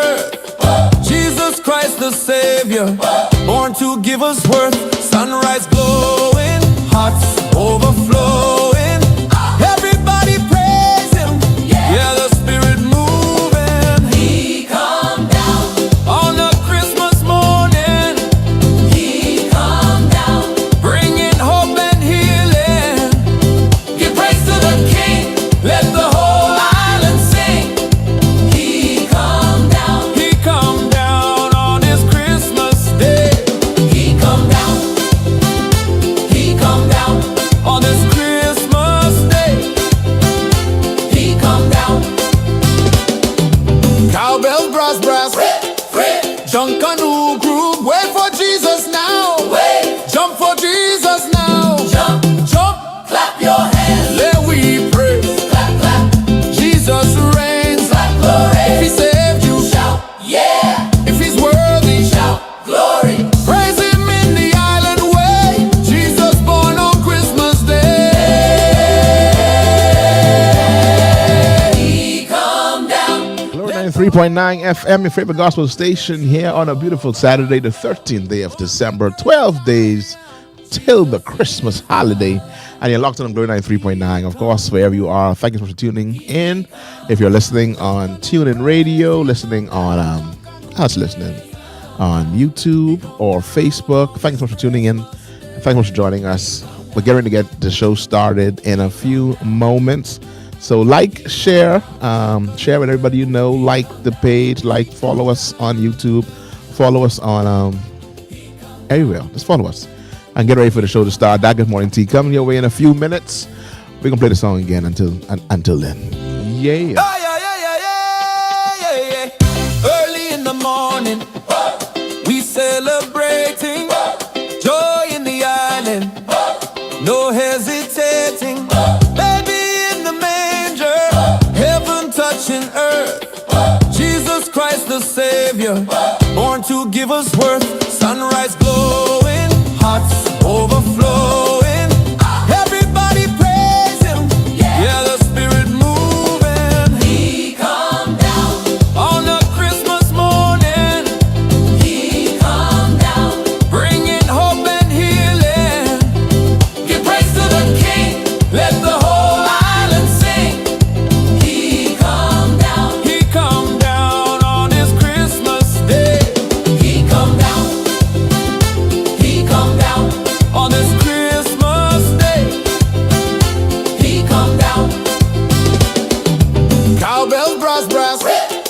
earth. Jesus Christ the Savior, born to give us worth. Sunrise glowing, hearts overflowing. Everybody praise Him. Yeah, the Spirit moving. He come down On a Christmas morning, He come down. bringing hope and healing. Give praise to the King. Let the whole island sing. He come down. He come down on His Christmas day. He come down. He come down. On this Christmas day, He come down. cowbell, brass, brass, Frit, junk canoe group. Wait for Jesus now. wave, Jump for Jesus now. jump, Jump, clap your hands. let we praise. Clap, clap, Jesus reigns. clap, If glory. He saved you, Shout, yeah, if He's worthy, shout, glory. praise Him in the island way. Jesus born on Christmas Day. He come down. Glory 93.9 FM, your favorite gospel station here on a beautiful Saturday, the 13th day of December, 12 days till the Christmas holiday. And you're locked on Glory 93.9, of course, wherever you are. Thank you so much for tuning in. If you're listening on TuneIn Radio, listening on, listening on YouTube or Facebook, thank you so much for tuning in. Thank you so much for joining us. We're getting ready to get the show started in a few moments. So like, share with everybody you know. Like the page, follow us on YouTube, follow us on everywhere. Just follow us and get ready for the show to start. That Good Morning Tea coming your way in a few minutes. We're gonna play the song again until then. Yeah. Early in the morning, we celebrating joy in the island. No hesitating, baby in the manger, heaven touching earth. Jesus Christ the Savior, born to give us worth. Sunrise glowing, hearts overflowing. Everybody praise Him. Yeah, the Spirit moving. He come down. On a Christmas morning, He come down. bringing hope and healing. Give praise to the King. Let the whole island sing. He come down. He come down on His Christmas day. He come down. He come down. On this Christmas day, He come down. cowbell, brass, brass,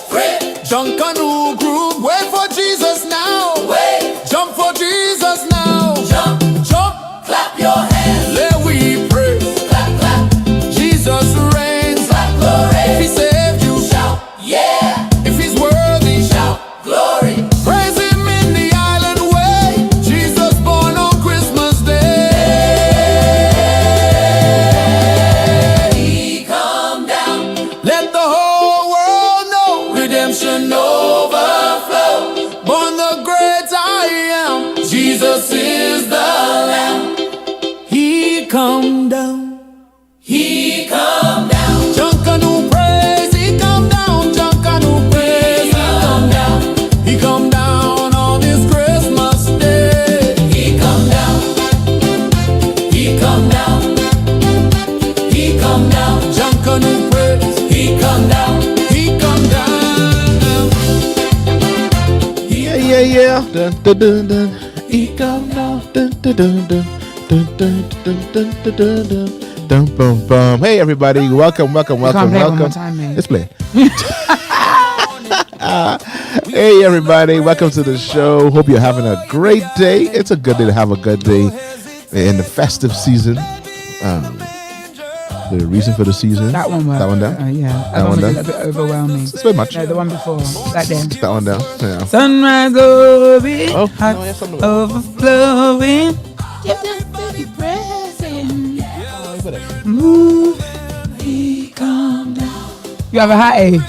Frit, junk canoe group. Wait for Jesus now. wave, Jump for Jesus now. jump, Jump, clap your hands. let we praise. Clap, clap, Jesus reigns. clap, If glory. He saved you, Shout, yeah, if He's worthy, shout, glory. praise Him in the island way. Jesus born on Christmas Day. He come down. Let the whole world know redemption overflows. Born the great I am. Jesus is the Lamb. He come down. He come down. Junk a new praise. He come down. Junk a new praise. He come down. He come down on this Christmas day. He come down. He come down. He come down. Junk a new praise. He come down. He come down. Yeah. Dun, dun, dun, dun. He come down. Dun, dun, dun, dun. Dun, dun, dun, dun, dun, dun, dun. Dun, bum, bum. Hey everybody, welcome. Can't play it one more time, man. Let's play. Hey everybody, welcome to the show. Hope you're having a great day. It's a good day to have a good day in the festive season. The reason for the season. That one worked. That one down. Yeah. That one was down. a little bit overwhelming. It's very much. No, the one before. That there. That one down. Yeah. Sunrise glory, Oh, hearts no, yeah, something. overflowing. Give them the present. Move, he come down. You have a hot A.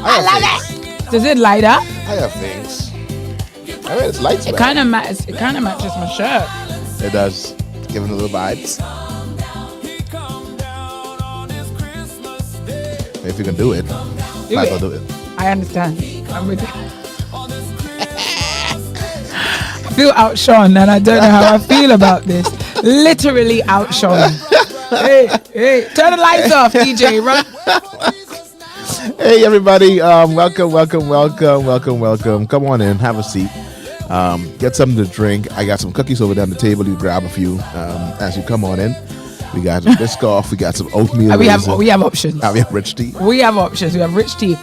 I love it. Does it light up? I have things. I mean, it's lights. It kind of matches. It kind of matches my shirt. It does. Giving a little vibes. If you can do it, Do might as it. well do it. I understand. I'm with you. I feel outshone and I don't know how I feel about this. Literally outshone. Hey, turn the lights off, DJ. Run. Hey everybody, welcome. Come on in, have a seat. Get something to drink. I got some cookies over there on the table. You grab a few as you come on in. We got some Biscoff. We got some oatmeal. We have options. We have rich tea. We have options. We have rich tea.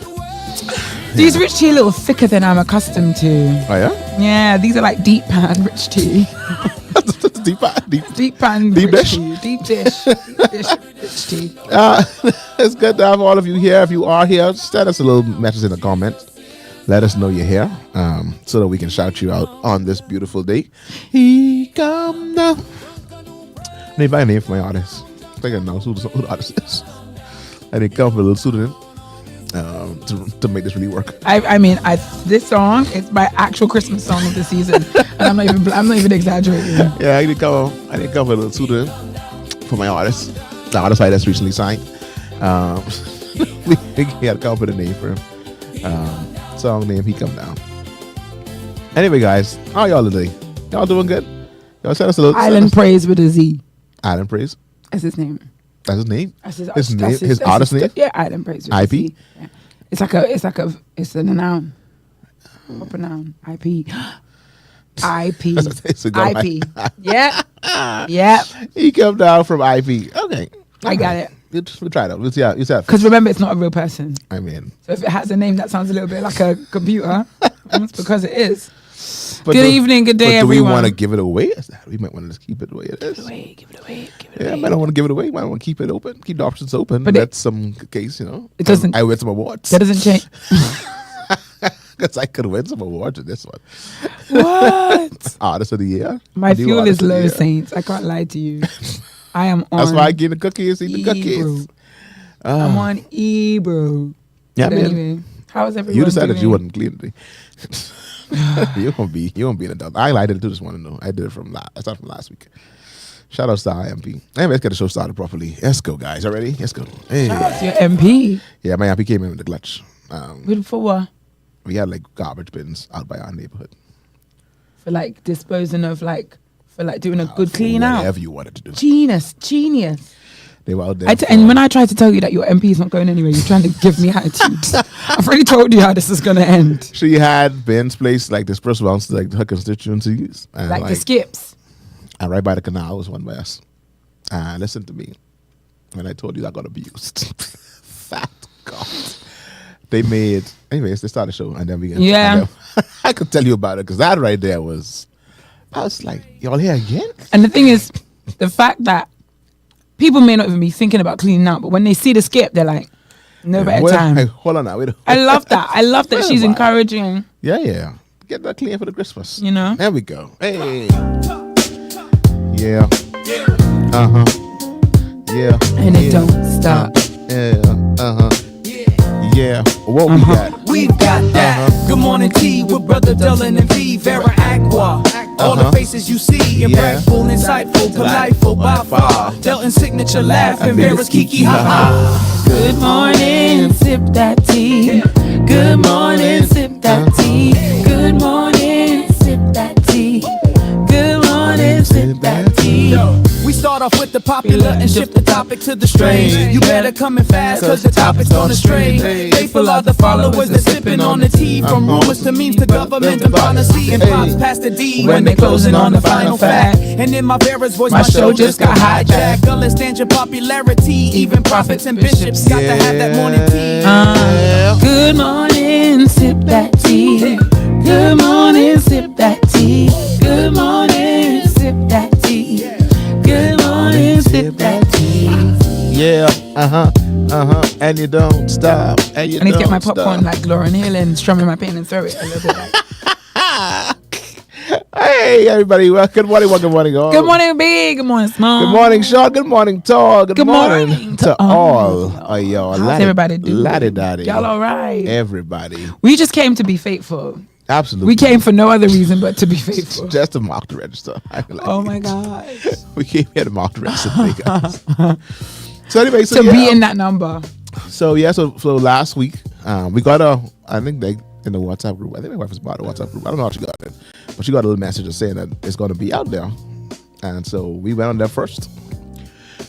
These rich tea a little thicker than I'm accustomed to. Oh yeah? Yeah, these are like deep pan rich tea. deep pan Deep rich dish? tea. Deep dish. Rich tea. It's good to have all of you here. If you are here, send us a little message in the comments. Let us know you're here, so that we can shout you out on this beautiful day. He come now. I need to find a name for my artist. I think I know who the artist is. I need to come up with a little pseudonym to make this really work. I mean, this song is my actual Christmas song of the season, and I'm not even exaggerating. Yeah, I need to come up with a little pseudonym for my artist. The artist I just recently signed. We had to come up with a name for him. Song name, He Come Down. Anyway, guys, how y'all today? Y'all doing good? Y'all send us a little Island Praise with a Z. Island Praise. That's his name. That's his name. That's His artist name. Yeah, Island Praise with IP? a Z. Yeah. It's a noun. Proper noun. IP. IP. It's a good IP. Yeah. Yeah. He come down from IP. Okay. I got it. We'll try it out. Let's see how. Because remember, it's not a real person. I mean, So if it has a name that sounds a little bit like a computer, it's because it is. but Good evening, good day, but do we everyone. want to give it away? We might want to just keep it the way it is. Give it away. Yeah, I might not want to give it away. Might want to keep it open. Keep the options open. But That's some case, you know. It doesn't- I win some awards. That doesn't change. Because I could win some awards in this one. What? Artist of the year. My New fuel artist is of the low, year. Saints. I can't lie to you. I am on. That's why I get the cookies. Eat the E, bro. cookies. I'm on E, bro. Yeah, But man. anyway, how's everyone You decided doing? you wasn't clean today. you won't be an adult. I did it too this morning though. I did it from last week. Shout out to IMP. Anyway, let's get the show started properly. Let's go, guys. All ready? Let's go. Hey. How's your MP? Yeah, my MP came in with the clutch. For what? We had like garbage bins out by our neighborhood. For like disposing of for doing a good clean out. Whatever you wanted to do. Genius. They were out there. And when I tried to tell you that your MP is not going anywhere, you're trying to give me attitude. I've already told you how this is going to end. She had bins placed like dispersed around like her constituencies. And Like the skips. And right by the canal was one by us. Listen to me. When I told you I got abused. Fat God. They made, anyways, they started the show and then we Yeah. I could tell you about it because that right there was, I was like, y'all here again? And the thing is, the fact that people may not even be thinking about cleaning out, but when they see the skip, they're like, no better time. Hey, hold on now. Wait. I love that. I love that Wait a she's while. encouraging, Yeah. Get that clean for the Christmas. you know? There we go. Hey. Yeah. Uh-huh. Yeah. And it don't stop. Yeah. Uh-huh. Yeah. What we got? We've got that. Good morning tea with brother Delton and V. Vera Aqua. All the faces you see, Yeah. impactful, insightful, politeful by far. Delton's signature laugh and Vera's kiki ha ha. Good morning, sip that tea. Good morning, sip that tea. Good morning, sip that tea. Good morning, sip that tea. We start off with the popular and shift the topic to the strange. You better come in fast, cause the topic's gonna stray. Faithful are the followers that sipping on the tea. From rumors to memes to government and policy. And pops past the D when they closing on the final fact. And in my Vera's voice, my show just got hijacked. Understand your popularity. Even prophets and bishops got to have that morning tea. Good morning, sip that tea. Good morning, sip that tea. Good morning, sip that tea. Good morning, sip that tea. Yeah. And you don't stop. And you I need to get my don't popcorn stop. like Lauryn Hill and strumming my pain and throw it a little bit like. Hey, everybody. Well, good morning. All. Good morning, big. Good morning, small. Good morning, Sean. Good morning, Tall. Good morning to all. all. Oh, y'all. How's everybody doing? Laddie daddy. Y'all all right? Everybody. We just came to be faithful. Absolutely. We came for no other reason but to be faithful. just to mark the register. Oh my God. We came here to mark the register. Guys. So anyway, To be in that number. So yeah, so last week we got I think they in the WhatsApp group. I think my wife was part of the WhatsApp group. I don't know how she got it, but she got a little message saying that it's going to be out there, and so we went on there first.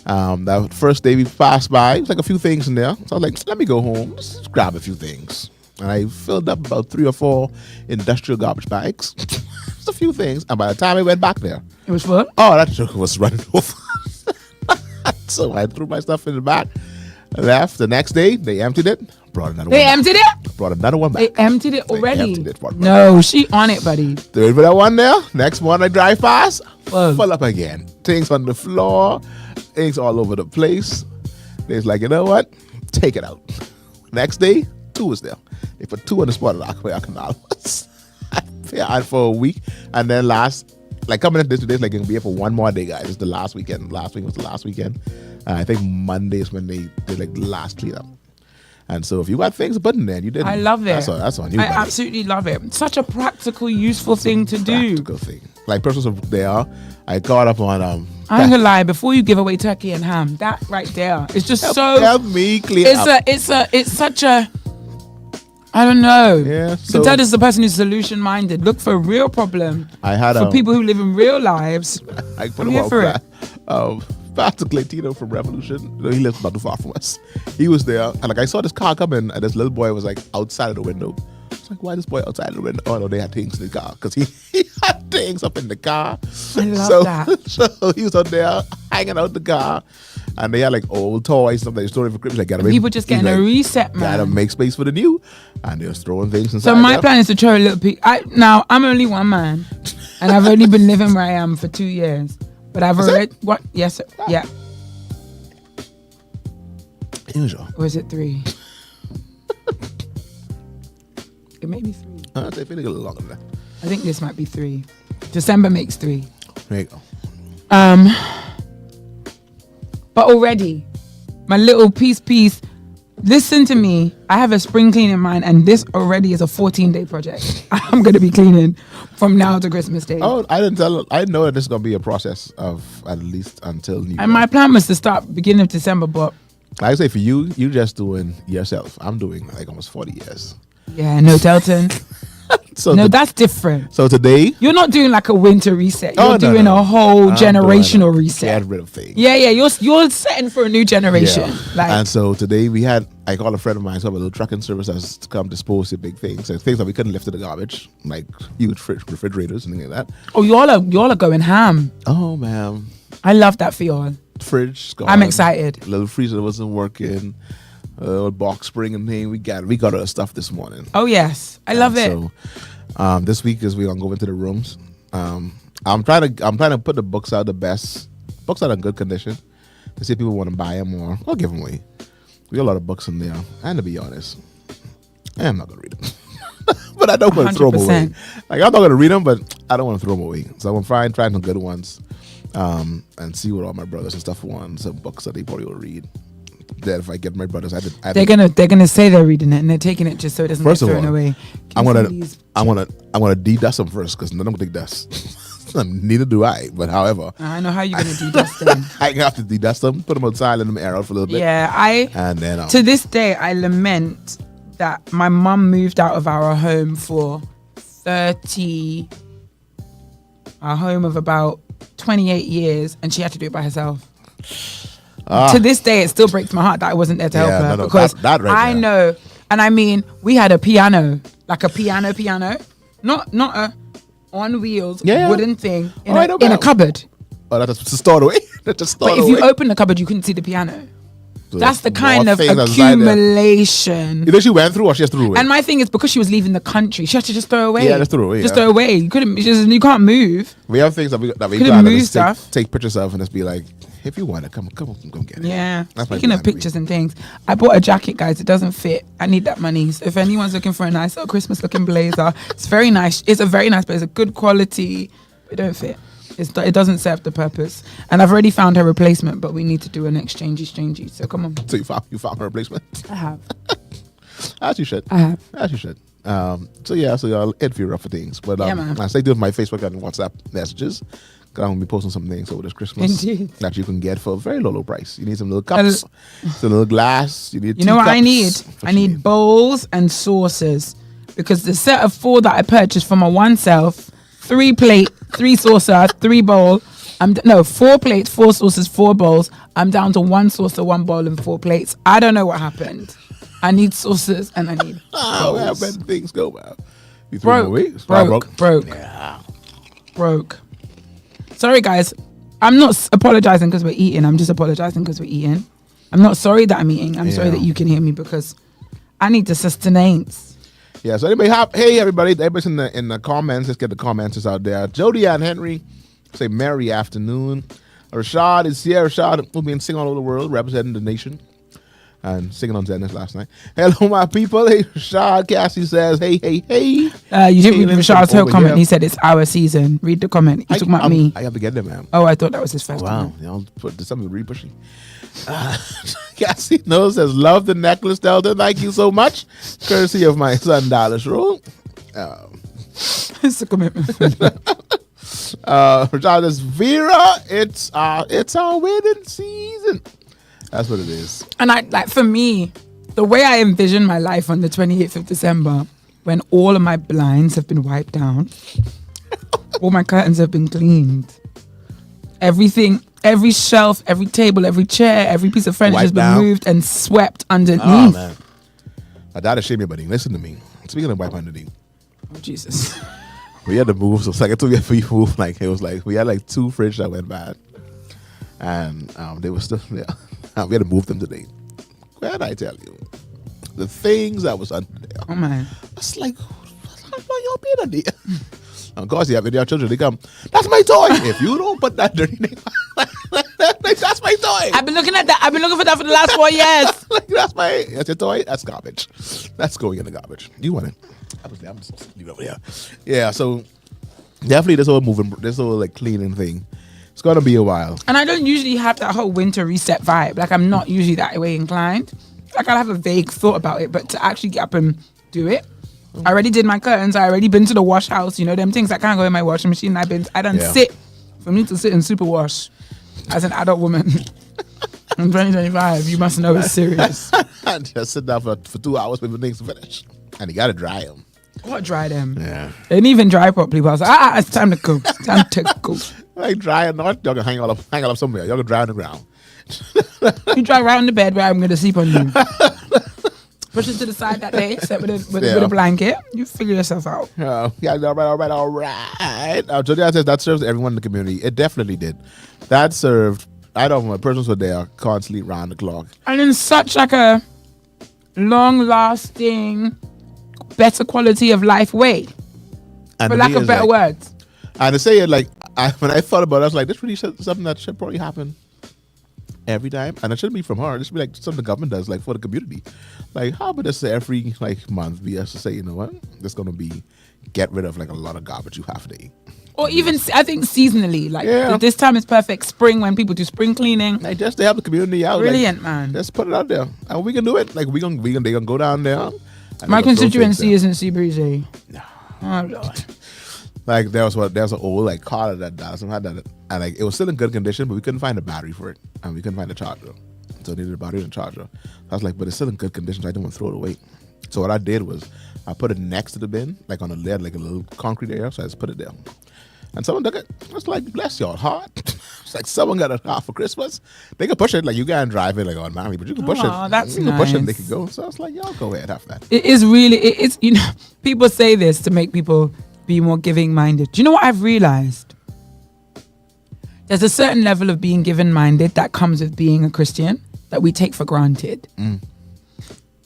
That first day we passed by, it was like a few things in there. So I was like, let me go home, just grab a few things, and I filled up about 3 or 4 industrial garbage bags. Just a few things, and by the time I went back there, It was fun. oh, that truck was running over. So I threw my stuff in the back, left. The next day, they emptied it, brought another They one back. emptied it? Brought another one They back. emptied it They already? emptied it, brought it No, she on it, buddy. Third for that one there. Next one I drive past, Whoa. full up again. Things on the floor, things all over the place. They's like, you know what? Take it out. Next day, 2 was there. They put 2 on the spot at Aqua Canal. And for a week. And then coming in this today, it's like going to be here for one more day, guys. It's the last weekend. Last week was the last weekend. I think Monday is when they did like the last cleanup. And so if you got things put in there, you didn't. I love it. That's on you. I buddy. absolutely love it. Such a practical, useful thing to do. Practical thing. Like persons of there, I caught up on I ain't gonna lie, before you give away turkey and ham, that right there is just help me clean up. it's such a I don't know. Yeah, So that is the person who's solution minded. Look for a real problem. I had for people who live in real lives. I put I'm him here on for it. Pastor Claytino from Revolution. He lives not too far from us. He was there, and like I saw this car coming, and this little boy was like outside of the window. I was like, why this boy outside of the window? Oh no, they had things in the car because he had things up in the car. I love that. So he was out there hanging out the car, and they had like old toys, stuff like storing for Christmas. Like, gotta make, People just getting a reset, man. Gotta make space for the new, and they was throwing things inside. So my there. plan is to throw a little piece. Now I'm only one man, and I've only been living where I am for 2 years. But I've already what? Yes, sir. Yeah. Usual. Or is it 3? It may be 3. They feel like a little longer than that. I think this might be 3. December makes 3. There you go. But already, my little piece. Listen to me. I have a spring clean in mind, and this already is a 14-day project. I'm gonna be cleaning from now to Christmas Day. Oh, I didn't know that this is gonna be a process of at least until New Year. And my plan was to start beginning of December, but Like I say, for you just doing yourself. I'm doing like almost 40 years. yeah, no, Delton. So No, that's different. so today, You're not doing like a winter reset. You're Oh, no, doing no. a whole I'm generational doing reset. get rid of things. Yeah, you're setting for a new generation. Yeah. Like, And so today I called a friend of mine, so I have a little trucking service that's to come dispose of big things. So things that we couldn't lift to the garbage, like huge refrigerators and things like that. oh, y'all are going ham. Oh man. I love that for y'all. Fridge gone. I'm excited. Little freezer that wasn't working. Box spring and thing. We got our stuff this morning. Oh yes, I love it. So this week is we're gonna go into the rooms. I'm trying to put the books out, the best books out in good condition, to see if people want to buy them or I'll give them away. We got a lot of books in there, and to be honest, I'm not gonna read them. But I don't want to throw them away. 100%. Like I'm not gonna read them, but I don't want to throw them away. So I'm gonna find some good ones, and see what all my brothers and stuff want. Some books that they probably will read. That if I get my brothers, They're gonna say they're reading it and they're taking it just so it doesn't First get of thrown all, away. I'm gonna de-dust them first because none of them take dust. Neither do I. But however, I know how you're gonna de-dust them. I have to de-dust them, put them outside, let them air out for a little bit. Yeah, and then to this day I lament that my mum moved out of our home for 30, our home of about 28 years, and she had to do it by herself. To this day, it still breaks my heart that I wasn't there to help her because that right I there. know, and I mean, we had a piano, like a piano, not a on wheels Yeah. wooden thing in, Oh, I know in a about- cupboard. Oh, that's just stored away. That's just stored But if away. you open the cupboard, you couldn't see the piano. So That's the more kind of things outside there. accumulation. Either she went through or she just threw away. And my thing is because she was leaving the country, she had to just throw away. Yeah, just throw away, Just yeah. throw away. You couldn't. You can't move. We have things that we Couldn't got move to stuff. take pictures of and just be like, if you want it, come get it. Yeah. That's my Speaking of plan, pictures and things, I bought a jacket, guys. It doesn't fit. I need that money. So if anyone's looking for a nice little Christmas looking blazer, it's very nice. It's a very nice blazer, good quality. But it don't fit. It doesn't serve the purpose. And I've already found her replacement, but we need to do an exchangey. So come on. So you found her replacement. I have. As you should. I have. As you should. So y'all hit Vera for things. But Yeah, man. I stay with my Facebook and WhatsApp messages. Because I'm going to be posting some things over this Christmas Indeed. that you can get for a very low price. You need some little cups, some little glass. You need You know what I need? What I you need bowls and saucers. Because the set of 4 that I purchased for my one self, 3 plate, 3 saucer, 3 bowl. 4 plates, 4 saucers, 4 bowls. I'm down to 1 saucer, 1 bowl, and 4 plates. I don't know what happened. I need saucers and I need bowls. where things go, man. You Broke. Yeah. Broke. Sorry, guys. I'm not apologizing because we're eating. I'm just apologizing because we're eating. I'm not sorry that I'm eating. I'm sorry that you can hear me because I need the sustenance. Yeah, so anybody, hey everybody, everybody's in the comments. Let's get the comments out there. Jody and Henry say merry afternoon. Rashad is here. Rashad will be singing all over the world, representing the nation. And singing on Zenith last night. Hello, my people. Hey, Rashad. Cassie says, hey. You didn't read Rashad's whole comment. He said it's our season. Read the comment. He's talking about me. I have to get there, man. Oh, I thought that was his first comment. Wow. Y'all put something really pushy. Cassie knows says, love the necklace, Delton. Thank you so much. Courtesy of my son, Dallas Roll. It's a commitment. Rashad says, Vera, it's our wedding season. That's what it is. And for me, the way I envision my life on the 28th of December, when all of my blinds have been wiped down, all my curtains have been cleaned, everything, every shelf, every table, every chair, every piece of furniture has been moved and swept underneath. Oh, man. My dad is shaming, buddy. Listen to me. Speaking of wipe underneath. Oh, Jesus. We had to move. So it's like I told you, we moved. Like, it was like, we had like 2 fridges that went bad. And they were still there. We had to move them today. Where did I tell you? The things that was under there. Oh, man. It's like, how y'all being under there? Of course, you have their children. They come, that's my toy. If you don't put that dirty thing, that's my toy. I've been looking at that. I've been looking for that for the last 4 years. That's your toy. That's garbage. That's going in the garbage. Do you want it? I'm just leave it over there. Yeah, so definitely this whole like cleaning thing. It's gonna be a while. And I don't usually have that whole winter reset vibe. Like, I'm not usually that way inclined. Like, I have a vague thought about it, but to actually get up and do it. I already did my curtains. I already been to the wash house. You know, them things that can't go in my washing machine. I done sit. For me to sit and super wash as an adult woman in 2025, you must know it's serious. Just sit down for 2 hours before things finish. And you gotta dry them. What dry them? Yeah. They didn't even dry properly. But I was like, it's time to go. It's time to go. Like dry or not, y'all can hang all up somewhere. Y'all can dry on the ground. You dry right on the bed where I'm going to sleep on you. Push it to the side that day, set with a blanket. You figure yourself out. All right. Jody says that serves everyone in the community. It definitely did. That served, I don't know, persons were there constantly round the clock. And in such like a long-lasting, better quality of life way. And for lack of better words. And to say it like, when I thought about it, I was like, this really something that should probably happen every time. And it shouldn't be from her. This should be like something the government does, like for the community. Like, how about this every like month we have to say, you know what, there's going to be, get rid of like a lot of garbage you have to eat. Or even, I think seasonally, like this time is perfect. Spring, when people do spring cleaning. Like just to help the community out. Brilliant, like, man. Let's put it out there. And we can do it. Like they gonna go down there. My constituency isn't sea breezy. No. Oh, Lord. Like there's an old like car that Dawson had that, and like it was still in good condition, but we couldn't find a battery for it, and we couldn't find a charger, so I needed a battery and a charger. I was like, but it's still in good condition, so I didn't want to throw it away. So what I did was I put it next to the bin, like on a lid, like a little concrete area, so I just put it there. And someone took it. I was like, bless your heart. It's like someone got a car for Christmas. They could push it, like you can't drive it like automatically, but you can push it. Oh, that's you nice. can push it and they can go. So I was like, y'all go ahead, have that. It is really, it's, you know, people say this to make people be more giving minded. Do you know what I've realized? There's a certain level of being given minded that comes with being a Christian that we take for granted.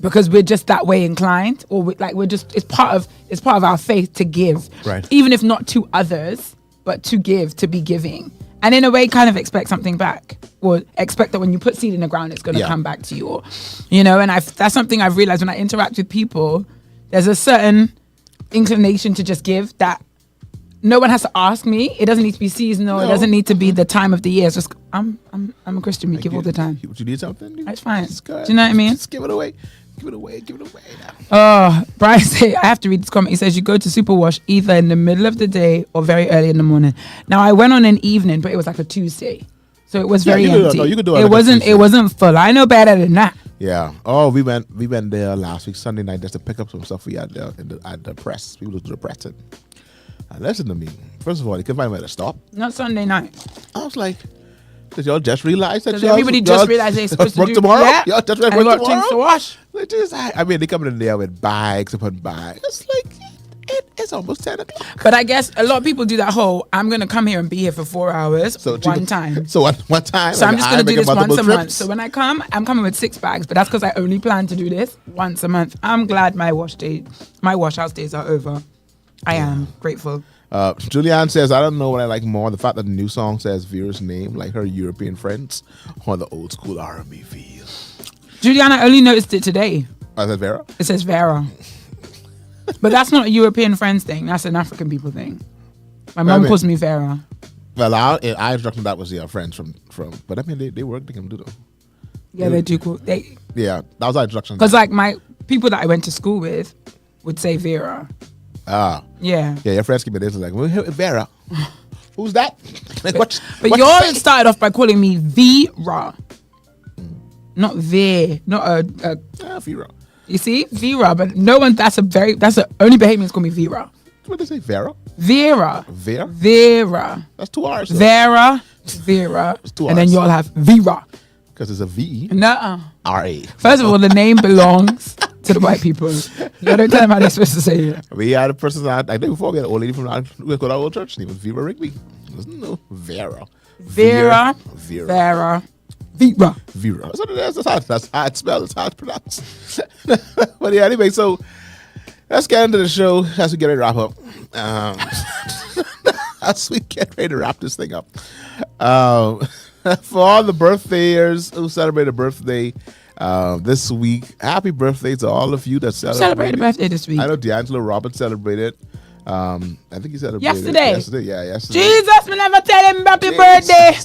Because we're just that way inclined, or it's part of our faith to give, right? Even even if not to others, but to give, to be giving, and in a way kind of expect something back, or expect that when you put seed in the ground it's going to come back to you, or you know. And that's something I've realized when I interact with people. There's a certain inclination to just give that no one has to ask me. It doesn't need to be seasonal. It doesn't need to be the time of the year. It's just I'm a Christian. We give all the time. You need something? It's fine. Do you know what I mean? Just give it away. Give it away now. Brian say I have to read this comment. He says you go to Superwash either in the middle of the day or very early in the morning. Now I went on an evening, but it was like a Tuesday, so it was very empty. You could do it. It wasn't full. I know better than that. Yeah. Oh, we went there last week Sunday night just to pick up some stuff we had there at the press. People do the pressing. And listen to me. First of all, they couldn't find where to stop. Not Sunday night. I was like, did y'all just realize that everybody just realized they're supposed to work do tomorrow? Yeah. Y'all just work tomorrow? Things to wash. I mean, they coming in there with bags upon bags. It's like, it's almost 10 o'clock. But I guess a lot of people do that whole, I'm going to come here and be here for 4 hours one time. So one time. So I'm just going to do this once a month. So So when I come, I'm coming with 6 bags. But that's because I only plan to do this once a month. I'm glad my wash house days are over. I am grateful. Julianne says, I don't know what I like more, the fact that the new song says Vera's name, like her European friends, or the old school R&B feel. Juliana, I only noticed it today. Oh, is that Vera? It says Vera. But that's not a European friends thing. That's an African people thing. My mom calls me Vera. Well, I instructed that was friends from, but I mean, they work together, do though. Yeah, they do cool. Yeah, that was our introduction. Because like my people that I went to school with would say Vera. Ah. Yeah. Yeah, your friends keep it like, well, Vera. Who's that? Like, but y'all started off by calling me Vera. Not Vera. Not Vera. You see? Vera, but no one, that's the only Bahamians call me Vera. What did they say? Vera? Vera. Vera? Vera. That's 2 R's. Vera. It's 2 R's. And then y'all have Vera. Because it's a V. No. R-A. First of all, the name belongs to the white people. You don't tell them how they're supposed to say it. We had a person, I think before we had an old lady from our old church. Her name was Vera Rigby. No, Vera. Vera. Vera. That's what it is. That's how it's spelled. It's how it's pronounced. But yeah, anyway, so let's get into the show as we get ready to wrap up. As we get ready to wrap this thing up. For all the birthday-ers who celebrate a birthday this week, happy birthday to all of you that celebrated a birthday this week. I know D'Angelo Roberts celebrated. I think he celebrated yesterday. Yeah, yesterday. Jesus, me never tell him happy birthday.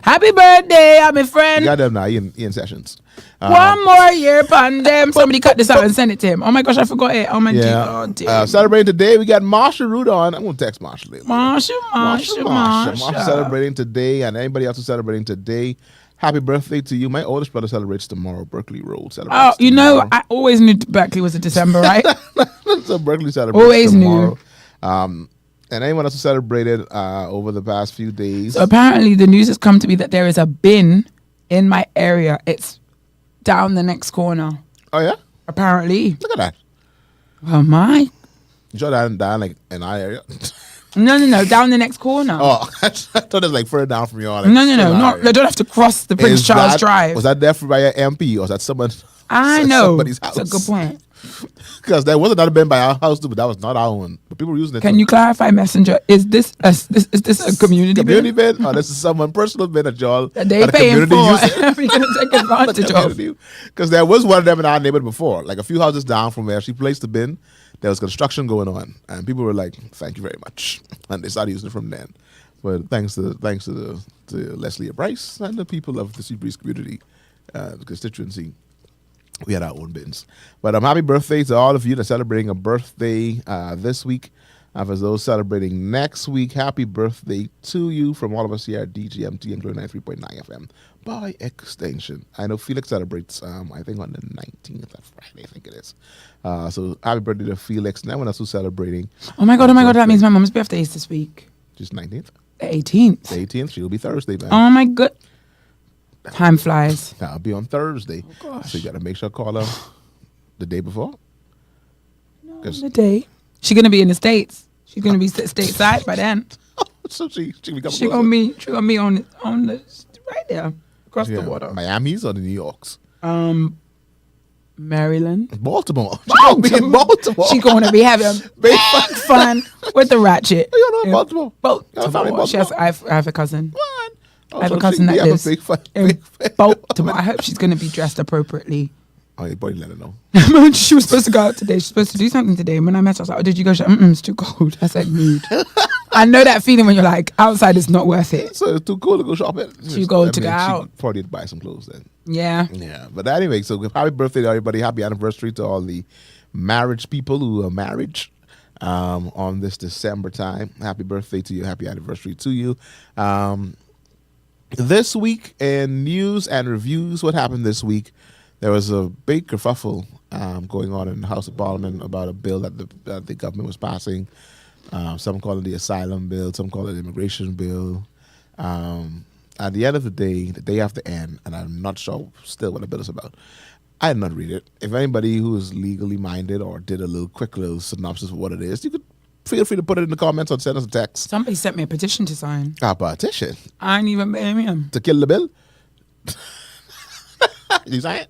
Happy birthday, I'm a friend. You got them now, Ian Sessions. One more year upon them. Somebody cut this out and send it to him. Oh my gosh, I forgot it. Oh my God. Celebrating today, we got Marsha Rudon. I'm going to text Marsha later. Marsha. Celebrating today, and anybody else who's celebrating today, happy birthday to you. My oldest brother celebrates tomorrow. Berkeley Road celebrates tomorrow. I always knew Berkeley was in December, right? So Berkeley celebrates always tomorrow. Knew. And anyone else who celebrated over the past few days. So apparently the news has come to me that there is a bin in my area. It's down the next corner. Oh, yeah? Apparently. Look at that. Oh, my. You sure that down like in our area? No, down the next corner. Oh, I thought it was like further down from you all. Like No. They don't have to cross the Prince Charles Drive. Was that there by your MP or was that somebody's house? That's a good point. Because there was another bin by our house too, but that was not our own. But people were using it. Can you clarify, Messenger? Is this a community bin? Or this is someone personal bin that y'all they paying for? We're gonna take advantage of. Because there was one of them in our neighborhood before, like a few houses down from where she placed the bin. There was construction going on, and people were like, "Thank you very much," and they started using it from then. But thanks to Leslie Bryce and the people of the Sea Breeze community, the constituency. We had our own bins. But happy birthday to all of you that are celebrating a birthday this week. For those celebrating next week, happy birthday to you from all of us here at DGMT, including 93.9 FM by extension. I know Felix celebrates, I think, on the 19th, that Friday, I think it is. So happy birthday to Felix and everyone else who's celebrating. Oh my God, that means my mom's birthday is this week. Just 19th? The 18th. The 18th, she'll be Thursday, man. Oh my God. Time flies. I'll be on Thursday. Oh gosh. So you got to make sure to call her the day before. No, the day. She's going to be in the States. She's going to be stateside by then. So she gonna be on the right there across the water. Miami's or the New York's? Maryland. Baltimore. Baltimore. She's going to be having big fun with the ratchet. You know Baltimore. Baltimore. I have a cousin. What? I have a cousin that lives in Baltimore. I hope she's going to be dressed appropriately. Oh, you probably let her know. She was supposed to go out today. She's supposed to do something today. And when I met her, I was like, "Oh, did you go?" She's like, "It's too cold." I said, "Mood." I know that feeling when you're like, outside is not worth it. So it's too cold to go shopping. Too cold to go out. She probably buy some clothes then. Yeah. Yeah, but anyway, so happy birthday to everybody. Happy anniversary to all the marriage people who are married on this December time. Happy birthday to you. Happy anniversary to you. This week in news and reviews, what happened this week? There was a big kerfuffle going on in the House of Parliament about a bill that the government was passing. Some call it the asylum bill, some call it the immigration bill. At the end of the day after end, and I'm not sure still what the bill is about. I did not read it. If anybody who is legally minded or did a quick little synopsis of what it is, you could feel free to put it in the comments or send us a text. Somebody sent me a petition to sign. A petition? I ain't even paying him. To kill the bill? Did you sign it?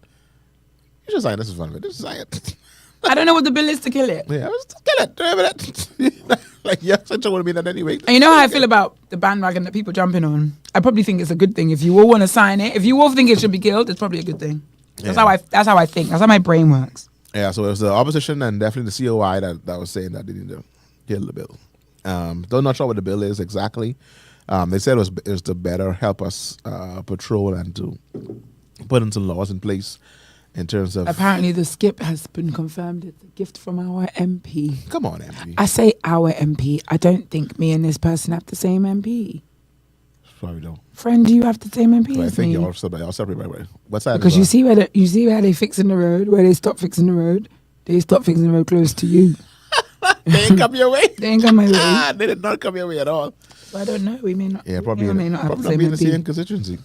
You should sign it. This is fun of it. Just sign it. I don't know what the bill is to kill it. Yeah, just kill it. Remember that? Like, yeah, such a would be that anyway. And you know how I feel about the bandwagon that people jumping on? I probably think it's a good thing. If you all want to sign it, if you all think it should be killed, it's probably a good thing. That's how I think. That's how my brain works. Yeah, so it was the opposition and definitely the COI that was saying that they need to kill the bill. Though not sure what the bill is exactly. They said it was to better help us patrol and to put into laws in place in terms of... Apparently the skip has been confirmed. It's a gift from our MP. Come on, MP. I say our MP. I don't think me and this person have the same MP. Probably don't. Friend, do you have the same MP So I as think me? y'all separate right away. What's that? Because you see where they fixing the road, where they stop fixing the road. They stop fixing the road close to you. They ain't come your way. They ain't come my way. They did not come your way at all. So I don't know. We may not. Yeah, probably may not have the probably same be in the MP. same constituency.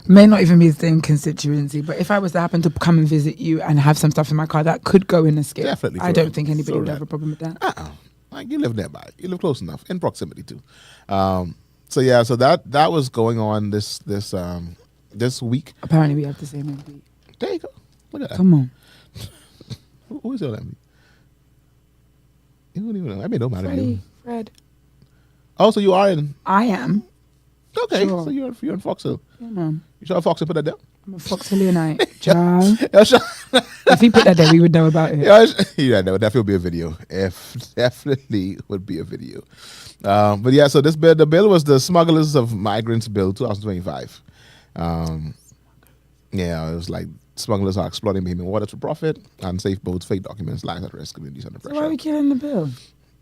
May not even be the same constituency, but if I was to happen to come and visit you and have some stuff in my car, that could go in a skip. Definitely. I don't think anybody would have a problem with that. Like, you live nearby. You live close enough, in proximity too. So yeah, so that was going on this week. Apparently we have the same MP. There you go. Look at that. Come on. Who is your MP? You don't even know. I mean, no matter you. Fred. Oh, so you are in... I am. Okay, Sure. so you're in Fox Hill. Yeah, man. You sure Fox Hill put that down? I'm a Fox Hillionite. Child. Yeah, sure. If he put that there, we would know about it. Yeah, no, definitely would be a video. Definitely would be a video. But yeah, so the bill was the Smugglers of Migrants Bill 2025. Yeah, it was like smugglers are exploiting human waters for profit, unsafe boats, fake documents, lives at risk, communities under So pressure. why are we killing the bill?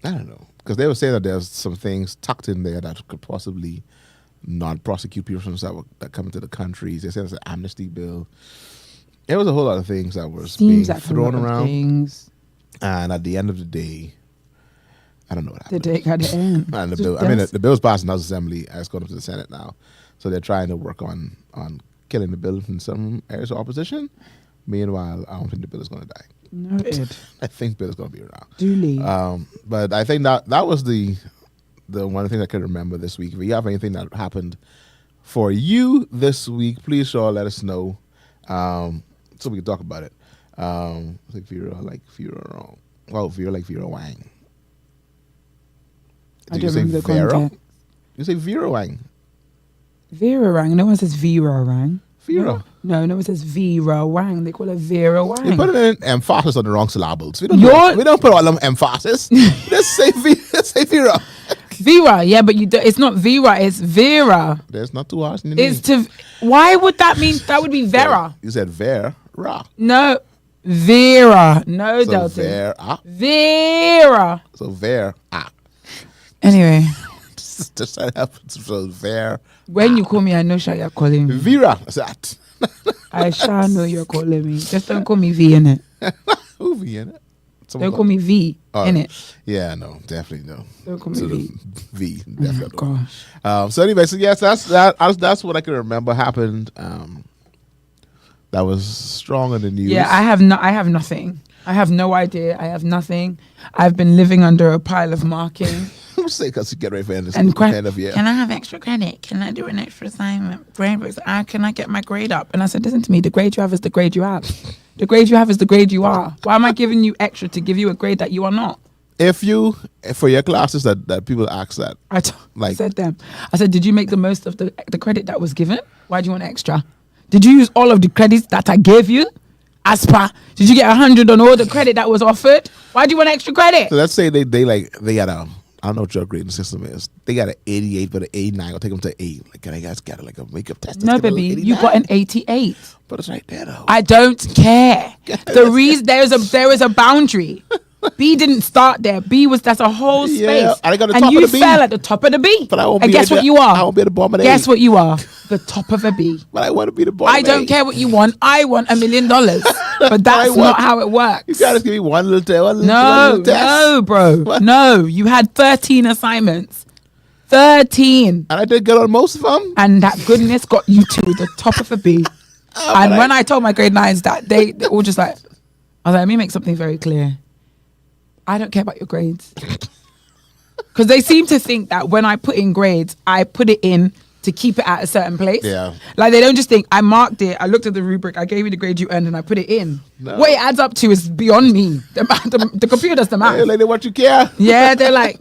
I don't know, because they were saying that there's some things tucked in there that could possibly not prosecute persons that come into the countries. They said it's an amnesty bill. There was a whole lot of things that was being thrown around. Things. And at the end of the day, I don't know what happened. The day got to end. And the bill was passed in the House Assembly. It's going up to the Senate now. So they're trying to work on killing the bill in some areas of opposition. Meanwhile, I don't think the bill is going to die. Noted. I think the bill is going to be around. Duly. But I think that was the one thing I can remember this week. If you have anything that happened for you this week, please sure let us know so we can talk about it. Like Vera wrong. Well, Vera like Vera Wang. I don't remember the context. You say Vera Wang. Vera Wang. No one says Vera Wang. Vera. No one says Vera Wang. They call her Vera Wang. You put an emphasis on the wrong syllables. We don't put all them emphasis. Just say Vera. Vera, yeah, but it's not Vera, it's Vera. There's not two R's in the name. It's to. Why would that mean? That would be Vera. You said Vera. No, Vera. No, So Delton. Vera. Vera. So Vera. Anyway, Just that happens. So Vera. when you call me, I know you're calling me. Vera. That's that. I shall know you're calling me. Just don't call me V in it. Who V in it? Don't call me V in it. Yeah, no, definitely no. Don't call me So V. V. Oh my Definitely. gosh. So anyway, so yes, that's what I can remember happened. That was strong in the news. Yeah, I have nothing. I have no idea. I have nothing. I've been living under a pile of marking. I'm saying because you get ready for end of year. Can I have extra credit? Can I do an extra assignment? Grade books. Can I get my grade up? And I said, listen to me. The grade you have is the grade you have. The grade you have is the grade you are. Why am I giving you extra to give you a grade that you are not? If you, for your classes that people ask that, I said them. I said, did you make the most of the credit that was given? Why do you want extra? Did you use all of the credits that I gave you? Did you get 100 on all the credit that was offered? Why do you want extra credit? so let's say they had I don't know what your grading system is. They got an 88, but an 89. I'll take them to 8. Like, I guys got like a makeup test. No, baby, you got an 88. But it's right there, though. I don't care. The reason there is a boundary. B didn't start there. That's a whole space. Yeah, I got the and top you of the B. fell at the top of the B. But I won't and be guess at what the- you are? I won't be at the bottom of the Guess A. what you are? The top of a B. But I want to be the bottom. I don't care what you want. I want $1 million. But that's want- not how it works. You gotta give me one little test. No, bro. What? No, you had 13 assignments. 13. And I did good on most of them. And that goodness got you to the top of a B. And when I told my grade 9s that, they all just like, I was like, let me make something very clear. I don't care about your grades. Because they seem to think that when I put in grades, I put it in to keep it at a certain place. Yeah. Like they don't just think, I marked it, I looked at the rubric, I gave you the grade you earned and I put it in. No. What it adds up to is beyond me. The computer does the math. Hey, lady, what you care? Yeah, they're like,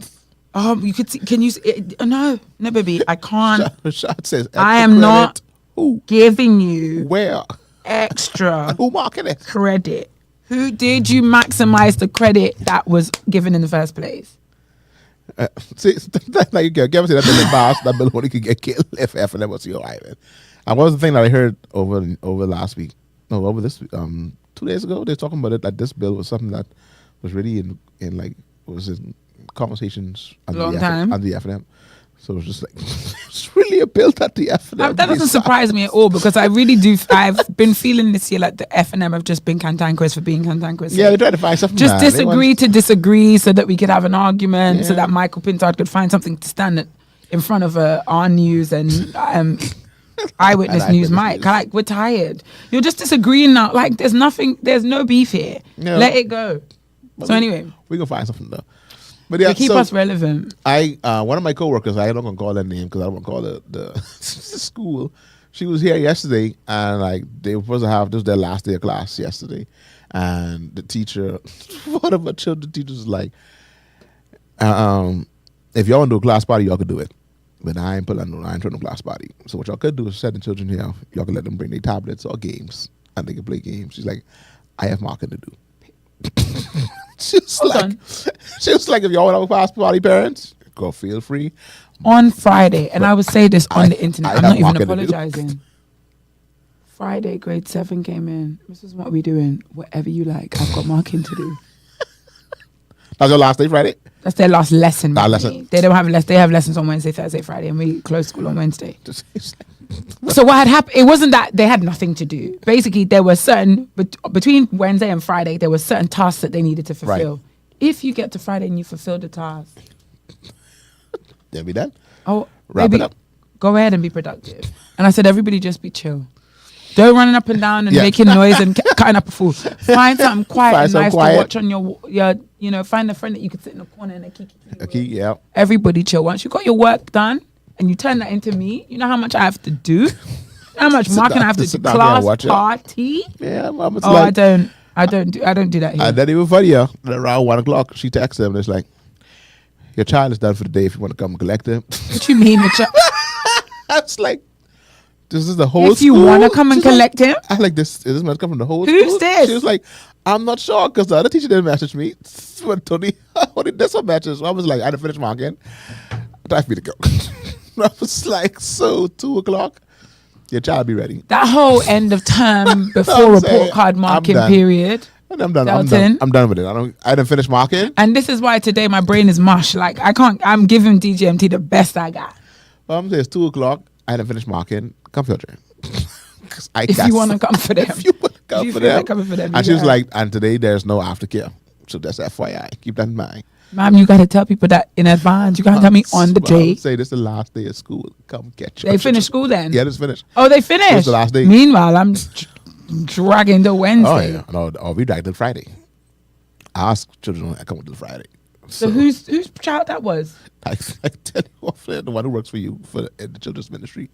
you could see, can you see it? No, baby, I can't. Shot says I extra am credit. not Who? giving you Where? extra Who marking it? credit. Who did you maximize the credit that was given in the first place? See, like you get that the boss that bill only could get killed if F&M was your right. And what was the thing that I heard over last week? No, over this 2 days ago. They were talking about it that this bill was something that was really in like was in conversations Long time. on the F&M. So it was just like it's really a bill that the F&M. That doesn't surprise me at all because I really do. I've been feeling this year like the F&M have just been cantankerous for being cantankerous. Yeah, they tried to find something. Just bad. They disagree want- to disagree so that we could have an argument, so Yeah. that Michael Pintard could find something to stand in front of our news and Eyewitness And News. Eyewitness Mike, News. like we're tired. You're just disagreeing now. Like there's no beef here. No. Let it go. So anyway, we can find something though. But yeah, to keep so us relevant. I one of my coworkers, I'm not gonna call her name because I don't want to call the school. She was here yesterday, and like they were supposed to have this was their last day of class yesterday, and the teacher, one of my children teachers, was like, if y'all want to do a class party, y'all could do it, but I ain't throwing no class party. So what y'all could do is send the children here. Y'all can let them bring their tablets or games, and they can play games. She's like, I have marking to do. She was like, if y'all want to have a class party, parents, go feel free. On Friday, and I would say this on the internet, I I'm have not even market to do. apologizing. Friday, grade 7 came in. This is what we're doing. Whatever you like, I've got marking to do. That's your last day, Friday? That's their last lesson. That with lesson. me. They don't have They have lessons on Wednesday, Thursday, Friday, and we close school on Wednesday. Just- So what had happened? It wasn't that they had nothing to do. Basically, there were certain between Wednesday and Friday, there were certain tasks that they needed to fulfill. Right. If you get to Friday and you fulfill the task, They'll be done. oh, Wrap maybe it up. go ahead and be productive. And I said, everybody just be chill. Don't running up and down and Yeah. making noise and cutting up a fool. Find something quiet Find and something nice quiet. to watch on your, find a friend that you could sit in the corner and a kiki. Okay, yeah. Everybody chill. Once you got your work done and you turn that into me, you know how much I have to do? You know how much marking I have to do? sit down there and Class watch it. party? Yeah, mama's Oh, like, I don't do that here. and then even funnier, around 1 o'clock, she texts him and it's like, your child is done for the day if you want to come and collect him. What you mean? I was like, this is the whole If you school? want to come and She's like- collect him? I like this. Is this man coming from the whole Who's school? this? She was like, I'm not sure because the other teacher didn't message me. When Tony, only this one message. I was like, I didn't finish marking. Time for me to go. I was like, so 2 o'clock, your child be ready. That whole end of term before I'm report saying, card I'm marking done. period. And I'm done. I'm Delton. done. I'm done with it. I didn't finish marking. And this is why today my brain is mush. Like I'm giving DGMT the best I got. Well, I'm saying it's 2 o'clock. I didn't finish marking. Come for your train. If you want to come for them. If you want to If come you for feel them. like coming for them, And you she was gotta- like, and today there's no aftercare. So that's FYI. Keep that in mind. Ma'am, you got to tell people that in advance. You can't tell me on the Well, I day. would say this is the last day of school. Come get your They finished school then? Yeah, it's finished. Oh, they finished? It was the last day. Meanwhile, I'm dragging the Oh, Wednesday. yeah. No, we dragged till Friday. I asked children to come until Friday. So whose child that was? I tell you off the one who works for you in the children's ministry,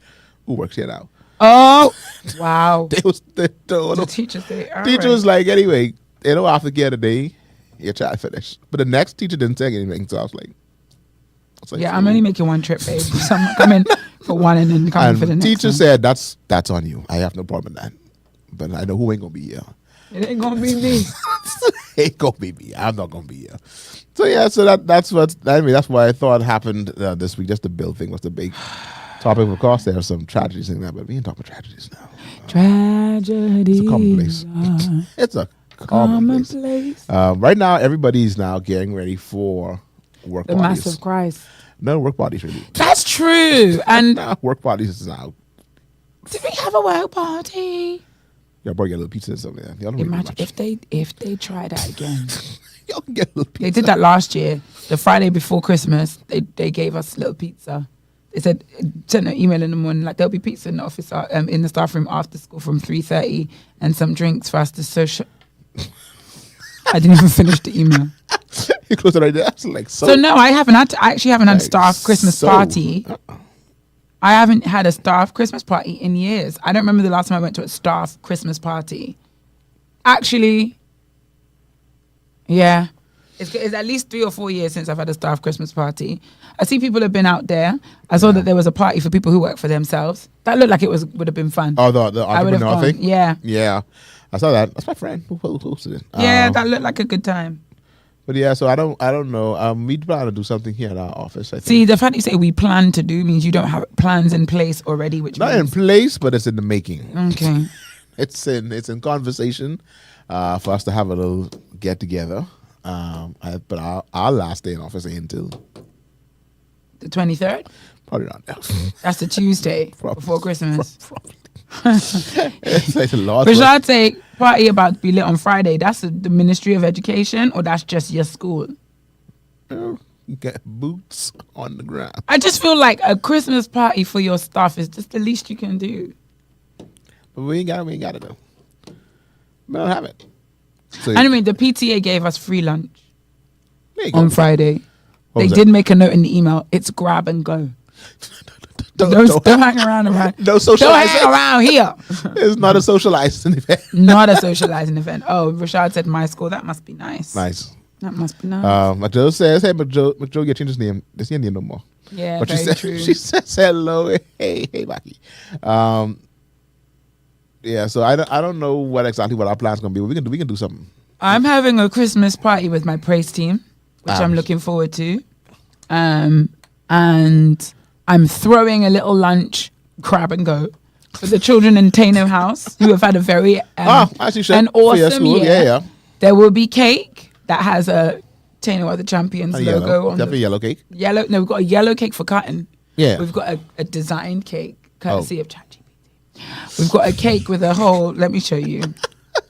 who works here now. Oh, wow. The Teacher say, all teacher right. was like, anyway, you know, after today, your child finished. But the next teacher didn't say anything, so I was like, Yeah, I'm only making one trip, babe. So I'm coming for one and then coming and for the next teacher one. said, that's on you. I have no problem with that. But I know who ain't going to be here. It ain't gonna be me. Ain't gonna be me. I'm not gonna be here. So yeah, so that's why I thought happened this week. Just the bill thing was the big topic. Of course, there are some tragedies in that, but we ain't talking about tragedies now. Tragedy. It's a commonplace. It's a commonplace. Right now, everybody's now getting ready for work The parties. massive Christ. No work parties really. That's true. And Now work parties is out. did we have a work party? Y'all probably get a little pizza and something. Y'all don't really do Imagine much. if they try that again. Y'all can get a little pizza. They did that last year. The Friday before Christmas, they gave us little pizza. They said, sent an email in the morning, like there'll be pizza in the office, in the staff room after school from 3:30 and some drinks for us to social. I didn't even finish the email. You close it right there. That's like So no, I actually haven't had a staff Christmas party. I haven't had a staff Christmas party in years. I don't remember the last time I went to a staff Christmas party. Actually, yeah. It's at least 3 or 4 years since I've had a staff Christmas party. I see people have been out there. I saw that there was a party for people who work for themselves. That looked like it would have been fun. Oh, the I would have entrepreneur gone. thing? Yeah. Yeah. I saw that. That's my friend who hosted it. Yeah, that looked like a good time. But yeah, so I don't know. We plan to do something here at our office. I think. See, the fact you say we plan to do means you don't have plans in place already, which Not in means... place, but it's in the making. Okay. It's in conversation for us to have a little get together. But our last day in office ain't until The 23rd? probably not now. That's the Tuesday Probably. before Christmas. It's like the last But should one. I say party about to be lit on Friday? That's the Ministry of Education, or that's just your school? Get boots on the ground. I just feel like a Christmas party for your staff is just the least you can do. But we ain't got it though. We don't have it. So Anyway, the PTA gave us free lunch there you go. on Friday. What They was did that? make a note in the email. It's grab and go. Don't Don't hang around. No Don't socializing. hang around here. It's not a socializing event. Not a socializing event. Oh, Rashad said my school. That must be nice. Nice. That must be nice. But Joe says, hey, but Joe get changed his name. This your name no more. Yeah, But very she said, true. she says hello. Hey, Baki. Yeah, so I don't know what our plan's gonna be. But we can do something. I'm having a Christmas party with my praise team, which I'm looking forward to. And I'm throwing a little lunch, grab and go, for the children in Taino House who have had a very as you should, an for your awesome school. year. Yeah. There will be cake that has a Taino are the Champions logo Yellow. on Definitely the yellow cake. yellow. No, we've got a yellow cake for cutting. Yeah. We've got a designed cake courtesy of ChatGPT. We've got a cake with a whole. Let me show you.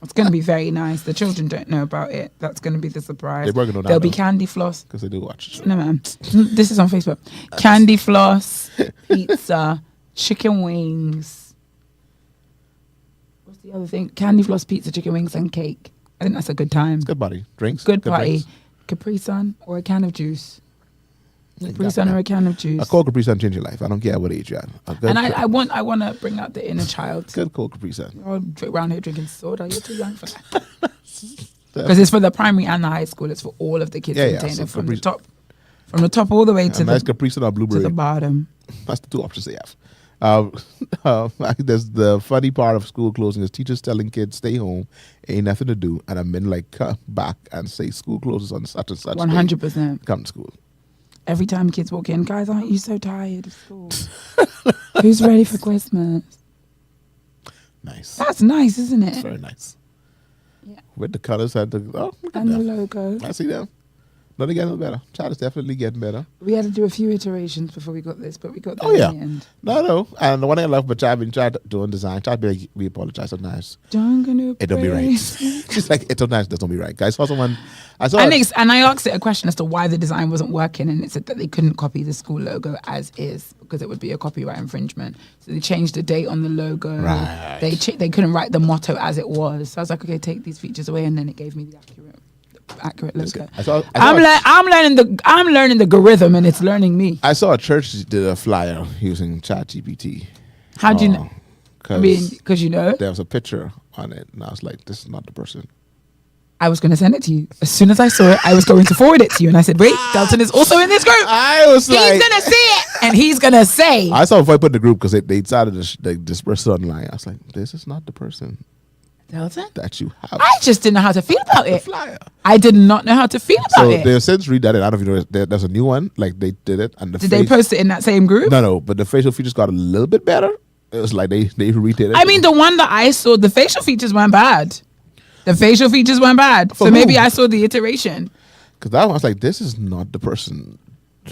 It's going to be very nice. The children don't know about it. That's going to be the surprise. They're working on that, There'll be though. candy floss. Because they do watch it. No, man. This is on Facebook. Candy floss, pizza, chicken wings. What's the other thing? Candy floss, pizza, chicken wings, and cake. I think that's a good time. Good party. Drinks. Good party. drinks. Capri Sun or a can of juice. Capri Exactly. Sun or a can of juice. A cold Capri Sun change your life. I don't care what age you're at. A good And I want to bring out the inner child. good cold Capri Sun. You're all around here drinking soda. You're too young for that. Because it's for the primary and the high school. It's for all of the kids Yeah, in yeah, Taino, so from Capri- the top all the way A to nice the Capri Sun or blueberry. to the bottom. That's the two options they have. There's the funny part of school closing is teachers telling kids stay home, ain't nothing to do, and I'm in like come back and say school closes on such and such. 100%. Day. Come to school. Every time kids walk in, guys, aren't you so tired of school? Who's ready for Christmas? Nice. That's nice, isn't it? It's very nice. Yeah. With the colors and the look at And the them. logo. I see them. No, they're getting better. Child is definitely getting better. We had to do a few iterations before we got this, but we got there Oh yeah. in the end. No. And the one thing I love, but Child been trying doing design. Child be like, we apologize sometimes. Don't gonna It don't be right. praise. She's like, it sometimes doesn't be right. Guys, I saw someone. I saw. And I asked it a question as to why the design wasn't working, and it said that they couldn't copy the school logo as is because it would be a copyright infringement. So they changed the date on the logo. Right. They couldn't write the motto as it was. So I was like, okay, take these features away, and then it gave me the accurate logo. I'm learning the algorithm, and it's learning me. I saw a church did a flyer using ChatGPT. How do you know? I mean, because you know, there was a picture on it, and I was like, "This is not the person." I was going to send it to you. As soon as I saw it, I was going to forward it to you, and I said, "Wait, Delton is also in this group. I was He's like, gonna see it, and he's gonna say." I saw if I put in the group because they decided to disperse it online. I was like, "This is not the person." Delton? that you have. I just didn't know how to feel about The it. flyer. I did not know how to feel about So it. they've since redone it. I don't know if you know there's a new one. Like they did it, and the Did they post it in that same group? No, but the facial features got a little bit better. It was like they redid it. I mean, the one that I saw, the facial features weren't bad. The facial features weren't bad. For So maybe who? I saw the iteration. because that one I was like, this is not the person.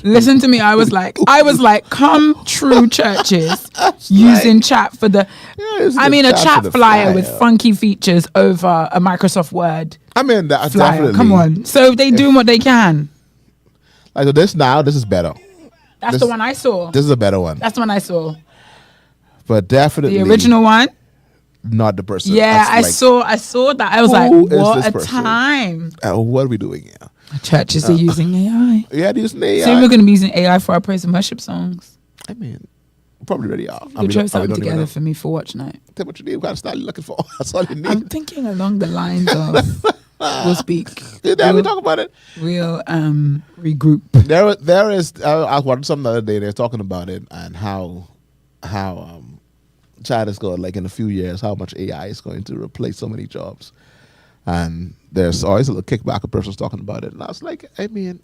Listen to me. I was like, come true churches using chat for the. It's I the mean, a for chat the flyer with funky features over a Microsoft Word I mean, that flyer. definitely. Come on. So they doing what they can. Like so this is better. That's This- the one I saw. This is a better one, That's the one I saw. but definitely The original one. not the person. Yeah, That's I saw that. I was like, who is what this a person? time. what are we doing here? Churches are using AI. Yeah, these AI. Soon we're going to be using AI for our praise and worship songs. I mean, probably already are. You throw something together for me for watch night. Tell what you need. We gotta start looking for. That's all you need. I'm thinking along the lines of we'll speak. Yeah, we talk about it. We'll regroup. There is. I was watching something the other day. They're talking about it and how China's going, like in a few years, how much AI is going to replace so many jobs. And there's always a little kickback. A person's talking about it, and I was like, I mean,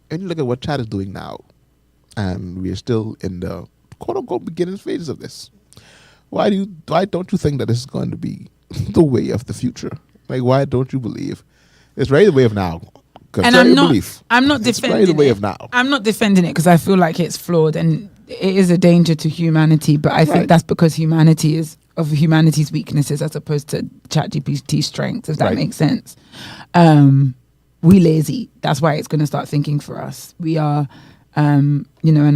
when you look at what China's doing now, and we are still in the quote unquote beginning phases of this. Why don't you think that this is going to be the way of the future? Like, why don't you believe it's really the way of now? And I'm not It's defending really the way it. of now. I'm not defending it because I feel like it's flawed and it is a danger to humanity. But I think Right. that's because humanity is of humanity's weaknesses as opposed to ChatGPT's strengths. If that Right. makes sense. We lazy. That's why it's going to start thinking for us. We are. And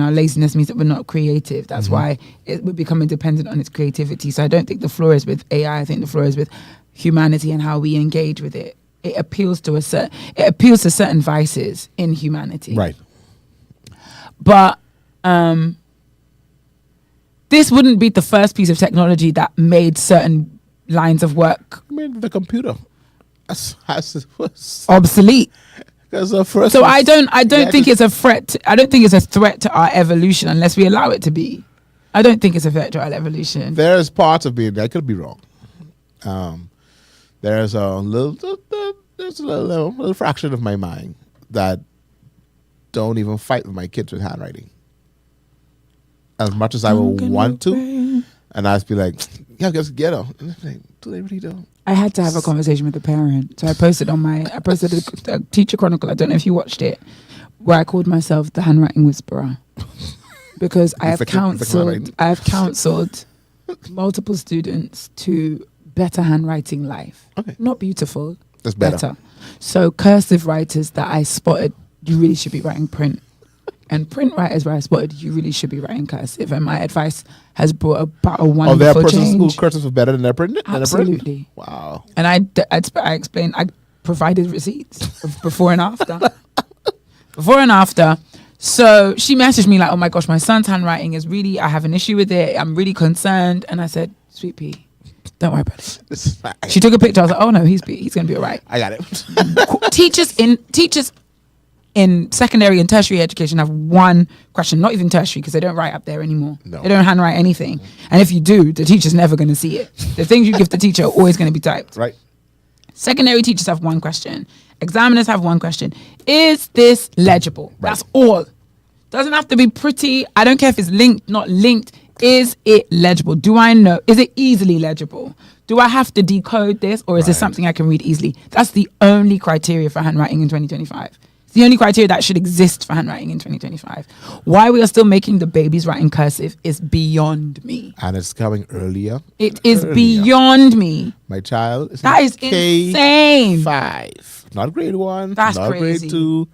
our laziness means that we're not creative. That's why we're becoming dependent on its creativity. So I don't think the flaw is with AI. I think the flaw is with humanity and how we engage with it. It appeals to certain vices in humanity. Right. But this wouldn't be the first piece of technology that made certain lines of work I mean, the computer. obsolete. First So I don't think it's a threat. I don't think it's a threat to our evolution unless we allow it to be. I don't think it's a threat to our evolution. There's parts of me that I could be wrong. There's a little fraction of my mind that don't even fight with my kids with handwriting. As much as I would want to, and I'd be like, "Yeah, just get them." And it's like, do they really do? I had to have a conversation with a parent, so I posted a teacher chronicle. I don't know if you watched it, where I called myself the handwriting whisperer because I have counseled multiple students to better handwriting life. Okay. Not beautiful, That's better. So cursive writers that I spotted, you really should be writing print. And print writers where I spotted, you really should be writing cursive. And my advice has brought about a wonderful their personal change. school cursive is better than their print? Absolutely. Wow. And I explained, I provided receipts of before and after. Before and after. So she messaged me like, oh my gosh, my son's handwriting is really, I have an issue with it. I'm really concerned. And I said, sweet pea, don't worry about it. She took a picture. I was like, oh no, he's going to be all right. I got it. Teachers in secondary and tertiary education have one question, not even tertiary because they don't write up there anymore. No. They don't handwrite anything. And if you do, the teacher's never going to see it. The things you give the teacher are always going to be typed. Right. Secondary teachers have one question. Examiners have one question. Is this legible? Right. That's all. Doesn't have to be pretty. I don't care if it's linked, not linked. Is it legible? Do I know? Is it easily legible? Do I have to decode this or is this something I can read easily? That's the only criteria for handwriting in 2025. It's the only criteria that should exist for handwriting in 2025. Why we are still making the babies write in cursive is beyond me. And it's coming earlier. It is Earlier. beyond me. My child is That is insane. K5. Not grade 1. That's not crazy. grade 2.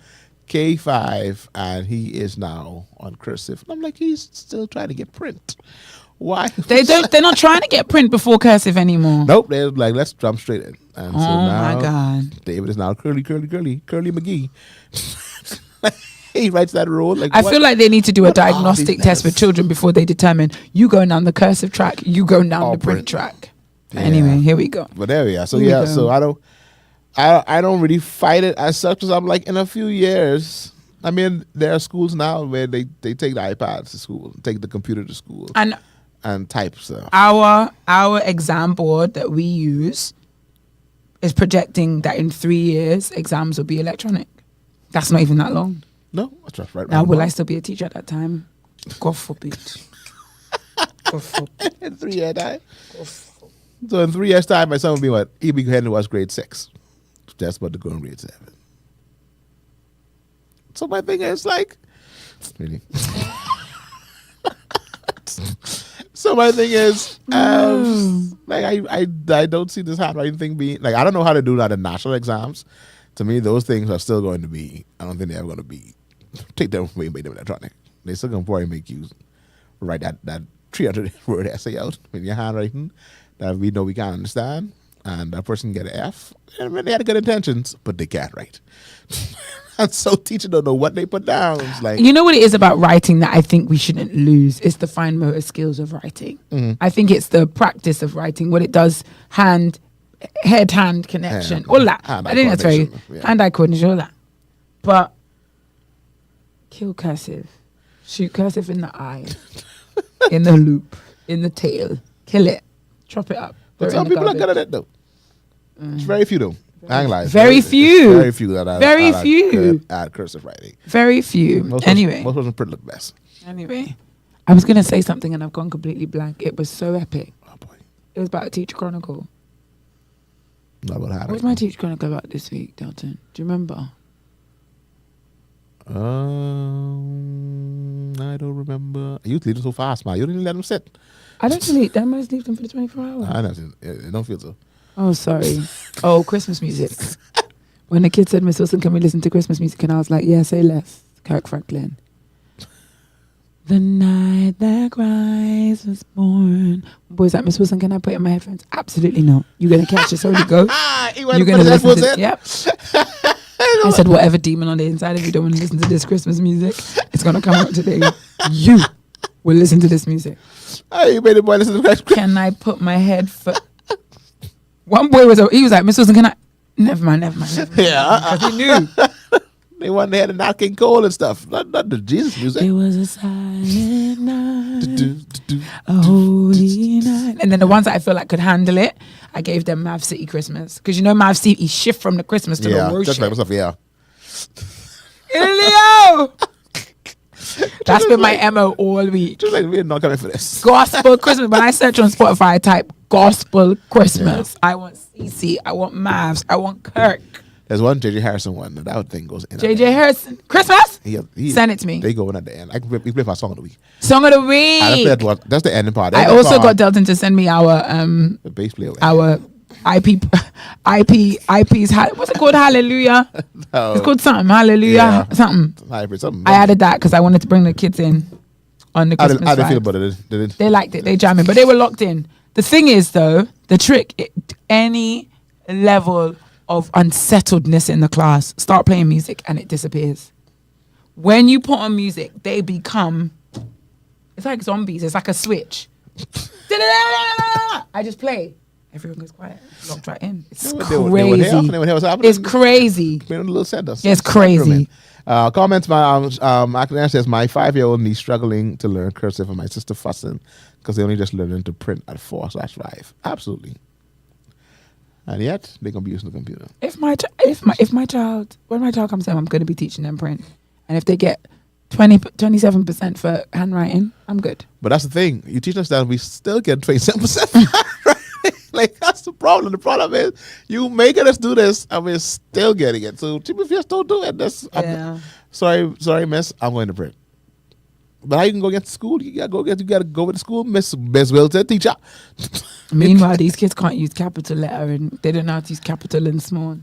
K5. And he is now on cursive. And I'm like, he's still trying to get print. Why? They're not trying to get print before cursive anymore. Nope. They're like, let's jump straight in. And so now my God. David is now curly McGee. He writes that role. Like, I what? feel like they need to do a What are diagnostic these test for letters? children before they determine you going down the cursive track, you going down the print print. track. Yeah. Anyway, here we go. But there we are. So Here we yeah, go. so I don't really fight it as such as I'm like in a few years. I mean, there are schools now where they take the iPads to school, take the computer to school, And and type stuff. Our exam board that we use is projecting that in 3 years exams will be electronic. That's not even that long. No, that's right. Now, will I still be a teacher at that time? God forbid. God forbid. In 3 years time. So in 3 years time, my son will be what? He'll be heading towards grade 6. Just about to go in grade 7. So my thing is like, really. So my thing is, like I don't see this handwriting thing being like, I don't know how to do that in national exams. To me, those things are still going to be. I don't think they're ever going to be. Take them away and make them electronic. They're still going to probably make you write that 300 word essay out in your handwriting that we know we can't understand, and that person get an F. And they had good intentions, but they can't write. And so teachers don't know what they put down. It's like, you know what it is about writing that I think we shouldn't lose? It's the fine motor skills of writing. I think it's the practice of writing, what it does, head-hand connection, all that. I think that's very hand-eye coordination, all that. But kill cursive, shoot cursive in the eye, in the loop, in the tail, kill it, chop it up. But some people are good at it though. It's very few though. I ain't lying. Very few. Very few that are good at cursive writing. Very few. Most person print look best. Anyway, I was gonna say something and I've gone completely blank. It was so epic. Oh boy. It was about a teacher chronicle. Not about What was my teacher chronicle about this week, Delton? Do you remember? I don't remember. You leave them so fast, man. You didn't let them sit. I don't delete them. I just leave them for the 24 hours. I know. It don't feel so. Oh, sorry. Oh, Christmas music. When the kid said, Miss Wilson, can we listen to Christmas music? And I was like, yeah, say less. Kirk Franklin. The night that Christ was born. Boys like, Miss Wilson, can I put it in my headphones? Absolutely not. You're going to catch this Holy Ghost. You're going to listen to it. Yep. I said, whatever demon on the inside, if you don't want to listen to this Christmas music, it's going to come out today. You will listen to this music. Hey, you made the boy listen to Christmas. Can I put my head for... One boy was like, Miss Wilson, can I... Never mind. Yeah. Because he knew. They had a Nat King Cole and stuff. Not the Jesus music. It was a silent night, a holy night. And then the ones that I feel like could handle it, I gave them Mav City Christmas. Because you know Mav City shift from the Christmas to the worship. Just like stuff, yeah. Leo! That's been my MO all week. Just like we're not coming for this. Gospel Christmas. When I search on Spotify, I type Gospel Christmas. Yeah. I want CC. I want Mavs. I want Kirk. There's one JJ Harrison one. That thing goes in. JJ Harrison. Christmas? Send it to me. They go in at the end. We play for Song of the Week. Song of the Week. That's the ending part. I also got Delton to send me our the bass player. Our IP's what's it called? Hallelujah. No. It's called something. Hallelujah. Yeah. Something. I added that because I wanted to bring the kids in on the Christmas. How did they feel about it? They liked it. They jamming, but they were locked in. The thing is, though, the trick, any level of unsettledness in the class, start playing music and it disappears. When you put on music, they become, it's like zombies. It's like a switch. I just play. Everyone goes quiet. Locked right in. It's crazy. It's crazy. It's crazy. Comments by Akademic says, my 5-year-old niece struggling to learn cursive and my sister fussing because they only just learning to print at 4/5. Absolutely. And yet they're gonna be using the computer. If my child comes home, I'm gonna be teaching them print. And if they get 27% for handwriting, I'm good. But that's the thing. You teach us that we still get 27%. Like, that's the problem. The problem is you making us do this and we're still getting it. So people just don't do it. Sorry, miss, I'm going to print. But how you can go get to school? You gotta go with the school, Miss Wilton, teacher. Meanwhile, these kids can't use capital letter and they don't know how to use capital and small.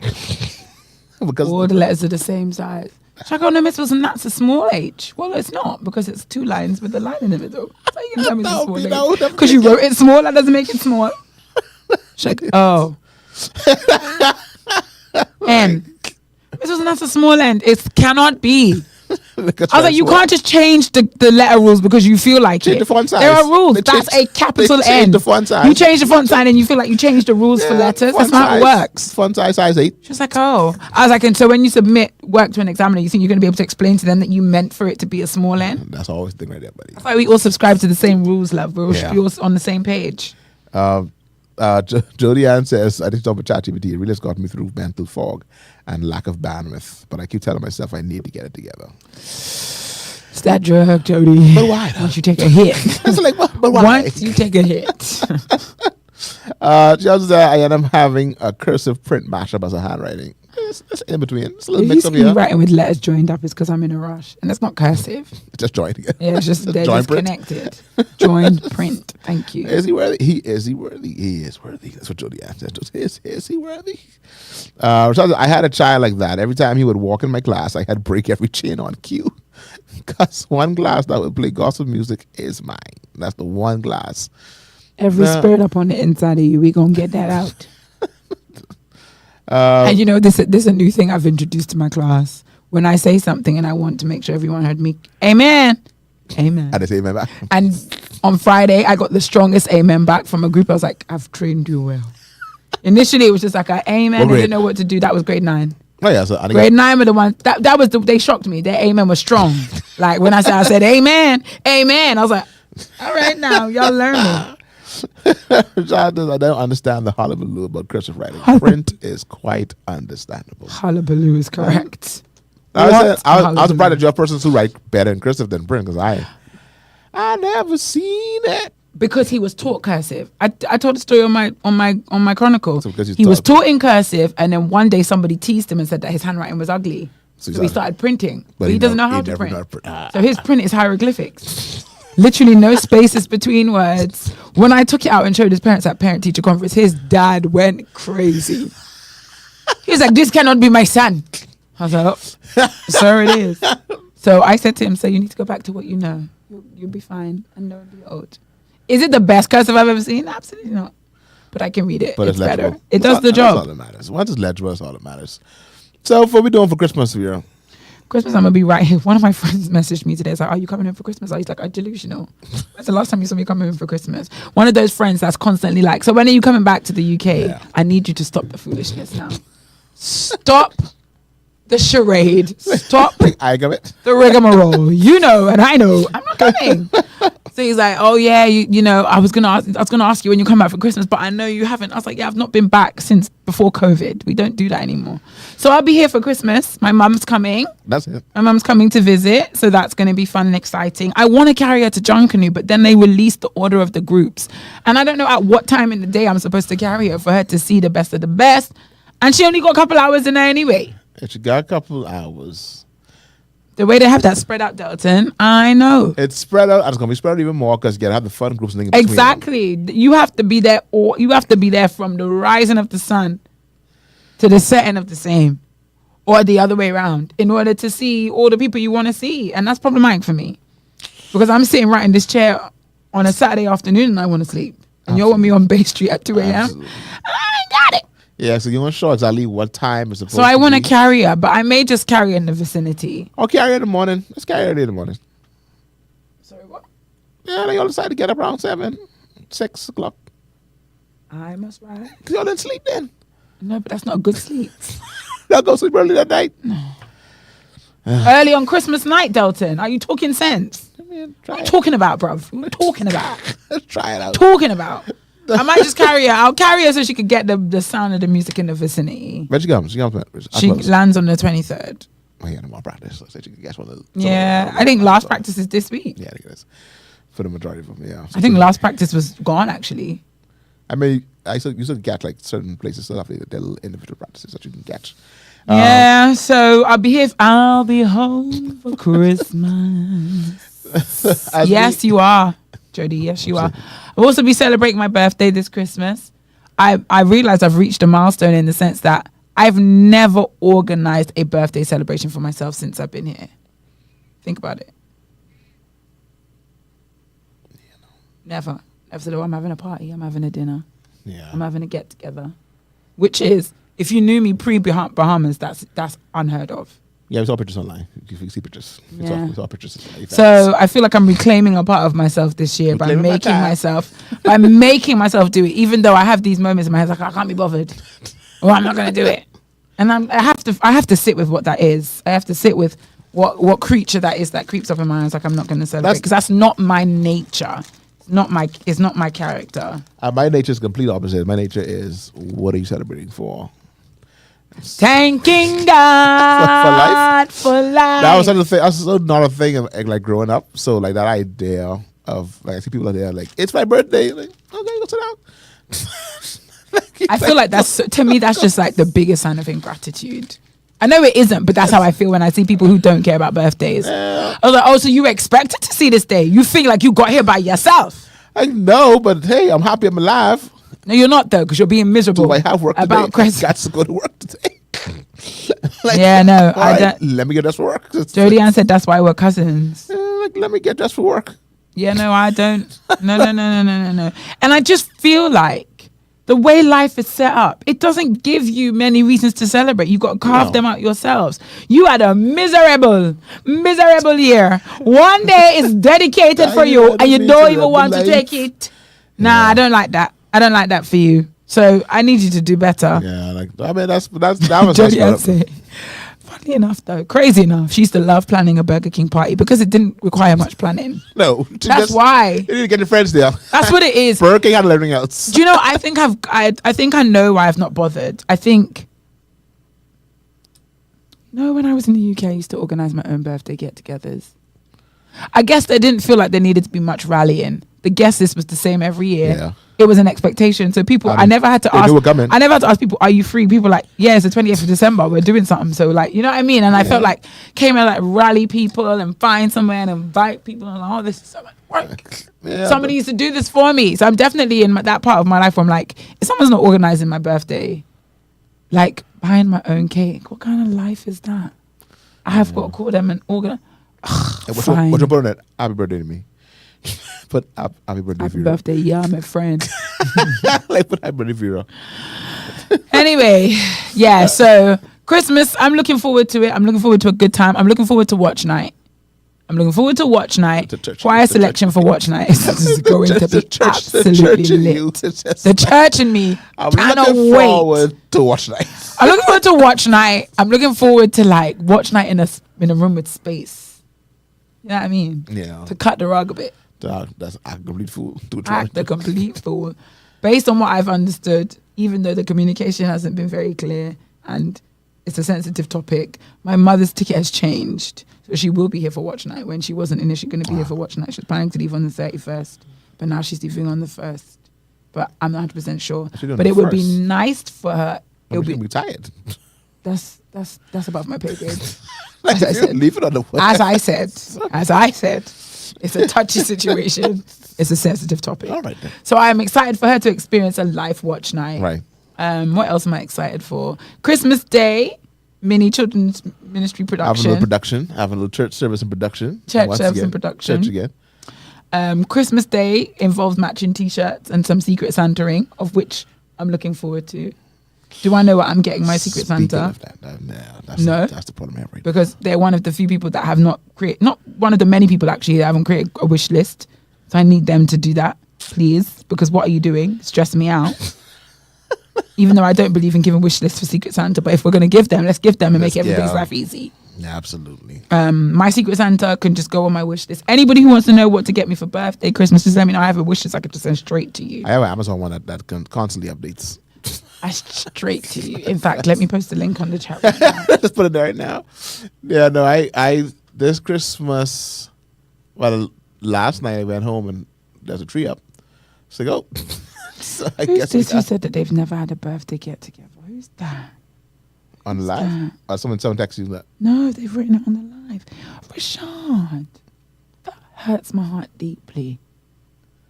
Because all the letters are the same size. Should I go, no, Miss Wilson, that's a small H. Well, it's not, because it's 2 lines with the line in the middle. So you can tell me it's a small H. Because you wrote it small, that doesn't make it small. Like, oh. N. Miss Wilson, that's a small end. It cannot be. Because I was like, you can't just change the letter rules because you feel like Change it. the font size. There are rules. They That's change- a capital they change N. the font size. You change the font size and you feel like you changed the rules for letters. That's font not how it size- works. Font size 8. She was like, oh. I was like, and so when you submit work to an examiner, you think you're going to be able to explain to them that you meant for it to be a small N? That's always the thing right there, buddy. That's why we all subscribe to the same rules, love. We're Yeah. all on the same page. Jody Ann says, I think talk about ChatGPT. It really has got me through mental fog and lack of bandwidth. But I keep telling myself I need to get it together. It's that drug, Jody. But why? Once you take a hit. It's like, but why? Once you take a hit. She also said, I am having a cursive print mashup as a handwriting. It's in between. It's a little If mix you up see me here. writing with letters joined up, it's because I'm in a rush. And that's not cursive. Just join together. Yeah, it's just they're Join just print. connected. Joined print. Thank you. Is he worthy? He is worthy. That's what Jody asked. Is he worthy? I had a child like that. Every time he would walk in my class, I had to break every chain on cue. Because one class that would play gospel music is mine. That's the one class. Every Nah. spirit up on the inside of you, we gonna get that out. And you know, this is a new thing I've introduced to my class. When I say something and I want to make sure everyone heard me, amen, amen. And they say amen back. And on Friday, I got the strongest amen back from a group. I was like, I've trained you well. Initially, it was just like an amen. What I grade? didn't know what to do. That was grade 9. Oh yeah, so I think Grade 9 were the ones that was they shocked me. Their amen was strong. Like when I said amen, amen. I was like, all right now, y'all learning. I don't understand the hullabaloo about cursive writing. Print is quite understandable. Hullabaloo is correct. I was Hullabaloo? surprised that you're persons who write better in cursive than print because I never seen it. Because he was taught cursive. I told the story on my chronicle. So because He was taught in cursive, and then one day somebody teased him and said that his handwriting was ugly. So he started printing, but he doesn't know how to print. So his print is hieroglyphics. Literally no spaces between words. When I took it out and showed his parents at parent-teacher conference, his dad went crazy. He was like, "This cannot be my son." I was like, "Oh, sir, it is." So I said to him, "So you need to go back to what you know. You'll be fine and never be old." Is it the best cursive I've ever seen? Absolutely not. But I can read it. But it's better. legible. It does the That's all job. that matters. Once it's legible, that's all that matters. So what are we doing for Christmas, Vera? Christmas, I'm gonna be right here. One of my friends messaged me today. It's like, "Are you coming in for Christmas?" I was like, "I'm delusional." That's the last time you saw me coming in for Christmas. One of those friends that's constantly like, "So when are you coming back to the UK?" Yeah. I need you to stop the foolishness now. Stop the charade. Stop I got it. the rigmarole. You know, and I know I'm not coming. So he's like, "Oh yeah, you know, I was gonna ask you when you come back for Christmas, but I know you haven't." I was like, "Yeah, I've not been back since before COVID. We don't do that anymore." So I'll be here for Christmas. My mum's coming. That's it. My mum's coming to visit, so that's going to be fun and exciting. I want to carry her to Junkanoo, but then they released the order of the groups, and I don't know at what time in the day I'm supposed to carry her for her to see the best of the best. And she only got a couple hours in there anyway. If you got a couple hours, The way they have that spread out, Delton, I know. it's spread out, and it's gonna be spread out even more because you gotta have the fun groups. And things in between them. Exactly. You have to be there, or you have to be there from the rising of the sun to the setting of the same, or the other way around, in order to see all the people you want to see. And that's problematic for me because I'm sitting right in this chair on a Saturday afternoon and I want to sleep, and you want me on Bay Street at 2 a.m. Absolutely. I ain't got it. Yeah, so you want to show exactly what time is supposed. So I to want to be. carry her, but I may just carry her in the vicinity. I'll carry her in the morning. Let's carry her in the morning. Sorry, what? Yeah, they all decide to get up around 7, 6 o'clock. I must ride. Cause y'all didn't sleep then. No, but that's not a good sleep. Y'all go sleep early that night. Early on Christmas night, Delton. Are you talking sense? I mean, What are you talking about, bruv? What are you talking about? Let's try it out. Talking about. I might just carry her. I'll carry her so she could get the sound of the music in the vicinity. When she comes, She close. lands on the 23rd. Oh, yeah, no more practice. So she can guess what the. Yeah, I think last practice is this week. Yeah, I think it is. For the majority of them, yeah. I think last practice was gone, actually. I mean, you still get like certain places still have their little individual practices that you can catch. Yeah, so I'll be here. I'll be home for Christmas. Yes, you are, Jody. Yes, you are. I'll also be celebrating my birthday this Christmas. I realize I've reached a milestone in the sense that I've never organized a birthday celebration for myself since I've been here. Think about it. Never. Never said, "Oh, I'm having a party. I'm having a dinner. Yeah. I'm having a get together," which is, if you knew me pre Bahamas, that's unheard of. Yeah, we saw pictures online. You can see pictures. Yeah. We saw pictures. So I feel like I'm reclaiming a part of myself this year by making myself do it, even though I have these moments in my head like I can't be bothered, or I'm not going to do it, and I have to sit with what that is. I have to sit with what creature that is that creeps up in my eyes. Like I'm not going to celebrate because that's not my nature. It's not my character. My nature is complete opposite. My nature is, what are you celebrating for? Thanking God for life. That was another thing. That's not a thing of like growing up. So like that idea of like I see people out there like it's my birthday. Like okay, go sit down. I feel like that's to me that's just like the biggest sign of ingratitude. I know it isn't, but that's how I feel when I see people who don't care about birthdays. I was like, oh, so you expected to see this day? You feel like you got here by yourself? I know, but hey, I'm happy I'm alive. No, you're not though, because you're being miserable. Do I have work about today? Christmas. Got to go to work today. Like, yeah, no, I right, don't. Let me get dressed for work. Jodie Ann said that's why we're cousins. Like, let me get dressed for work. Yeah, no, I don't. No. And I just feel like the way life is set up, it doesn't give you many reasons to celebrate. You've got to carve them out yourselves. You had a miserable year. One day is dedicated for you and you don't even want to take it. Nah, I don't like that. I don't like that for you. So I need you to do better. Yeah, like I mean that was Jodie, funny enough though, crazy enough, she used to love planning a Burger King party because it didn't require much planning. No, that's why. You need to get your friends there. That's what it is. Burger King and everything else. Do you know? I think I know why I've not bothered. I think. No, when I was in the UK, I used to organise my own birthday get-togethers. I guess they didn't feel like there needed to be much rallying. The guest list was the same every year. Yeah. It was an expectation. So people, I never had to ask. I never had to ask people, "Are you free?" People like, "Yeah, it's the 20th of December. We're doing something." So like, you know what I mean? And I felt like came and like rally people and find somewhere and invite people and like, oh, this is so much work. Somebody needs to do this for me. So I'm definitely in that part of my life where I'm like, if someone's not organizing my birthday, like buying my own cake, what kind of life is that? I have got to call them and organize. Fine. What's your put on it? Happy birthday to me. But happy birthday, Vera. Happy birthday, yeah, my friend. Like, but happy birthday, Vera. Anyway, yeah, so Christmas, I'm looking forward to it. I'm looking forward to a good time. I'm looking forward to watch night. Choir selection for watch night is going to be absolutely lit. The church and me. I'm looking forward to watch night. I'm looking forward to watch night. I'm looking forward to like watch night in a room with space. You know what I mean? Yeah. To cut the rug a bit. That's a complete fool. Act the complete fool. Based on what I've understood, even though the communication hasn't been very clear and it's a sensitive topic, my mother's ticket has changed. So she will be here for watch night when she wasn't initially going to be here for watch night. She was planning to leave on the 31st, but now she's leaving on the 1st. But I'm not 100% sure. But it would be nice for her. It would be tired. That's above my pay grade. Like as I said, it's a touchy situation. It's a sensitive topic. All right then. So I'm excited for her to experience a live watch night. Right. What else am I excited for? Christmas Day, mini children's ministry production. Having a little production. Having a little church service and production. Church again. Christmas Day involves matching T-shirts and some Secret Santering, of which I'm looking forward to. Do I know what I'm getting my Secret Santa? No, that's the problem I have right now. Because they're one of the few people that have not one of the many people actually that haven't created a wish list. So I need them to do that, please. Because what are you doing? Stressing me out. Even though I don't believe in giving wish lists for Secret Santa, but if we're going to give them, let's give them and make everybody's life easy. Yeah, absolutely. My Secret Santa can just go on my wish list. Anybody who wants to know what to get me for birthday, Christmas, just let me know. I have a wish list I could just send straight to you. I have an Amazon one that constantly updates. Straight to you. In fact, let me post the link on the chat right now. Just put it there right now. Yeah, no, I this Christmas, well, last night I went home and there's a tree up. So go. So I Who's guess this who said that they've never had a birthday get together? Who's that? On the live? Someone texted you that. No, they've written it on the live. Rashad, that hurts my heart deeply.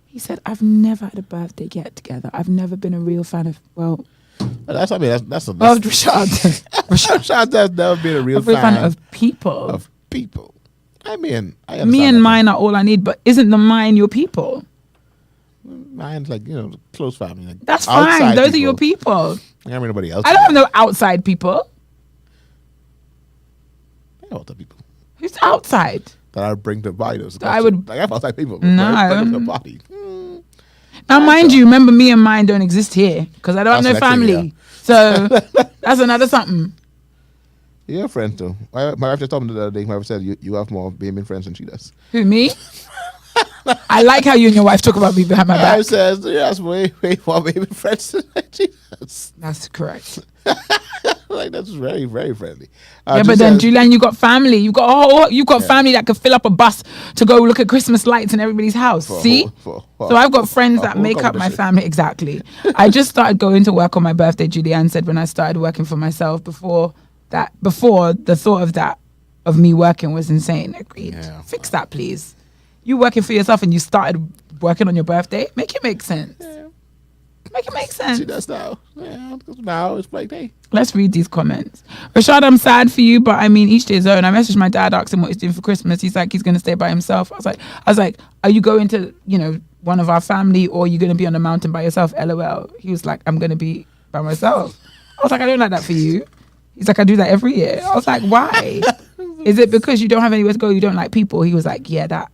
He said, I've never had a birthday get together. I've never been a real fan of, that's Rashad. Rashad has never been a real fan of people. Of people. I mean, me and mine are all I need, but isn't the mine your people? Mine's like, close family. Like that's fine. Those are your people. I don't mean nobody else. I don't have no outside people. I outside people Who's outside? that I bring to buy those. I would- like I have outside people. No. I bring them to the party. Now, mind you, remember me and mine don't exist here because I don't have no That's the next family. So that's another something. You're a friend too. My wife just told me the other day. My wife said you have more BMN friends than she does. Who, me? I like how you and your wife talk about me behind my My back. wife says you have way more BMN friends than she does. That's correct. Like that's very very friendly. Yeah, She but then says- Julian, you got family. You got family that could fill up a bus to go look at Christmas lights in everybody's house. For a See? whole- So I've got friends a that whole make up my competition. family. Exactly. I just started going to work on my birthday, Julianne said, when I started working for myself. Before the thought of me working was insane. Agreed. Yeah. Fix that, please. You working for yourself and you started working on your birthday? Make it make sense. Make it make sense. She does now. Yeah, because now it's like, hey, Let's read these comments. Rashad, I'm sad for you, but I mean, each to his own. I messaged my dad, asked him what he's doing for Christmas. He's like, he's going to stay by himself. I was like, are you going to, one of our family, or are you going to be on the mountain by yourself? LOL. He was like, I'm going to be by myself. I was like, I don't like that for you. He's like, I do that every year. I was like, why? Is it because you don't have anywhere to go? You don't like people? He was like, yeah, that.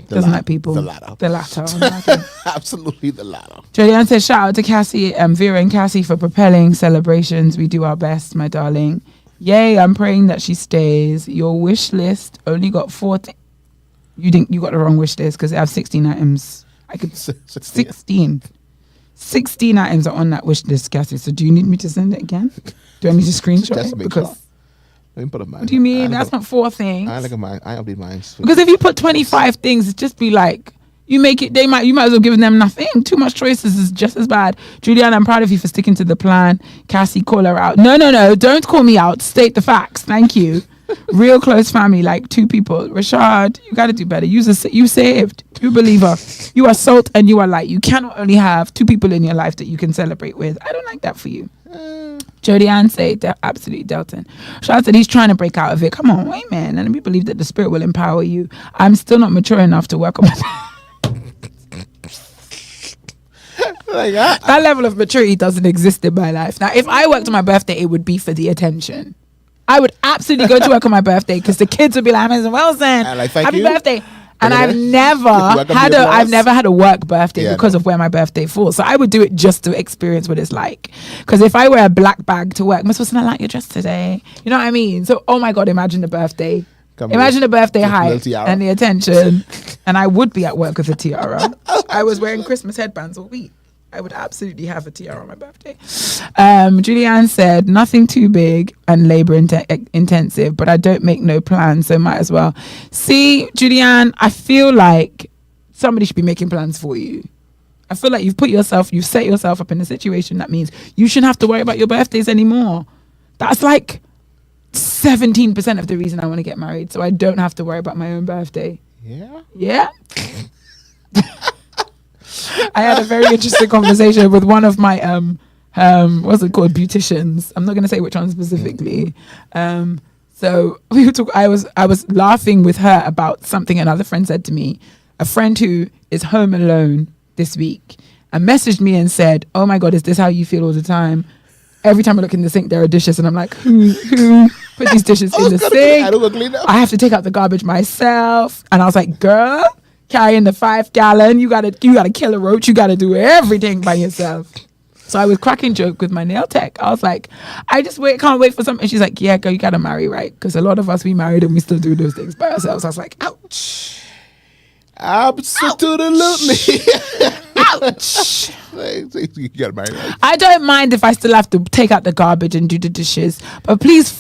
Doesn't like people. The latter. The latter. I'm like, okay. Absolutely the latter. Julianne says, shout out to Cassie, Vera and Cassie for propelling celebrations. We do our best, my darling. Yay, I'm praying that she stays. Your wish list only got 14. You got the wrong wish list because I have 16 items. I could 16. 16 items are on that wish list, Cassie. So do you need me to send it again? Do I need to screenshot Just it? make Because sure. Let me put up mine. what do you mean? That's not 4 things. I look at mine. I update mine. Because if you put 25 things, it just be like, you might as well give them nothing. Too much choices is just as bad. Julianne, I'm proud of you for sticking to the plan. Cassie, call her out. No, don't call me out. State the facts. Thank you. Real close family, like 2 people. Rashad, you got to do better. You saved. True believer. You are salt and you are light. You cannot only have 2 people in your life that you can celebrate with. I don't like that for you. Jody Ann said, absolutely, Delton. Rashad said he's trying to break out of it. Come on, wait, man. And we believe that the Spirit will empower you. I'm still not mature enough to work on my... Like that. That level of maturity doesn't exist in my life. Now, if I worked on my birthday, it would be for the attention. I would absolutely go to work on my birthday because the kids would be like, Mr. Wilson, And like, thank happy you. birthday. And I've never Welcome had to the I've applause. never had a work birthday Yeah, because no. of where my birthday falls. So I would do it just to experience what it's like. Because if I wear a black bag to work, Miss Wilson, I like your dress today. You know what I mean? So, oh my God, imagine the birthday. Imagine the birthday with a hype little tiara. and the attention. And I would be at work with a tiara. I was wearing Christmas headbands all week. I would absolutely have a tiara on my birthday. Julianne said, nothing too big and labor intensive, but I don't make no plans, so might as well. See, Julianne, I feel like somebody should be making plans for you. I feel like you've set yourself up in a situation that means you shouldn't have to worry about your birthdays anymore. That's like 17% of the reason I want to get married, so I don't have to worry about my own birthday. Yeah. Yeah. I had a very interesting conversation with one of my what's it called, beauticians. I'm not going to say which one specifically. So we were I was laughing with her about something another friend said to me. A friend who is home alone this week and messaged me and said, "Oh my God, is this how you feel all the time? Every time I look in the sink, there are dishes." And I'm like, who put these dishes in the sink? I have to take out the garbage myself. And I was like, girl, carrying the 5-gallon, you gotta kill a roach, you gotta do everything by yourself. So I was cracking joke with my nail tech. I was like, can't wait for something. And she's like, yeah, girl, you gotta marry, right? Because a lot of us, we married and we still do those things by ourselves. I was like, ouch. Absolutely. Ouch. You got married. Right? I don't mind if I still have to take out the garbage and do the dishes, but please,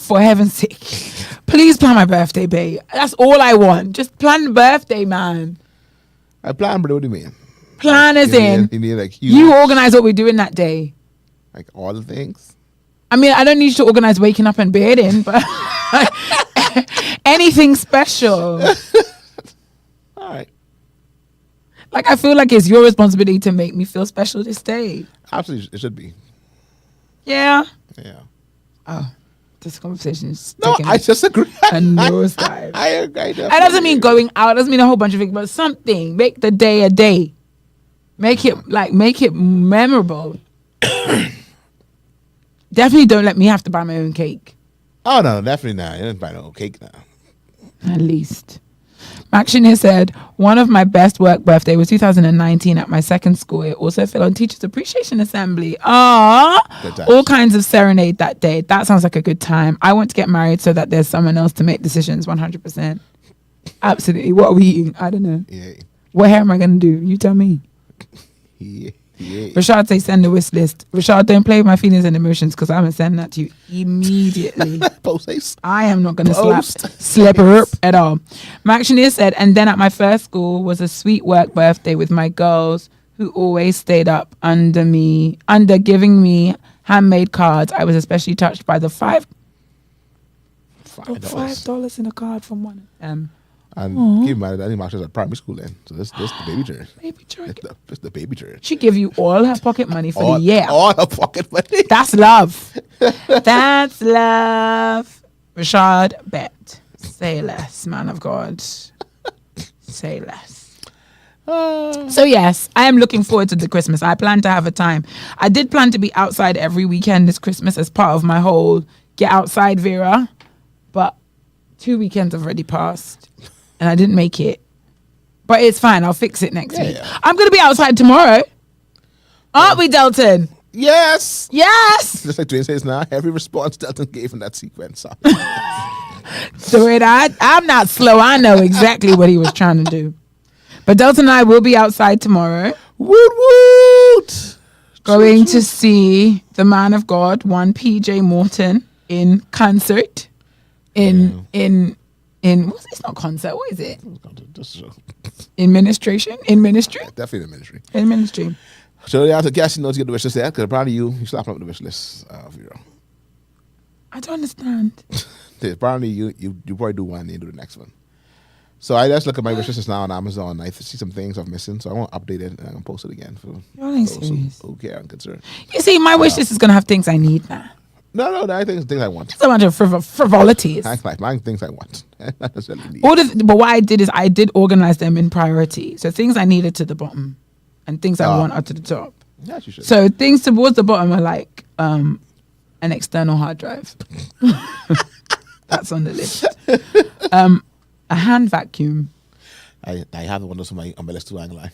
for heaven's sake, please plan my birthday, babe. That's all I want. Just plan the birthday, man. I plan, but what do you mean? Plan as in, you need like huge, you organize what we're doing that day. like all the things. I mean, I don't need you to organize waking up and bedding, but anything special. All right. Like, I feel like it's your responsibility to make me feel special this day. Absolutely, it should be. Yeah. Yeah. Oh, this conversation is No, taking I just agree. a nosedive. I agree. That doesn't mean going out. It doesn't mean a whole bunch of things, but something. Make the day a day. Make it memorable. Definitely don't let me have to buy my own cake. Oh no, definitely not. You didn't buy no cake now. At least. Maxine said, one of my best work birthday was 2019 at my second school. It also fell on Teachers Appreciation Assembly. Good times. All kinds of serenade that day. That sounds like a good time. I want to get married so that there's someone else to make decisions 100%. Absolutely. What are we eating? I don't know. Yeah. What hair am I going to do? You tell me. Yeah. Rashad say send the wish list. Rashad, don't play with my feelings and emotions because I'm going to send that to you immediately. Post haste. I am not going to Post. slap her up at all. Maxine said, and then at my first school was a sweet work birthday with my girls who always stayed up under giving me handmade cards. I was especially touched by the $5 in a card from one of them. And keep in mind, I think Marsha's at primary school then. So this the baby church. Baby church. It's the baby church. She give you all her pocket money for the year. All her pocket money. That's love. That's love. Rashad, bet. Say less, man of God. Say less. So yes, I am looking forward to the Christmas. I plan to have a time. I did plan to be outside every weekend this Christmas as part of my whole get outside Vera, but 2 weekends have already passed and I didn't make it. But it's fine. I'll fix it next week. Yeah. I'm going to be outside tomorrow. Aren't we, Delton? Yes. Yes. Just like Dwayne says now, every response Delton gave in that sequence. So I'm not slow. I know exactly what he was trying to do. But Delton and I will be outside tomorrow. Woot woot. Going to see the man of God, one PJ Morton, in concert. It's not concert. What is it? In ministry. Definitely the ministry. In ministry. So yeah, I guess you know to get the wish list there because apparently you slapping up the wish list, Vera. I don't understand. Apparently you probably do one and you do the next one. So I just look at my wish list now on Amazon. I see some things I'm missing, so I won't update it and I'm gonna post it again for those who care and concern. You see, my wish list is gonna have things I need now. No, I think it's things I want. It's a bunch of frivolities. Mine things I want. Not necessarily need. But what I did is I did organize them in priority. So things I needed to the bottom, and things I want are to the top. Yes, you should. So things towards the bottom are like an external hard drive. That's on the list. A hand vacuum. I have one of those on my list too. I ain't gonna lie.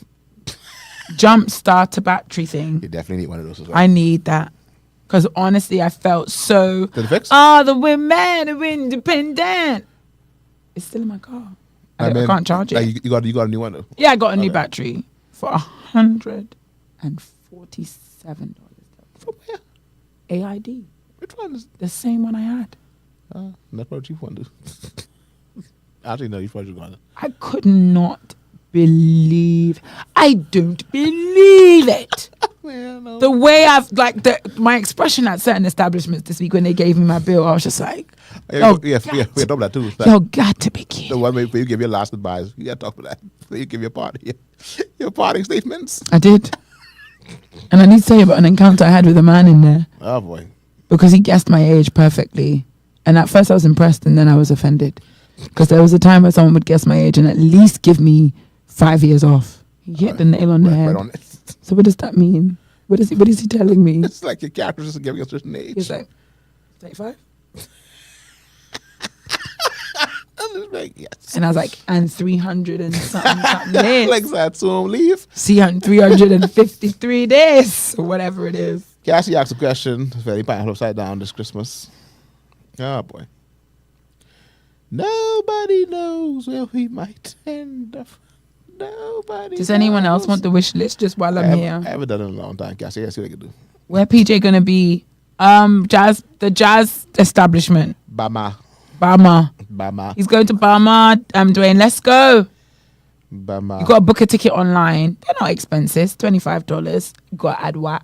Jump starter battery thing. You definitely need one of those as well. I need that. Because honestly, I felt so. Did it fix? The women are independent. It's still in my car. I can't charge it. Like you got a new one though? Yeah, I got a new battery for $147. From where? AID. Which one is? The same one I had. That's probably a cheap one, dude. Actually, no, you probably got it. I could not believe. I don't believe it. Man, no. The way I've my expression at certain establishments this week when they gave me my bill, I was just like, we double that too. you got to be kidding. The one where you give your last advice, you gotta talk about that. Before you give your parting statements. I did. And I need to tell you about an encounter I had with a man in there. Oh boy. Because he guessed my age perfectly. And at first I was impressed and then I was offended. Because there was a time where someone would guess my age and at least give me 5 years off. He hit the nail on the head. Right on it. So what does that mean? What is he telling me? It's like your character is giving a certain age. He's like, 35? Like, yes. And I was like, and 300 and something days. Like that, so leave. 353 days, or whatever it is. Cassie asked a question, very powerful upside down this Christmas. Oh boy. Nobody knows where we might end up. Nobody Does anyone else knows. want the wish list just while I'm here? I haven't done it in a long time, Cassie. Let's see what I can do. Where PJ gonna be? The jazz establishment. Bama. He's going to Bama. Dwayne, let's go. Bama. You got to book a ticket online. They're not expensive. $25. You got to add what?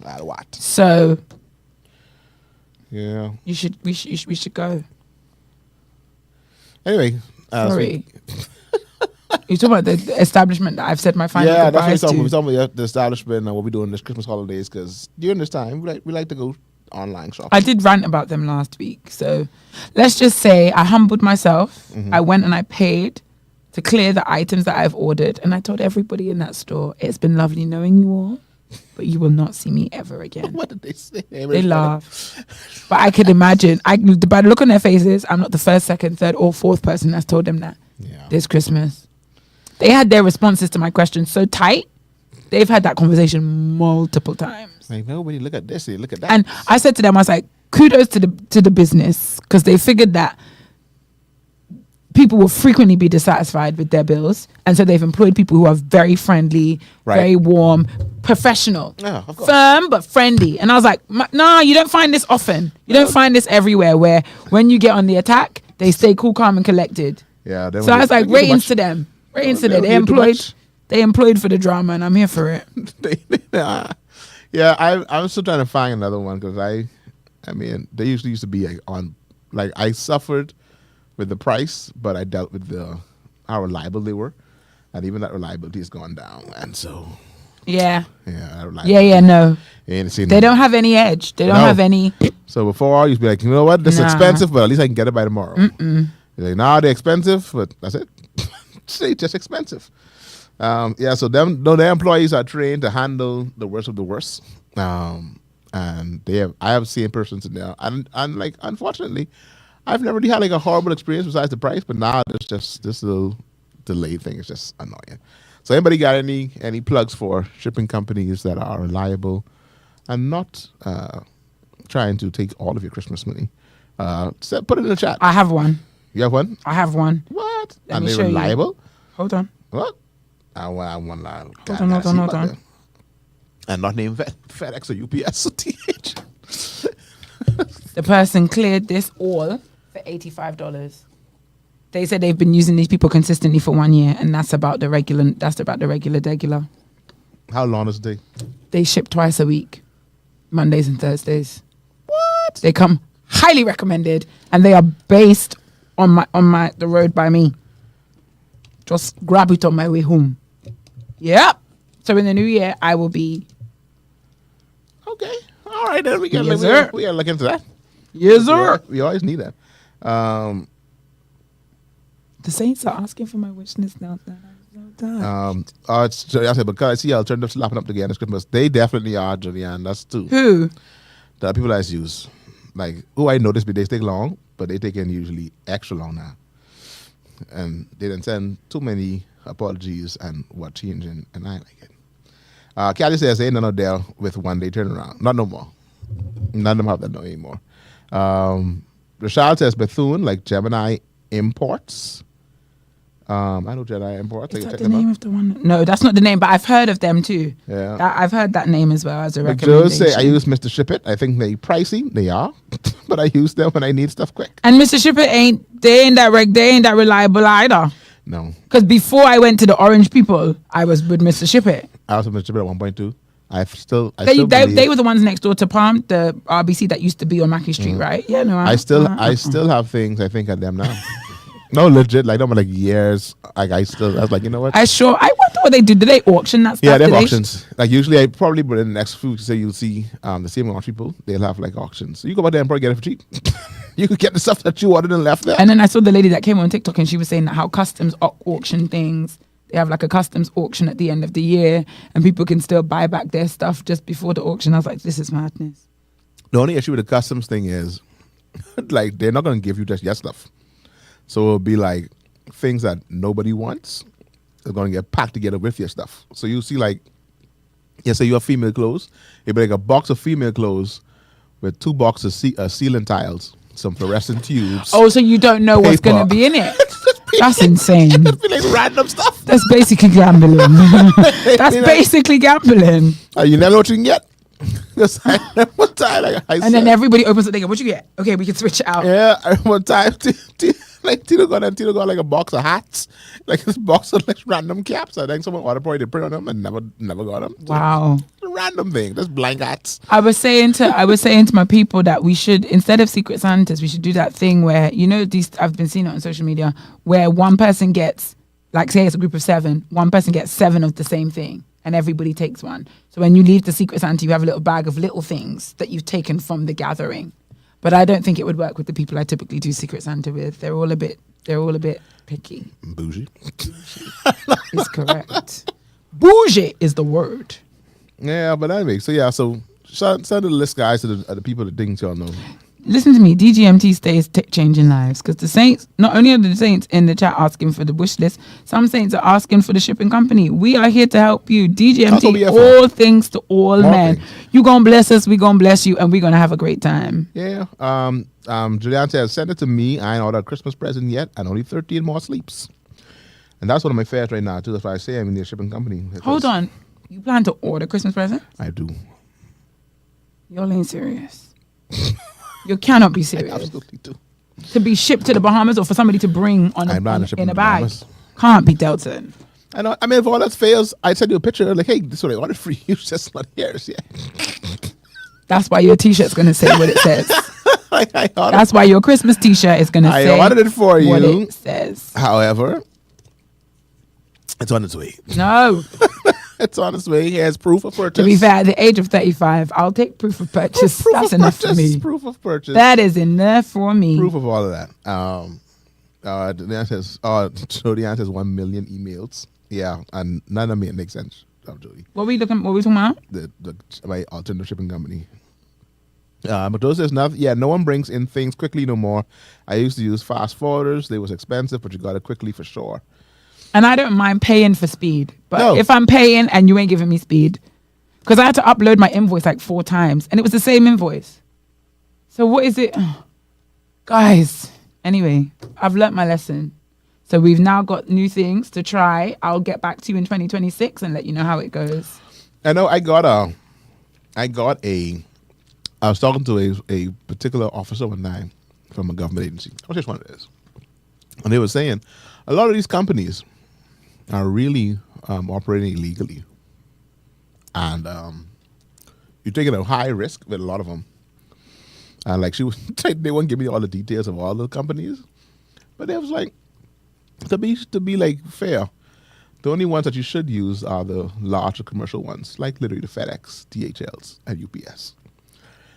Add what? So yeah. we should go. Anyway. Sorry. You're talking about the establishment that I've said my final goodbyes to. We're talking about the establishment and what we're doing this Christmas holidays because during this time we like to go online shopping. I did rant about them last week. So let's just say I humbled myself. I went and I paid to clear the items that I've ordered. And I told everybody in that store, it's been lovely knowing you all. but you will not see me ever again. What did they say? They laugh. But I could imagine, by the look on their faces, I'm not the first, second, third, or fourth person that's told them that this Christmas. They had their responses to my questions so tight. They've had that conversation multiple times. Like, nobody look at this, look at that. And I said to them, I was like, kudos to the business, because they figured that people will frequently be dissatisfied with their bills, and so they've employed people who are very friendly, very warm, professional, firm but friendly. And I was like, nah, you don't find this often. You don't find this everywhere, where when you get on the attack, they stay cool, calm, and collected. Yeah. So I was like, ratings to them. Ratings to them. They employed for the drama, and I'm here for it. Yeah, I'm still trying to find another one, because I mean, they usually used to be I suffered with the price, but I dealt with how reliable they were, and even that reliability has gone down. And so, no, they don't have any edge. They don't have any. So before I used to be like, you know what, this is expensive, but at least I can get it by tomorrow. They're like, nah, they're expensive, but that's it. It's just expensive. So their employees are trained to handle the worst of the worst. And I have seen persons in there, and like, unfortunately, I've never really had like a horrible experience besides the price, but now there's just this little delay thing is just annoying. So anybody got any plugs for shipping companies that are reliable and not trying to take all of your Christmas money? Put it in the chat. I have one. You have one? I have one. What? Let and me they're show reliable? You. Hold on. What? I want Hold on. And not named FedEx or UPS or TH. The person cleared this all for $85. They said they've been using these people consistently for 1 year, and that's about the regular. How long is the day? They ship twice a week, Mondays and Thursdays. What? They come highly recommended, and they are based on the road by me. Just grab it on my way home. Yep. So in the new year, I will be. Okay. All right, then we gotta look into that. Yes, sir. We always need that. The Saints are asking for my wish list now. I said, because I see alternatives lapping up together this Christmas. They definitely are, Julianne. That's two. Who? The people I use. Like, I noticed, but they take long, but they take in usually extra long now. And they didn't send too many apologies and what changing, and I like it. Callie says, ain't none of there with 1 day turnaround. Not no more. None of them have that no anymore. Rashad says Bethune, like Gemini Imports. I know Gemini Imports. Is that the name of the one? No, that's not the name, but I've heard of them too. Yeah. I've heard that name as well as a recommendation. Joe say I use Mr. Ship It. I think they pricey. They are. But I use them when I need stuff quick. And Mr. Ship It ain't that reliable either. No. Because before I went to the Orange people, I was with Mr. Ship It. I was with Mr. Ship It at 1.2. They were the ones next door to Palm, the RBC that used to be on Mackey Street, right? Yeah, no. I still have things I think at them now. No, legit. Like, like years. Like, I was like, you know what? I wonder what they do. Do they auction that stuff? Yeah, they have auctions. Like, usually, I probably, but in the next few weeks, you'll see the same Orange people. They'll have like auctions. So you go out there and probably get it for cheap. You could get the stuff that you wanted and left there. And then I saw the lady that came on TikTok, and she was saying that how customs auction things. They have like a customs auction at the end of the year, and people can still buy back their stuff just before the auction. I was like, this is madness. The only issue with the customs thing is, like, they're not going to give you just your stuff. So it'll be like things that nobody wants are going to get packed together with your stuff. So you see, like, say you have female clothes. It'll be like a box of female clothes with 2 boxes of ceiling tiles, some fluorescent tubes. Oh, so you don't know what's going to be in it? That's insane. It'll be like random stuff. That's basically gambling. That's basically gambling. You never know what you can get. One time, and then everybody opens it. They go, "What you get? Okay, we can switch it out." Yeah, one time, Tito got like a box of hats, like this box of like random caps. I think someone ordered probably to print on them and never got them. Wow, random thing, just blank hats. I was saying to my people that we should, instead of Secret Santas, we should do that thing where I've been seeing it on social media where one person gets, like, say it's a group of 7, one person gets 7 of the same thing. And everybody takes one. So when you leave the Secret Santa, you have a little bag of little things that you've taken from the gathering. But I don't think it would work with the people I typically do Secret Santa with. They're all a bit picky. Bougie. Is correct. Bougie is the word. Yeah, but anyway, so send the list, guys, to the people that things y'all know. Listen to me. DGMT stays changing lives because the saints, not only are the saints in the chat asking for the wish list, some saints are asking for the shipping company. We are here to help you. DGMT, all things to all men. You gonna bless us, we gonna bless you, and we gonna have a great time. Yeah. Julian says, send it to me. I ain't ordered a Christmas present yet, and only 13 more sleeps. And that's one of my fares right now too. That's why I say I'm in the shipping company. Hold on, you plan to order Christmas present? I do. Y'all ain't serious. You cannot be serious. I absolutely do. To be shipped to the Bahamas or for somebody to bring in a bag. Bahamas. Can't be Delton. I know. I mean, if all else fails, I send you a picture like, hey, this is what I ordered for you. It's just not yours yet. That's why your T-shirt's going to say what it says. That's why your Christmas T-shirt is going to say I ordered it for you. What it says. However, it's on its way. No. It's on its way. He has proof of purchase. To be fair, at the age of 35, I'll take proof of purchase. That's enough for me. Proof of purchase. That is enough for me. Proof of all of that. The answer says 1 million emails. Yeah, and none of it makes sense. Jody. What we talking about? My alternative shipping company. But those says nothing. Yeah, no one brings in things quickly no more. I used to use fast forwarders. They was expensive, but you got it quickly for sure. And I don't mind paying for speed. But if I'm paying and you ain't giving me speed, because I had to upload my invoice like 4 times and it was the same invoice. So what is it? Guys, anyway, I've learnt my lesson. So we've now got new things to try. I'll get back to you in 2026 and let you know how it goes. I know I was talking to a particular officer one time from a government agency. I'll just one of this. And they were saying a lot of these companies are really operating illegally. And you're taking a high risk with a lot of them. And like they wouldn't give me all the details of all the companies. But they was like, to be like fair, the only ones that you should use are the larger commercial ones, like literally the FedEx, DHLs, and UPS.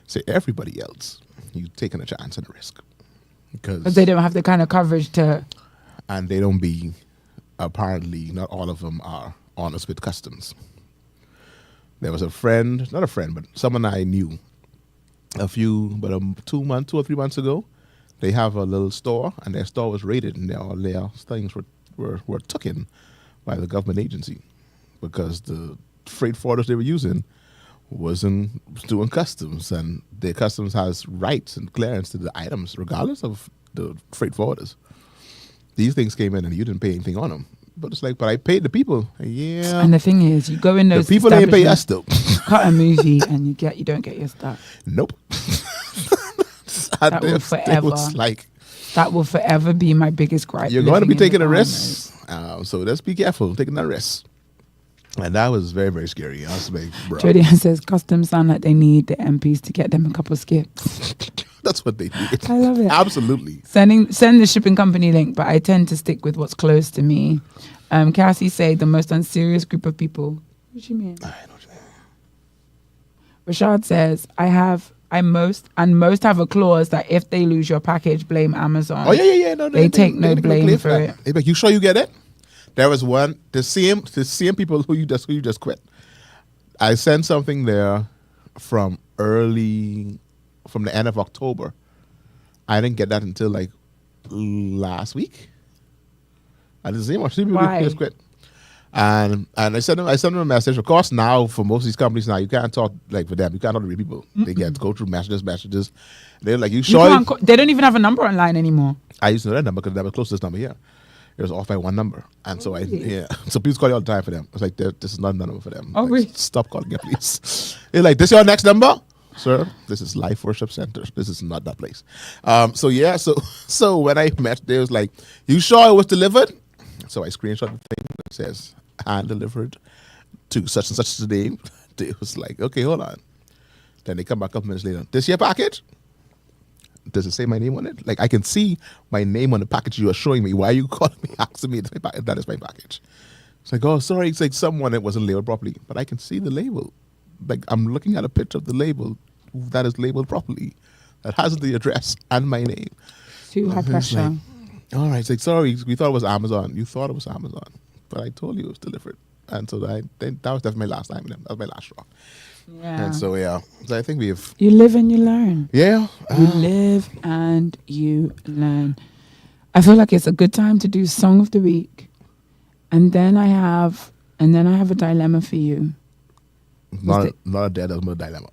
Say everybody else, you're taking a chance and a risk. Because they don't have the kind of coverage to... And they don't be, apparently, not all of them are honest with customs. There was a friend, not a friend, but someone I knew, 2 or 3 months ago. They have a little store, and their store was raided, and all their things were taken by the government agency because the freight forwarders they were using wasn't doing customs, and their customs has rights and clearance to the items regardless of the freight forwarders. These things came in and you didn't pay anything on them, but it's like, but I paid the people. Yeah. And the thing is, you go in those the people ain't pay us though. Cut a movie and you don't get your stuff. Nope. That will forever. That will forever be my biggest gripe. You're going to be taking a risk, so let's be careful taking that risk. And that was very, very scary. I was like, bro. Jody says customs sound like they need the MPs to get them a couple skips. That's what they need. I love it. Absolutely. Send the shipping company link, but I tend to stick with what's close to me. Cassie said the most unserious group of people. What do you mean? I know what you mean. Rashad says most have a clause that if they lose your package, blame Amazon. Oh yeah. No, they take no blame for it. They're like, you sure you get it? There was one, the same people who you just quit. I sent something there from the end of October. I didn't get that until like last week. I didn't see much. People just quit. And I sent them a message. Of course, now for most of these companies now, you can't talk like for them. You can't talk to real people. They get to go through messages. They're like, you sure? They don't even have a number online anymore. I used to know that number because that was close to this number here. It was off by one number. And so so people call you all the time for them. It's like, this is not a number for them. Oh, like, really? Stop calling it, please. It's like, this your next number? Sir, this is Life Worship Center. This is not that place. So when I met, they was like, you sure it was delivered? So I screenshot the thing that says, hand delivered to such and such today. It was like, okay, hold on. Then they come back a couple minutes later. This your package? Does it say my name on it? Like, I can see my name on the package you are showing me. Why are you calling me, asking me if that is my package? It's like, oh, sorry. It's like someone that wasn't labeled properly. But I can see the label. Like, I'm looking at a picture of the label that is labeled properly. That has the address and my name. Too high pressure. Like, all right. It's like, sorry. We thought it was Amazon. You thought it was Amazon. But I told you it was delivered. And so that was definitely my last time with them. That was my last straw. Yeah. And so so I think we've You live and you learn. You live and you learn. I feel like it's a good time to do Song of the Week. And then I have a dilemma for you. not a dead dilemma.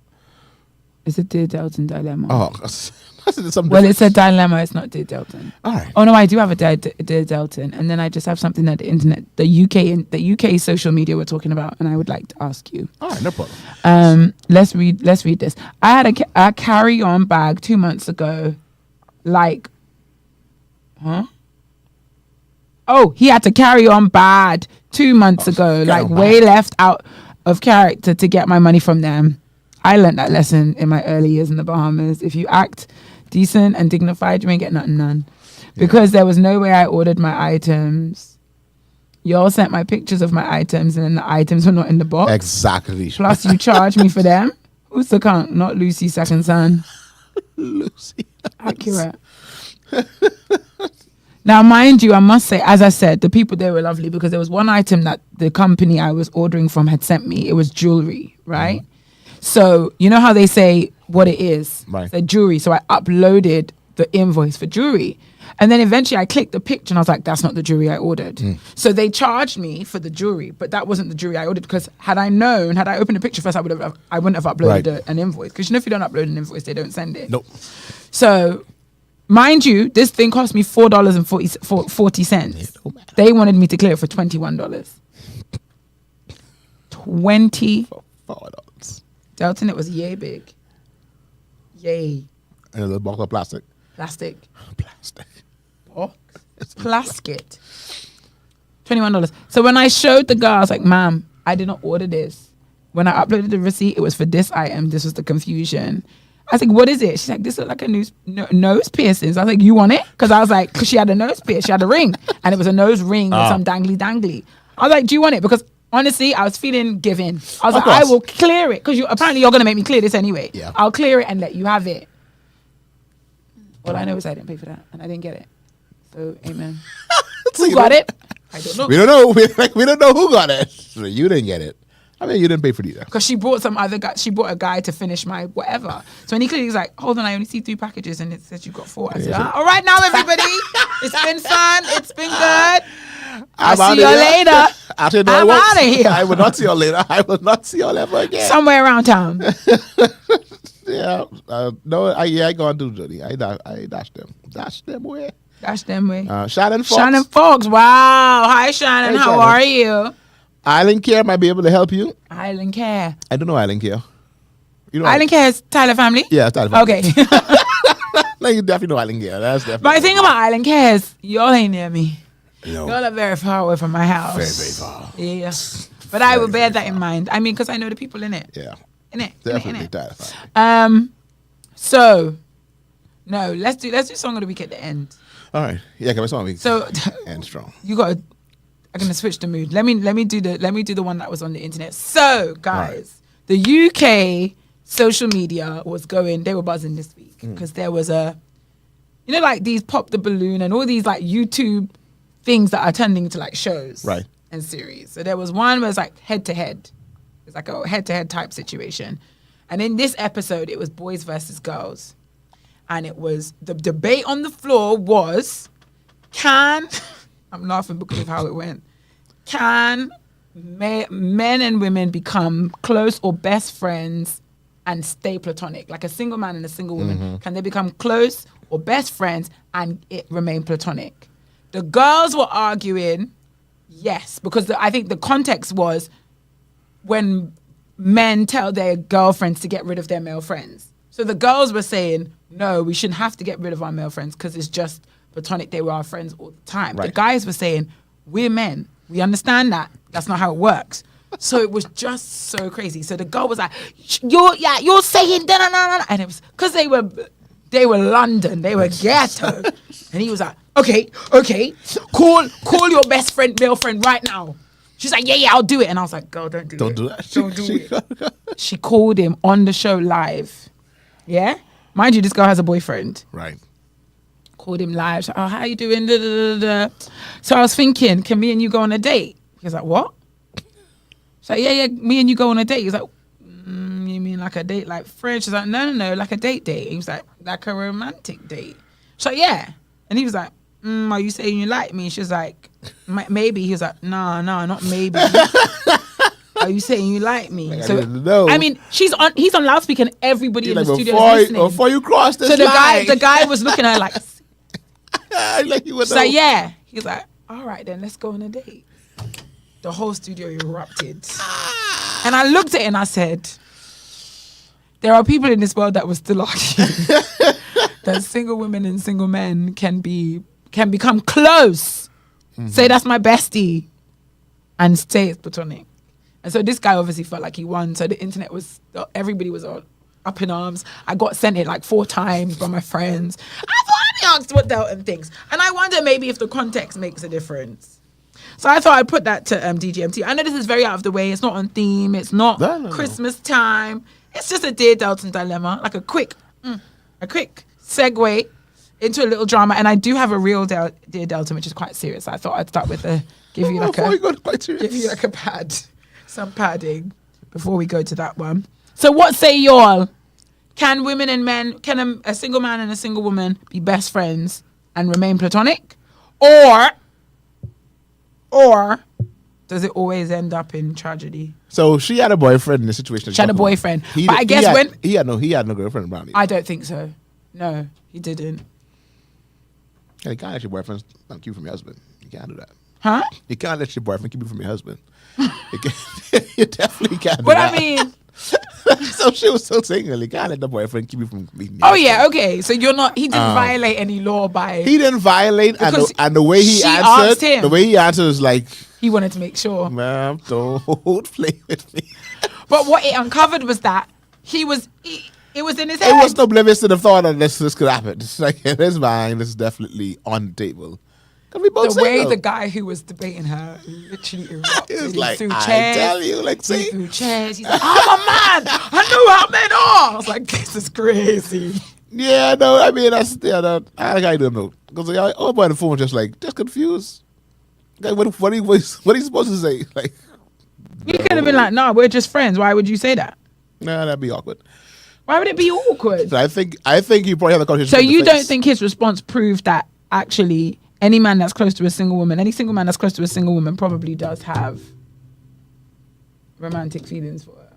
It's a Dear Delton dilemma. Oh, Well, it's a dilemma. It's not Dear Delton. All right. Oh no, I do have a Dear Delton, and then I just have something that the internet, the UK social media were talking about, and I would like to ask you. All right, no problem. Let's read this. I had a carry-on bag 2 months ago, Oh, he had to carry on bad 2 months ago, way left out of character to get my money from them. I learned that lesson in my early years in the Bahamas. If you act decent and dignified, you ain't get nothing none. Because there was no way I ordered my items. Y'all sent my pictures of my items and then the items were not in the box. Exactly. Plus you charged me for them. Who's the cunt? Not Lucy, second son. Lucy. Accurate. Now, mind you, I must say, as I said, the people there were lovely because there was one item that the company I was ordering from had sent me. It was jewelry, right? Mm-hmm. So, you know how they say what it is? Right. The jewelry. So I uploaded the invoice for jewelry. And then eventually I clicked the picture and I was like, that's not the jewelry I ordered. So they charged me for the jewelry, but that wasn't the jewelry I ordered because had I opened the picture first, I wouldn't have uploaded an invoice. Because you know if you don't upload an invoice, they don't send it. Nope. So, mind you, this thing cost me $4.40. They wanted me to clear it for $21. $4. Delton, it was yay big. Yay. And a little box of plastic. Plastic. Box. Plastic. $21. So when I showed the girl, I was like, ma'am, I did not order this. When I uploaded the receipt, it was for this item. This was the confusion. I was like, what is it? She's like, this is like a nose piercings. I was like, you want it? Because I was like, because she had a nose pierce. She had a ring. And it was a nose ring with some dangly. I was like, do you want it? Because honestly, I was feeling given. I was like, I will clear it. Because apparently you're going to make me clear this anyway. Yeah. I'll clear it and let you have it. All I know is I didn't pay for that. And I didn't get it. So, amen. So who got it? I don't know. We don't know. We don't know who got it. So you didn't get it. I mean, you didn't pay for it either. Because she brought some other guy. She brought a guy to finish my whatever. So when he clearly was like, hold on, I only see 3 packages and it says you got 4. I said, all right now, everybody. It's been fun. It's been good. I'll see you later. I'm out of here. I will not see you later. I will not see you ever again. Somewhere around town. Yeah. I go and do Jody. I dash them. Dash them where? Dash them way. Shannon Fox. Shannon Fox. Wow. Hi, Shannon. How are you? Island Care might be able to help you. Island Care. I don't know Island Care. You know Island Care is Tyler family? Yeah, Tyler family. Okay. No, you definitely know Island Care. That's definitely. My thing about Island Care is y'all ain't near me. No. Y'all are very far away from my house. Very, very far. Yeah. But I will bear that in mind. I mean, because I know the people in it. Yeah. In it. Definitely Tyler family. So, no, let's do Song of the Week at the end. All right. Yeah, come on, Song of the Week. So, and strong. You got. I'm gonna switch the mood. Let me do the one that was on the internet. So, guys, the UK social media was going. They were buzzing this week because there was like these pop the balloon and all these like YouTube things that are turning into like shows, right, and series. So there was one where it's like head to head. It's like a head to head type situation, and in this episode, it was boys versus girls, and it was the debate on the floor was I'm laughing because of how it went. Can men and women become close or best friends and stay platonic? Like a single man and a single woman. Can they become close or best friends and it remain platonic? The girls were arguing yes, because I think the context was when men tell their girlfriends to get rid of their male friends. So the girls were saying, no, we shouldn't have to get rid of our male friends because it's just platonic, they were our friends all the time. Right. The guys were saying, we're men. We understand that. That's not how it works. So it was just so crazy. So the girl was like, you're saying da-na-na-na. And it was because they were London. They were ghetto. And he was like, okay. Call your best friend, male friend right now. She's like, yeah, I'll do it. And I was like, girl, don't do that. Don't do it. She called him on the show live. Yeah? Mind you, this girl has a boyfriend. Right. Called him live. Oh, how you doing? Da, da, da, da. So I was thinking, can me and you go on a date? He was like, what? She's like, yeah, me and you go on a date. He's like, you mean like a date like friends? She's like, no, like a date. He was like a romantic date. She's like, yeah. And he was like, are you saying you like me? She's like, maybe. He was like, no, not maybe. Are you saying you like me? Like, So I didn't know. I mean, he's on loudspeaker and everybody in the studio before, is listening. Before you cross this So line. the guy was looking at her like, like you would she's know. like, yeah. He's like, all right then, let's go on a date. The whole studio erupted. And I looked at it and I said, there are people in this world that will still argue that single women and single men can become close. Say that's my bestie and stay it's platonic. And so this guy obviously felt like he won. So the internet everybody was up in arms. I got sent it like 4 times by my friends. I thought I asked what Delton thinks. And I wonder maybe if the context makes a difference. So I thought I'd put that to DGMT. I know this is very out of the way. It's not on theme. It's not Christmas time. It's just a Dear Delton dilemma, like a quick segue into a little drama. And I do have a real Dear Delton, which is quite serious. I thought I'd start with give you like a pad, some padding before we go to that one. So what say y'all? Can women and men, can a single man and a single woman be best friends and remain platonic? Or does it always end up in tragedy? So she had a boyfriend in the situation. She had a boyfriend. But I guess he had no girlfriend around. I don't think so. No, he didn't. Yeah, you can't let your boyfriend keep you from your husband. You can't do that. Huh? You can't let your boyfriend keep you from your husband. You definitely can't do but that. I mean... So she was still single. You can't let the boyfriend keep you from meeting Oh, yeah, okay. So you're not... He didn't violate any law by... He didn't violate, and the way he answered... The way he answered was like... He wanted to make sure. Ma'am, don't play with me. But what it uncovered was that it was in his head. It wasn't oblivious to the thought that this could happen. It's like, in his mind, this is definitely on the table. We both the way single. the guy who was debating her literally erupted. He was like, threw I chairs. tell you, like, He see? threw chairs. He's like, I'm a man. I know how men are. I was like, this is crazy. Yeah, no, I mean, I don't know. Because all by the phone was just confused. Like, what are you supposed to say? Like, He could have been like, no, we're just friends. Why would you say that? Nah, that'd be awkward. Why would it be awkward? So I think you probably have the conversation. So you don't think his response proved that actually any man that's close to a single woman, any single man that's close to a single woman probably does have romantic feelings for her?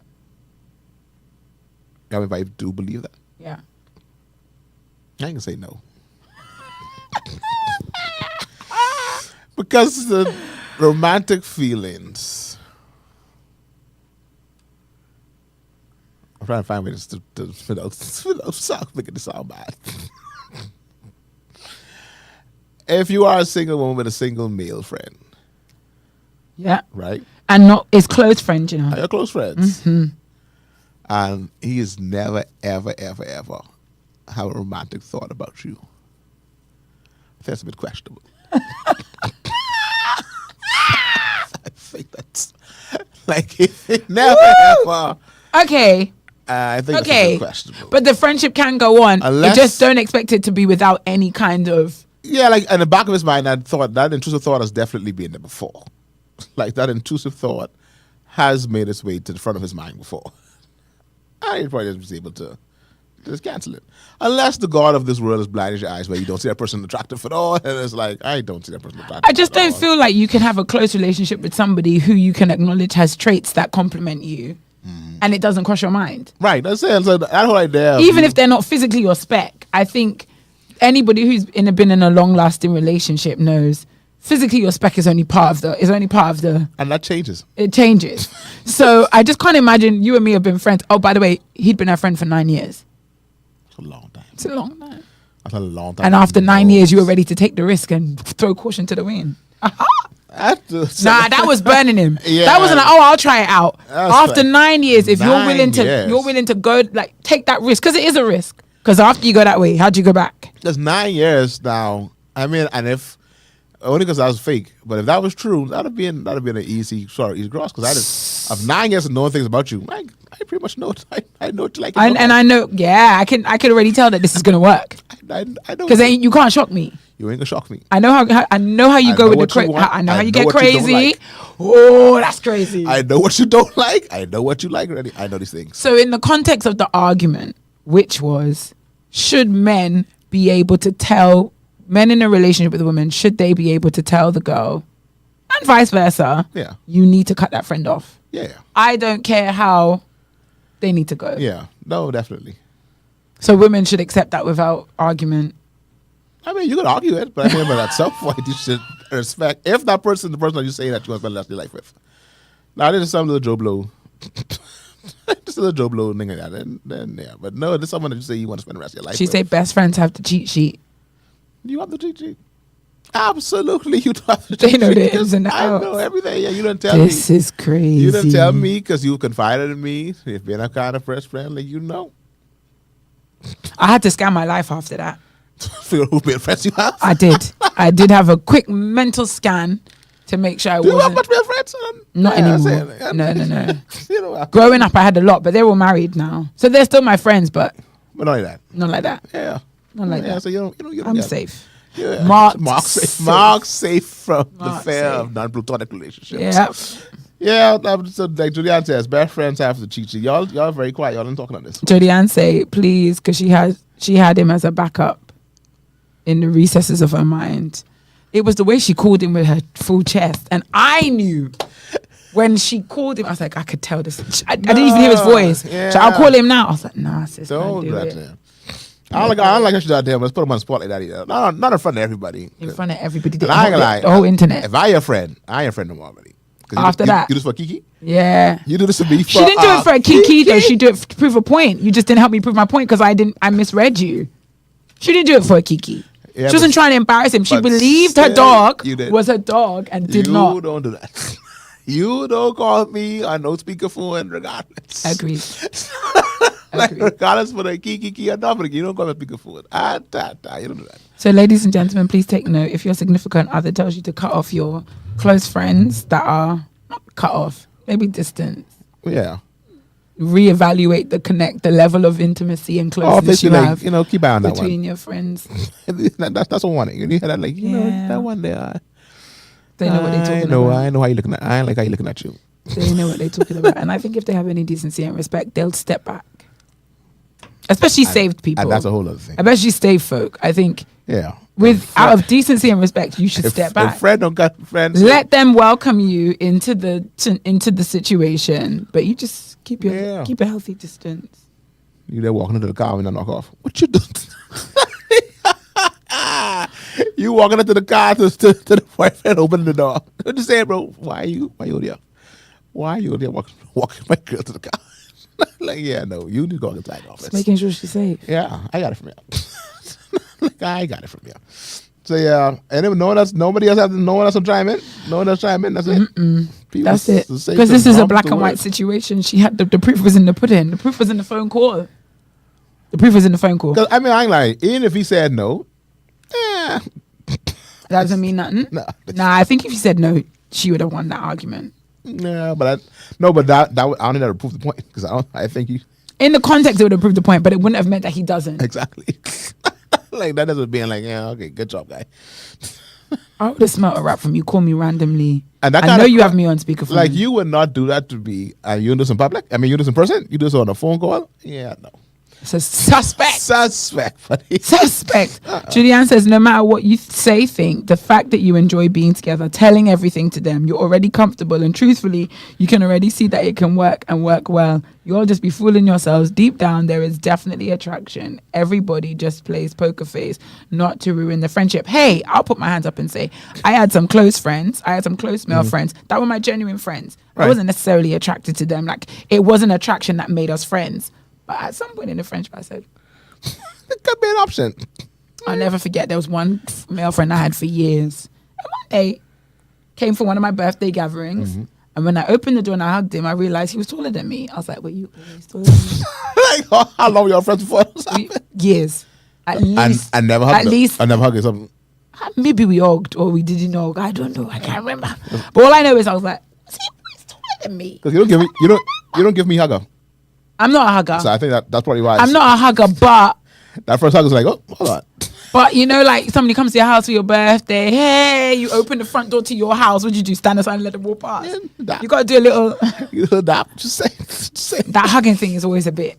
I mean, I do believe that. Yeah. I can say no. Because the romantic feelings. I'm trying to find ways to without making it sound bad. If you are a single woman with a single male friend, Yeah. right? And not his close friend, you know. Are your close friends? Mm-hmm. And he has never, ever, ever, ever have a romantic thought about you. That's a bit questionable. I think that's like if it never ever. Okay. I think that's a bit questionable. But the friendship can go on. Unless- You just don't expect it to be without any kind of... Yeah, like in the back of his mind, that intrusive thought has definitely been there before. Like that intrusive thought has made its way to the front of his mind before. I probably just was able to just cancel it. Unless the God of this world has blinded your eyes where you don't see that person attractive at all. And it's like, I don't see that person attractive I just don't feel like you can have a close relationship with somebody who you can acknowledge has traits that complement you. And it doesn't cross your mind. Right, that's it. So that whole idea. Even if they're not physically your spec, I think anybody who's been in a long-lasting relationship knows physically your spec is only part of the. And that changes. It changes. So I just can't imagine you and me have been friends. Oh, by the way, he'd been our friend for 9 years. It's a long time. It's a long time. That's a long time. And after 9 years, you were ready to take the risk and throw caution to the wind. Nah, that was burning him. Yeah. That wasn't like, oh, I'll try it out. That's After like 9 years, if 9 you're willing to go, like, take that risk, because it is a risk. Because after you go that way, how'd you go back? That's 9 years now. I mean, and if only because that was fake, but if that was true, that'd have been an easy cross. Because of 9 years of knowing things about you, I pretty much know. I know what you like. And I know, yeah, I can already tell that this is gonna work. I know Because you can't shock me. You ain't gonna shock me. I know how you go with the crazy. I know how you get crazy. Like. Oh, that's crazy. I know what you don't like. I know what you like already. I know these things. So in the context of the argument, which was, should men be able to tell, men in a relationship with a woman, should they be able to tell the girl, and vice versa, you need to cut that friend off. Yeah. I don't care how they need to go. Yeah. No, definitely. So women should accept that without argument. I mean, you can argue it, but I mean, at some point you should respect if that person, the person that you say that you want to spend the rest of your life with. Now, this is some little Joe Blow. Just a little Joe Blow thing like that. Then yeah. But no, this is someone that you say you want to spend the rest of your life with. She say best friends have the cheat sheet. You have the cheat sheet? Absolutely, you don't have the cheat sheet. They know the ins and outs. I know everything. Yeah, you didn't tell me. This is crazy. You didn't tell me because you confided in me. If being a kind of best friend, like you know. I had to scan my life after that. Figure who male friends you have? I did. I did have a quick mental scan to make sure I wasn't. Do you have much male friends? Not anymore. No. You know, growing up, I had a lot, but they're all married now, so they're still my friends. But not like that. Not like that. Yeah. Not like that. So you don't. I'm safe. Yeah. Mark safe from the fear of non-platonic relationships. Yeah. Yeah. So like Julianne says, best friends have the cheat sheet. Y'all very quiet. Y'all ain't talking on this. Julianne say please, because she had him as a backup in the recesses of her mind. It was the way she called him with her full chest, and I knew when she called him. I was like, I could tell this. I didn't even hear his voice. Yeah. So I'll call him now. I was like, nah, sis, don't do that. I don't like how she's out there. Let's put him on the spot like that either. Not in front of everybody. In front of everybody. I ain't gonna lie. The whole internet. If I your friend, I ain't your friend no more already. After that. You do this for Kiki? Yeah. You do this for me for... She didn't do it for a Kiki though. She do it to prove a point. You just didn't help me prove my point because I misread you. She didn't do it for a Kiki. Yeah, she wasn't trying to embarrass him. She believed her dog was her dog and did not. You don't do that. You don't call me on no speakerphone regardless. Agreed. Regardless for the kiki or nothing, you don't call me speakerphone. You don't do that. So ladies and gentlemen, please take note. If your significant other tells you to cut off your close friends that are not cut off, maybe distance. Yeah. Reevaluate the level of intimacy and closeness you have. Keep eye on that one. Between your friends. That's what one. You hear that, like, that one there. They know what they're talking about. I know how you're looking at. I ain't like how you're looking at you. They know what they're talking about. And I think if they have any decency and respect, they'll step back. Especially saved people. And that's a whole other thing. Especially saved folk. I think out of decency and respect, you should step back. If friend don't got friends, let them welcome you into the situation, but you just keep a healthy distance. You there walking into the car when I knock off. What you doing? You walking into the car to the boyfriend opening the door. What you say, bro? Why you there? Why are you there walking my girl to the car? Like, yeah, no, you need to go inside the office. Just making sure she's safe. Yeah, I got it from you. I got it from you. So yeah, and no one else will chime in. No one else chime in. That's it. That's it. Because this is a black and white situation. She had the proof was in the pudding. The proof was in the phone call. Because I mean, I ain't like, even if he said no, that doesn't mean nothing. Nah, I think if he said no, she would have won that argument. Yeah, but that I don't need to prove the point because I think he. In the context, it would have proved the point, but it wouldn't have meant that he doesn't. Exactly. Like that doesn't being like, yeah, okay, good job, guy. I would have smelled a rap from you. Call me randomly. And I know you have me on speakerphone. Like you would not do that to me. You do this in public. I mean, you do this in person. You do this on a phone call. Yeah, no. It's a suspect. Suspect, buddy. Suspect. Julianne says, no matter what you think, the fact that you enjoy being together, telling everything to them, you're already comfortable, and truthfully, you can already see that it can work and work well. You'll just be fooling yourselves. Deep down, there is definitely attraction. Everybody just plays poker face, not to ruin the friendship. Hey, I'll put my hands up and say, I had some close friends. I had some close male friends. That were my genuine friends. Right. I wasn't necessarily attracted to them. Like, it wasn't attraction that made us friends. But at some point in the friendship, I said, it could be an option. I'll never forget, there was one male friend I had for years. And one day, came for one of my birthday gatherings. Mm-hmm. And when I opened the door and I hugged him, I realized he was taller than me. I was like, were you always taller than me? Like, how long were your friends before? Years. At least. I never hugged At least. I never hugged something. Maybe we hugged or we didn't hug. I don't know. I can't remember. But all I know is I was like, he's taller than me. Because you don't give me hugger. I'm not a hugger. So I think that's probably why. I'm not a hugger, but that first hug was like, oh, hold on. But you know, like somebody comes to your house for your birthday. Hey, you open the front door to your house. What do you do? Stand aside and let them walk past. Yeah, you got to do a little. Just say. That hugging thing is always a bit.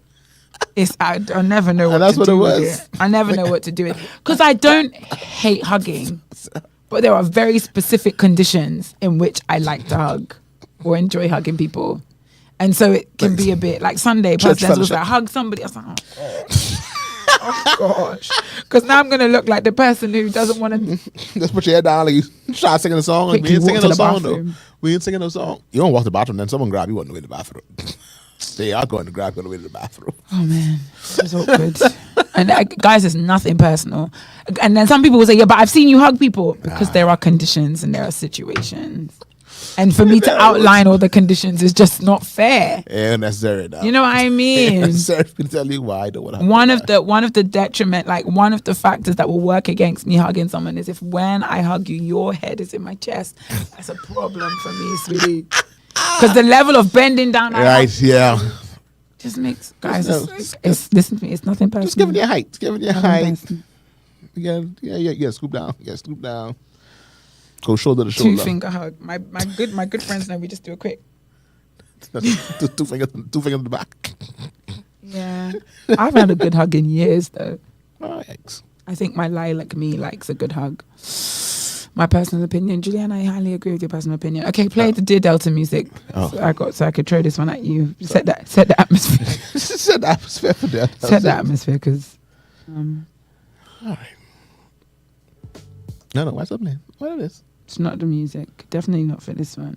I never know what that's to what do it with was. it. I never know what to do with it because I don't hate hugging, but there are very specific conditions in which I like to hug or enjoy hugging people, and so it can be a bit like Sunday. Pastor was like, hug somebody. I was like, oh gosh, because now I'm gonna look like the person who doesn't want to. Just put your head down like you try singing a song. We ain't singing no song though. We ain't singing no song. You don't walk to the bathroom, then someone grab you on the way to the bathroom. They are going to grab you on the way to the bathroom. Oh man, it's awkward. And guys, it's nothing personal. And then some people will say, yeah, but I've seen you hug people because there are conditions and there are situations. And for me to outline all the conditions is just not fair. Yeah, necessary. You know what I mean? Necessary to tell you why I don't want to. One of the detriment, like one of the factors that will work against me hugging someone is if when I hug you, your head is in my chest. That's a problem for me, sweetie. Because the level of bending down, yeah, just makes guys. It's listen to me. It's nothing personal. just give it your height. Give it your height. Personal. Yeah. Scoop down. Yeah, scoop down. Go shoulder to shoulder. 2-finger hug. My good friends know we just do a quick. two fingers in the back. Yeah, I haven't had a good hug in years though. Oh, yikes. I think my lilac me likes a good hug. My personal opinion, Julianne, I highly agree with your personal opinion. Okay, play the Dear Delton music. Oh. So I could throw this one at you. Set the atmosphere. Set the atmosphere for that. Set the atmosphere, because. All right. No, what's up, man? What it is? It's not the music. Definitely not for this one.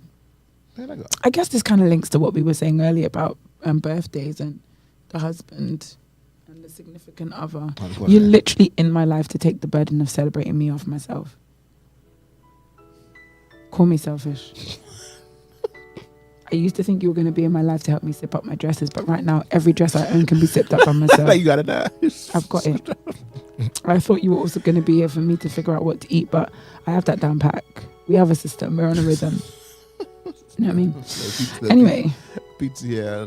There I go. I guess this kind of links to what we were saying earlier about birthdays and the husband and the significant other. You're literally in my life to take the burden of celebrating me off myself. Call me selfish. I used to think you were going to be in my life to help me zip up my dresses, but right now every dress I own can be zipped up by myself. You got it now. I've got it. I thought you were also going to be here for me to figure out what to eat, but I have that down pack. We have a system. We're on a rhythm. You know what I mean? Anyway. Pizza, yeah.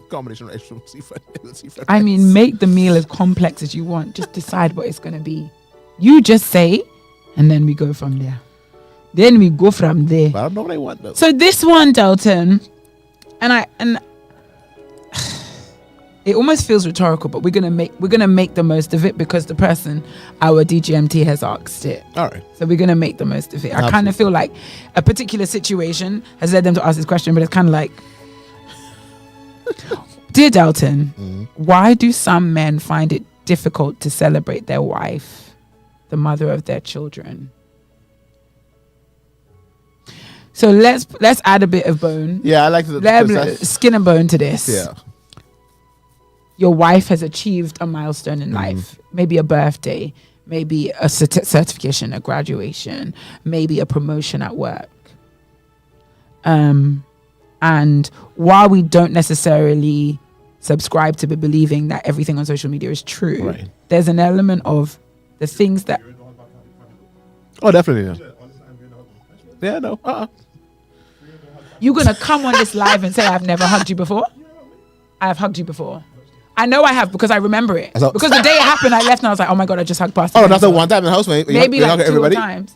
Combination of extra seafood. I mean, make the meal as complex as you want. Just decide what it's going to be. You just say, and then we go from there. But I don't know what I want though. So this one, Delton, and it almost feels rhetorical, but we're gonna make the most of it because the person, our DGMT, has asked it. All right. So we're gonna make the most of it. I kind of feel like a particular situation has led them to ask this question, but it's kind of like, Dear Delton, why do some men find it difficult to celebrate their wife, the mother of their children? So let's add a bit of bone. Yeah, I like the skin and bone to this. Yeah. Your wife has achieved a milestone in life, maybe a birthday, maybe a certification, a graduation, maybe a promotion at work. And while we don't necessarily subscribe to believing that everything on social media is true, there's an element of the things that... Oh, definitely. Yeah, no. You're going to come on this live and say, I've never hugged you before? I have hugged you before. I know I have because I remember it. Because the day it happened, I left and I was like, oh my God, I just hugged past. Oh, that's the one time in the house when maybe like 2 times.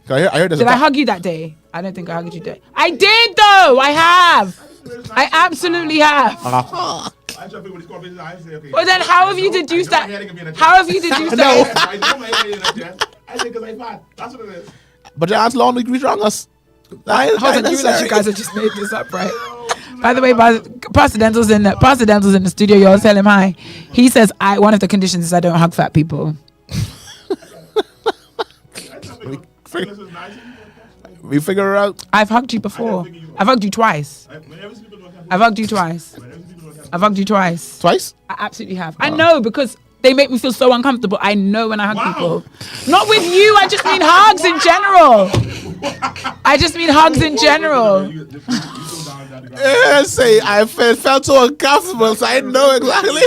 I heard did I hug you that day? I don't think I hugged you that day. I did though. I have. I absolutely have. Well, then how have you deduced that? How have you deduced that? That's what it is. But your aunt's long degree wrong us. Hold on, you realize you guys have just made this up, right? By the way, Pastor Dental's in the studio. You all tell him hi. He says, one of the conditions is I don't hug fat people. We figure it out. I've hugged you before. I've hugged you twice. I've hugged you twice. I've hugged you twice. Twice? I absolutely have. I know because they make me feel so uncomfortable. I know when I hug people. Not with you. I just mean hugs in general. Yeah, say I felt so uncomfortable, so I know exactly.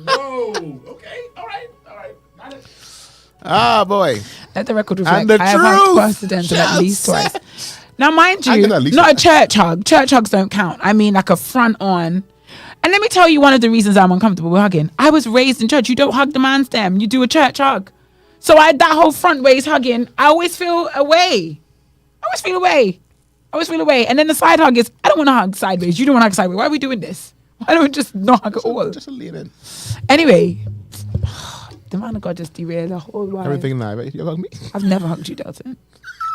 Whoa. Okay. All right. Got it. Ah, boy. Let the record reflect. I have hugged Pastor Dental at least twice. Now, mind you, not a church hug. Church hugs don't count. I mean, like a front on. And let me tell you one of the reasons I'm uncomfortable with hugging. I was raised in church. You don't hug the man's stem. You do a church hug. So that whole front way is hugging. I always feel away. And then the side hug is, I don't want to hug sideways. You don't want to hug sideways. Why are we doing this? Why don't we just not hug at all? Just a lean in. Anyway, the man of God just derailed the whole vibe. Everything nice, right? You hug me? I've never hugged you, Delton.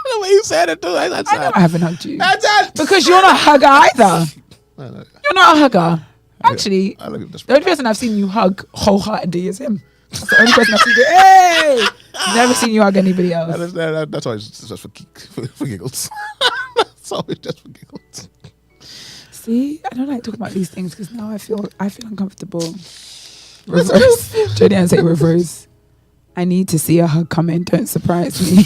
The way you said it too. That's I know I haven't hugged you. That's it. Because you're not a hugger either. You're not a hugger. Actually, I look at this. the only person I've seen you hug wholeheartedly is him. That's the only person I've seen you. Hey! Never seen you hug anybody else. That's always just for giggles. That's always just for giggles. See, I don't like talking about these things because now I feel uncomfortable. Reverse. Jodie and say reverse. I need to see a hug come in. Don't surprise me.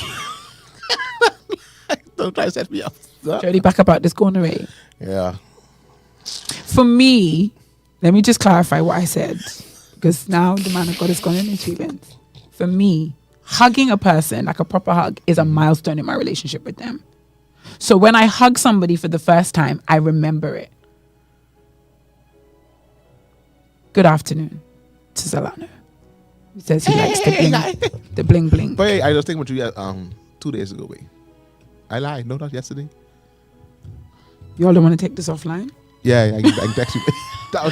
Don't try to set me up. Jodie, back about this corner, eh? Yeah. For me, let me just clarify what I said because now the man of God has gone in his feelings. For me, hugging a person like a proper hug is a milestone in my relationship with them. So when I hug somebody for the first time, I remember it. Good afternoon to Zalano. He says he likes the bling bling. But hey, I was thinking about you 2 days ago, wait. I lied. No, not yesterday. You all don't want to take this offline? Yeah, I can text you. That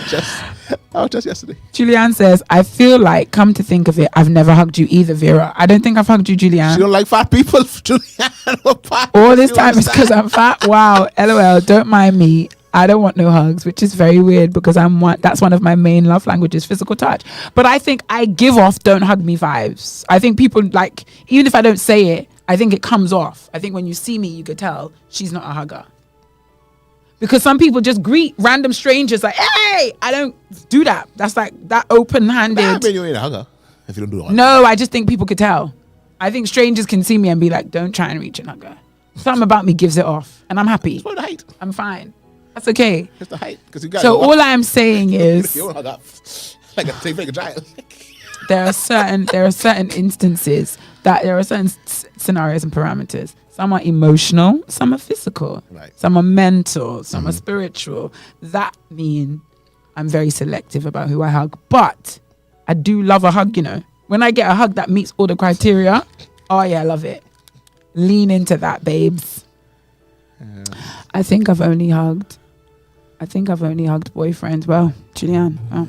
was just yesterday. Julianne says, I feel like, come to think of it, I've never hugged you either, Vera. I don't think I've hugged you, Julianne. She don't like fat people, Julianne. All this time is because I'm fat. Wow. LOL. Don't mind me. I don't want no hugs, which is very weird because that's one of my main love languages, physical touch. But I think I give off don't hug me vibes. I think people like, even if I don't say it, I think it comes off. I think when you see me, you could tell she's not a hugger. Because some people just greet random strangers like, hey, I don't do that. That's like that open-handed. I mean, you ain't a hugger if you don't do all No, I just think people could tell. I think strangers can see me and be like, don't try and reach an hugger. Something about me gives it off. And I'm happy. It's about the height. I'm fine. That's okay. It's the height. You got So all I'm saying is you don't hug up like a giant. there are certain instances that there are certain scenarios and parameters. Some are emotional, some are physical, Right. Some are mental, some are spiritual. That mean I'm very selective about who I hug. But I do love a hug, you know. When I get a hug that meets all the criteria, oh yeah, I love it. Lean into that, babes. Yeah. I think I've only hugged boyfriends. Well, Julianne,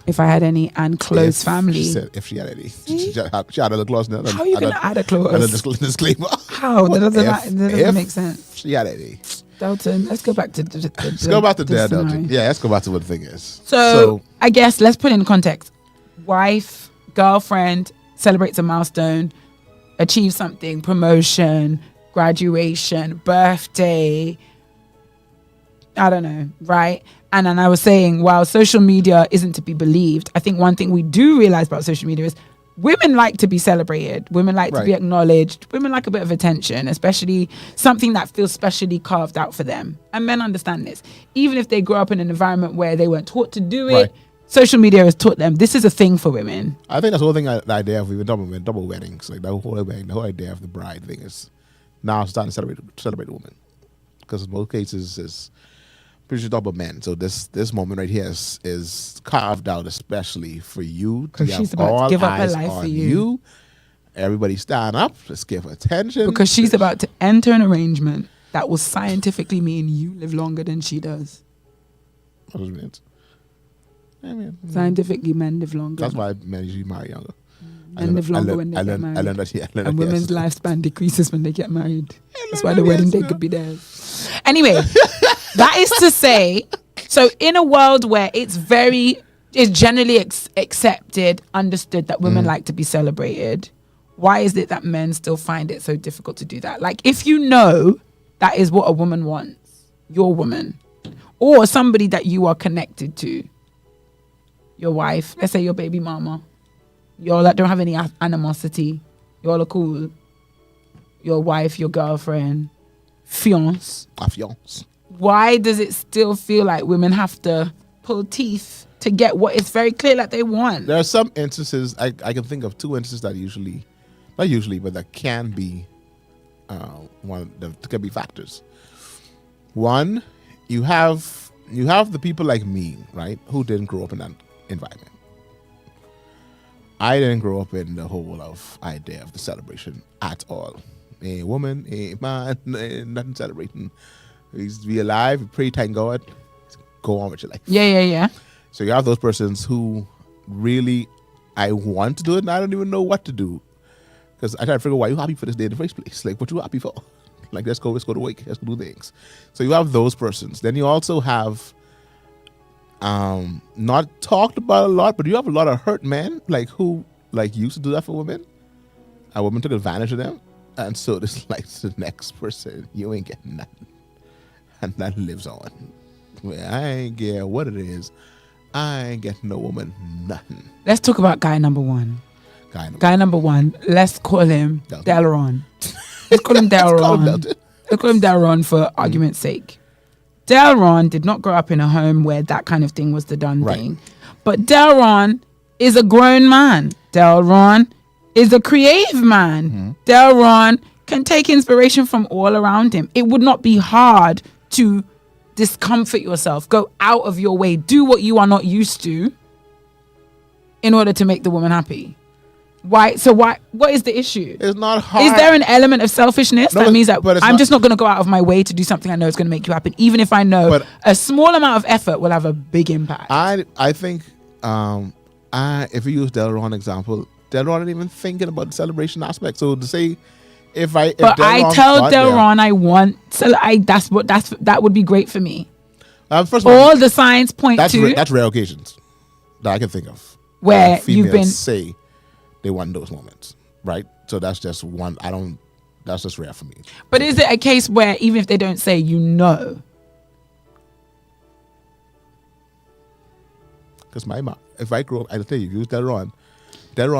if I had any, and close family. She said if she had any. She had a clause now. How are you going to add a clause? And a disclaimer. How? That doesn't make sense. She had any. Delton, let's go back to Let's go back to there, Delton. Yeah, let's go back to what the thing is. So I guess let's put in context. Wife, girlfriend, celebrates a milestone, achieves something, promotion, graduation, birthday, I don't know, right? And then I was saying, while social media isn't to be believed, I think one thing we do realize about social media is women like to be celebrated. Women like to be acknowledged. Women like a bit of attention, especially something that feels specially carved out for them. And men understand this. Even if they grew up in an environment where they weren't taught to do it, social media has taught them this is a thing for women. I think that's the whole thing, the idea of even double weddings, like the whole wedding, the whole idea of the bride thing is now starting to celebrate the woman. Because in most cases, it's pretty double men. So this moment right here is carved out especially for you. Because she's about to give up her life for you. Everybody stand up. Let's give her attention. Because she's about to enter an arrangement that will scientifically mean you live longer than she does. What does it mean? I mean, scientifically, men live longer. That's why men usually marry younger. Men live longer when they get married. I learned that, and women's lifespan decreases when they get married. That's why the wedding day could be theirs. Anyway, that is to say, so in a world where it's generally accepted, understood that women like to be celebrated, why is it that men still find it so difficult to do that? Like, if you know that is what a woman wants, your woman, or somebody that you are connected to, your wife, let's say your baby mama, y'all that don't have any animosity, y'all are cool, your wife, your girlfriend, fiance. Why does it still feel like women have to pull teeth to get what is very clear that they want? There are some instances, I can think of two instances that not usually, but that can be can be factors. One, you have the people like me, right, who didn't grow up in that environment. I didn't grow up in the whole of idea of the celebration at all. A woman, a man, nothing celebrating. We be alive, pray, thank God, go on with your life. Yeah. So you have those persons who really, I want to do it and I don't even know what to do. Because I try to figure out why you happy for this day in the first place. Like, what you happy for? Like, let's go to work, let's go do things. So you have those persons. Then you also have, not talked about a lot, but you have a lot of hurt men, like, who, like, used to do that for women. A woman took advantage of them. And so this, like, the next person, you ain't getting nothing. And that lives on. Well, I ain't care what it is. I ain't getting no woman nothing. Let's talk about guy number one. Guy number one. Let's call him Delton. Delron. Let's call him Delron. Let's call him Delron for argument's sake. Delron did not grow up in a home where that kind of thing was the done thing. But Delron is a grown man. Delron is a creative man. Delron can take inspiration from all around him. It would not be hard to discomfort yourself, go out of your way, do what you are not used to in order to make the woman happy. Why? So what is the issue? It's not hard. Is there an element of selfishness No, that means that I'm just not going to go out of my way to do something I know is going to make you happy, even if I know a small amount of effort will have a big impact? I think if we use Delron example, Delron ain't even thinking about the celebration aspect. So to say I tell Delron I want, so that would be great for me. First of all, the signs point to that's rare occasions that I can think of where females you've been say they want those moments, right? So that's just one. That's just rare for me. But is it a case where even if they don't say, you know? Because my mom, if I grow up, I'll tell you, use Delron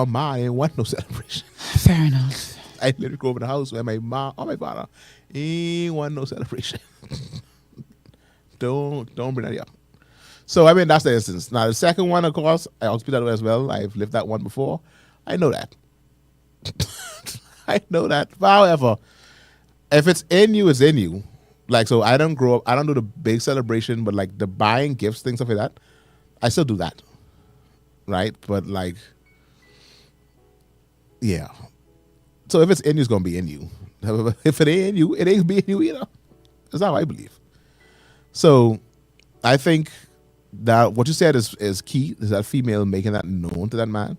ma ain't want no celebration. Fair enough. I literally grew up in a house where my mom or my father ain't want no celebration. Don't bring that up. So I mean that's the instance. Now the second one, of course, I also speak that way as well. I've lived that one before. I know that. I know that. But however, if it's in you, it's in you. Like, so I don't grow up, I don't do the big celebration, but like the buying gifts, things, stuff like that, I still do that. Right? But like, yeah. So if it's in you, it's going to be in you. If it ain't in you, it ain't be in you either. That's how I believe. So I think that what you said is key, is that female making that known to that man.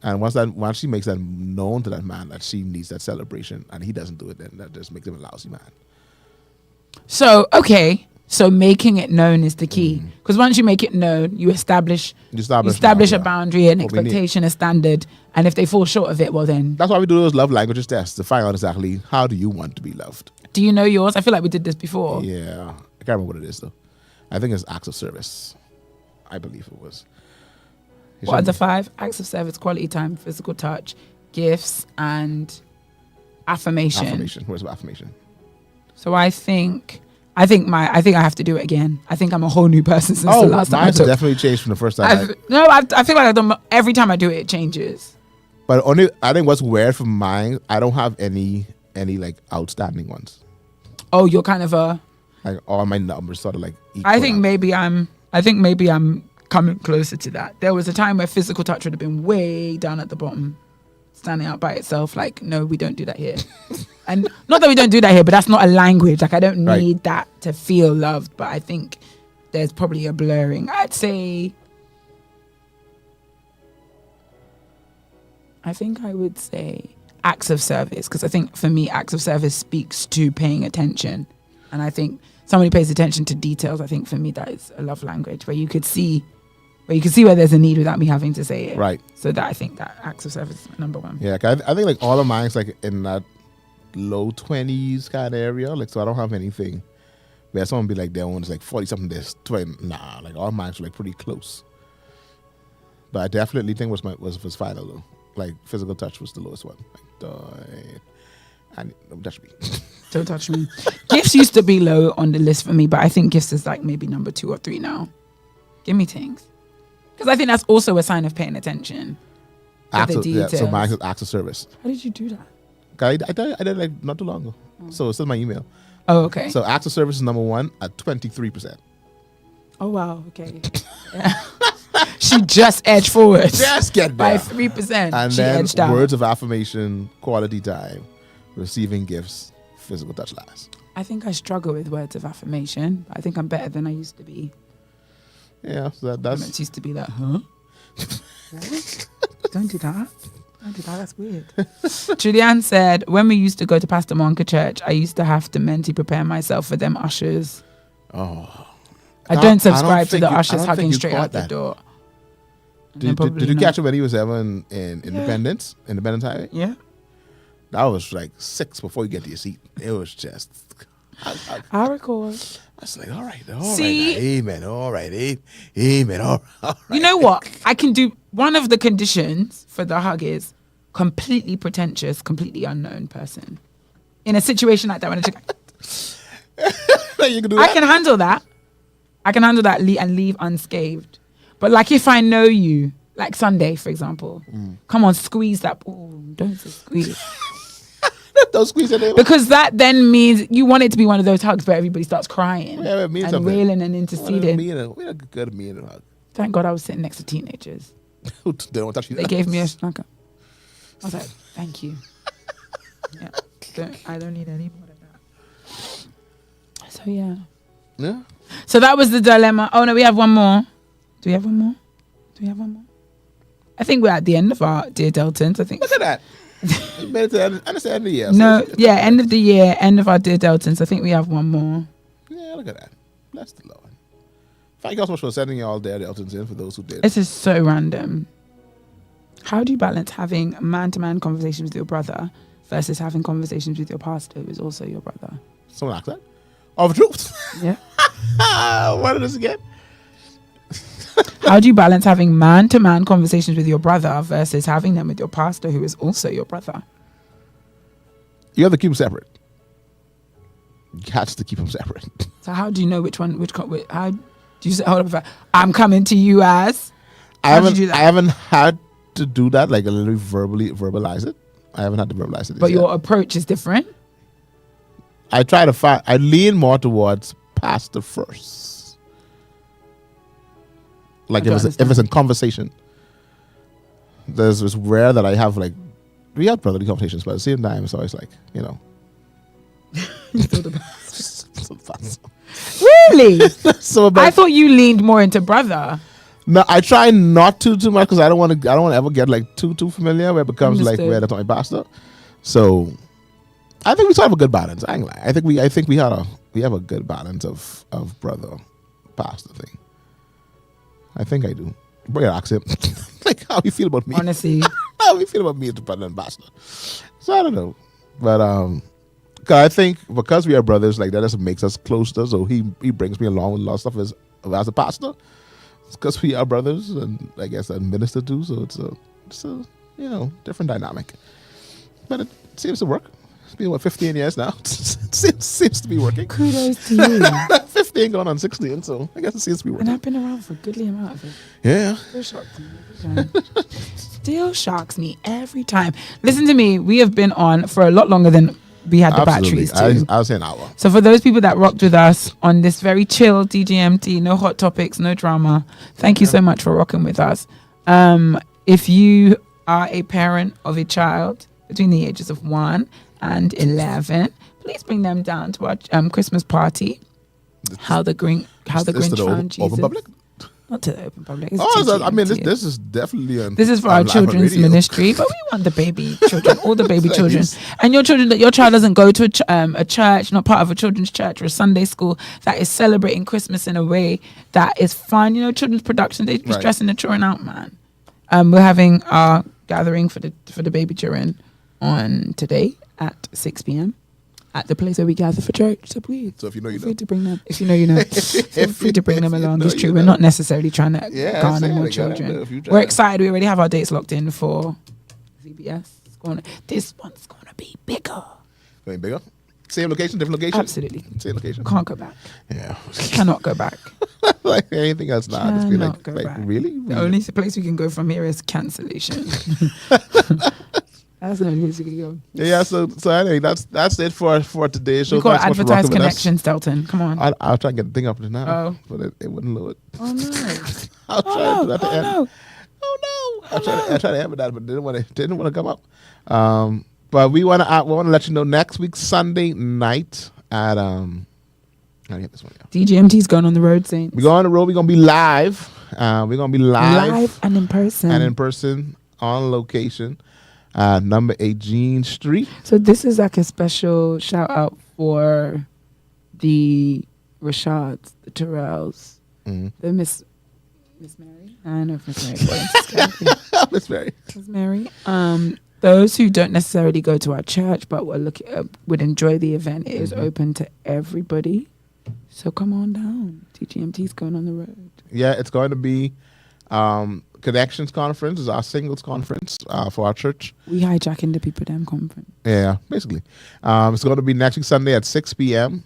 And once she makes that known to that man that she needs that celebration and he doesn't do it, then that just makes him a lousy man. So, okay. So making it known is the key. Because once you make it known, you establish a boundary, an expectation, a standard. And if they fall short of it, well then. That's why we do those love languages tests to find out exactly how do you want to be loved. Do you know yours? I feel like we did this before. Yeah. I can't remember what it is though. I think it's acts of service. I believe it was. What are the 5? Acts of service, quality time, physical touch, gifts, and affirmation. Where's the affirmation? So I think I have to do it again. I think I'm a whole new person since the last time I took. Definitely changed from the first time. I feel like every time I do it, it changes. But only I think what's weird for mine, I don't have any like outstanding ones. Oh, you're kind of a like all my numbers sort of like equal I think maybe I'm coming closer to that. There was a time where physical touch would have been way down at the bottom, standing out by itself. Like, no, we don't do that here. And not that we don't do that here, but that's not a language. Like, I don't need that to feel loved. But I think there's probably a blurring. I would say acts of service, because I think for me, acts of service speaks to paying attention. And I think somebody pays attention to details. I think for me, that is a love language where you could see where there's a need without me having to say it. Right. So that I think that acts of service is number one. Yeah, I think like all of mine's like in that low 20s kind of area. Like, so I don't have anything where someone be like, their own is like 40 something, this 20. Nah, like all mine's like pretty close. But I definitely think was final though. Like physical touch was the lowest one. Like, and don't touch me. Don't touch me. Gifts used to be low on the list for me, but I think gifts is like maybe number 2 or 3 now. Give me things. Because I think that's also a sign of paying attention. So mine is acts of service. How did you do that? I did like not too long ago. So it's in my email. Oh, okay. So acts of service is number 1 at 23%. Oh, wow. Okay. Yeah. She just edged forward. Just get by there. 3%. And She then edged out. words of affirmation, quality time, receiving gifts, physical touch last. I think I struggle with words of affirmation. I think I'm better than I used to be. Yeah, so It that's used to be like, huh? What? Don't do that. Don't do that. That's weird. Julianne said, when we used to go to Pastor Monka Church, I used to have to mentally prepare myself for them ushers. oh. I don't subscribe to think the you- I ushers don't hugging think you straight caught out the that. door. Did you catch it when he was ever in Independence Highway? Yeah. That was like 6 before you get to your seat. It was just. I recall. I was like, all right, See? amen, all right, amen, all right. You know what? I can do one of the conditions for the hug is completely pretentious, completely unknown person. In a situation like that, when You can do I that? can handle that. I can handle that and leave unscathed. But like if I know you, like Sunday, for example, come on, squeeze that. Oh, don't say squeeze. Don't squeeze it in. Because that then means you want it to be one of those hugs where everybody starts crying Yeah, it means and something. wailing and interceding. We had a good meeting hug. Thank God I was sitting next to teenagers. They don't touch you. They gave me a snuggle. I was like, thank you. Yeah, I don't need any more than that. So yeah. Yeah. So that was the dilemma. Oh no, we have one more. Do we have one more? I think we're at the end of our Dear Deltons. I think. Look at that. You made it to the end of the year. No, So yeah, end of the year, end of our Dear Deltons. I think we have one more. yeah, look at that. Bless the Lord. Thank you so much for sending all their Deltons in for those who did. This is so random. How do you balance having man-to-man conversations with your brother versus having conversations with your pastor, who is also your brother? Someone asked that. Of truth. Yeah. What is this again? How do you balance having man-to-man conversations with your brother versus having them with your pastor, who is also your brother? You have to keep them separate. You have to keep them separate. So how do you know how do you say, hold up, I'm coming to you as? How do you do that? I haven't had to do that, like literally verbalize it. I haven't had to verbalize it. But yet. your approach is different? I lean more towards pastor first. Like I if don't it's in conversation, it's rare that I have like we have brotherly conversations, but at the same time it's always like Really? So I thought you leaned more into brother. no, I try not to too much because I don't want to ever get like too familiar where it becomes like Understood. where that's my pastor. So I think we still have a good balance. I ain't lie. I think we have a good balance of brother pastor thing. I think I do. Bring it, ask him. Like how you feel about me. Honestly. How you feel about me as the brother and pastor. So I don't know. But 'cause I think because we are brothers, like that just makes us closer. So he brings me along with a lot of stuff as a pastor. It's because we are brothers and I guess I minister too. So it's a different dynamic. But it seems to work. It's been 15 years now. seems to be working. Kudos to you. 15 going on 16, so I guess it seems to be And working. I've been around for a goodly amount of it. Yeah. Still shocks me every time. Still shocks me every time. Listen to me. We have been on for a lot longer than we had the Absolutely. batteries to. I was saying an hour. So for those people that rocked with us on this very chill DGMT, no hot topics, no drama, thank you so much for rocking with us. If you are a parent of a child between the ages of 1 and 11, please bring them down to our Christmas party. How the Grinch found Jesus. Open public? Not to the open public. It's I mean, DGMT. this is definitely This is for our children's ministry, but we want the baby children, all the baby Like children, this. and your child doesn't go to a church, not part of a children's church or a Sunday school that is celebrating Christmas in a way that is fun. You know, children's production, they be Right. stressing the children out, man. We're having our gathering for the baby children on today at 6 p.m. at the place where we gather for church. So please, So if you know, you feel know. free to bring them. If you know, you know. Feel free to bring them If you along. know, It's you true. know. We're not necessarily trying to Yeah, garner same, more like, children. if you try We're to- excited. We already have our dates locked in for VBS. This one's gonna be bigger. Going bigger? Same location, different location? Absolutely. Same location? Can't go back. Yeah. Cannot go back. Like anything else now. Just be Cannot go like back. really? The only place we can go from here is cancellation. That's the music we go. Yeah, so anyway, that's it for today's show. You got Thanks so much for advertise rocking with us. connections, Delton. Come on. I'll try and get the thing up to now, Oh. but it wouldn't load. Oh no. I'll try to do that at the end. no. Oh no! I tried to end with that, but didn't want to come up. But we want to let you know next week Sunday night at I get this one. Yeah. DGMT's going on the road, Saints. We go on the road. We're gonna be live. We're gonna be live and in person. On location. Number 8 Jean Street. So this is like a special shout out for the Rashads, the Terrells, the Miss Mary. I don't know if Miss Mary. Miss Mary. Miss Mary. Those who don't necessarily go to our church but would enjoy the event, it is open to everybody. So come on down. TGMT's going on the road. Yeah, it's going to be Connections Conference is our singles conference for our church. We hijacking the People Them conference. Yeah, basically. It's going to be next week Sunday at 6 p.m.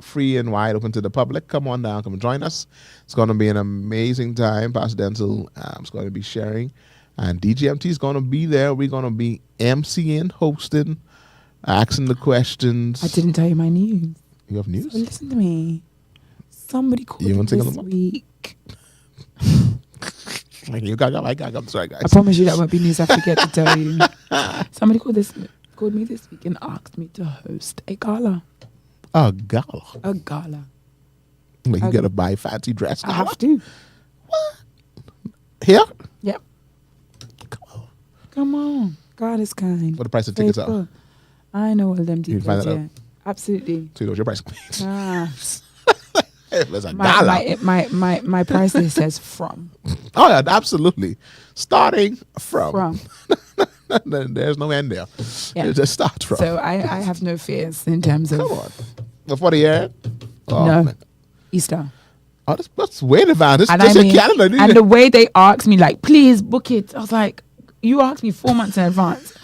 Free and wide open to the public. Come on down. Come and join us. It's going to be an amazing time. Pastor Denzel is going to be sharing. And DGMT is going to be there. We're going to be MCing, hosting, asking the questions. I didn't tell you my news. You have news? So listen to me. Somebody called You me want to take this a look? week. You got I'm sorry, guys. I promise you that won't be news I forget to tell you. Somebody called me this week and asked me to host a gala. A gala. A gala. Like you got to buy a fancy dress. I have to. What? Here? Yep. Come on. Come on. God is kind. What the price of tickets Faithful. are? I know all them You details. find that Yeah. out? Absolutely. So you know what your price is. There's a gala. My price list says from. Oh yeah, absolutely. Starting from. From. There's no end there. Yeah. It just starts from. So I have no fears in terms of. Come on. Before the year? Oh, No. man. Easter. Oh, that's way in advance. And This I is mean, your calendar. and the way they asked me, like, please book it. I was like, you asked me 4 months in advance.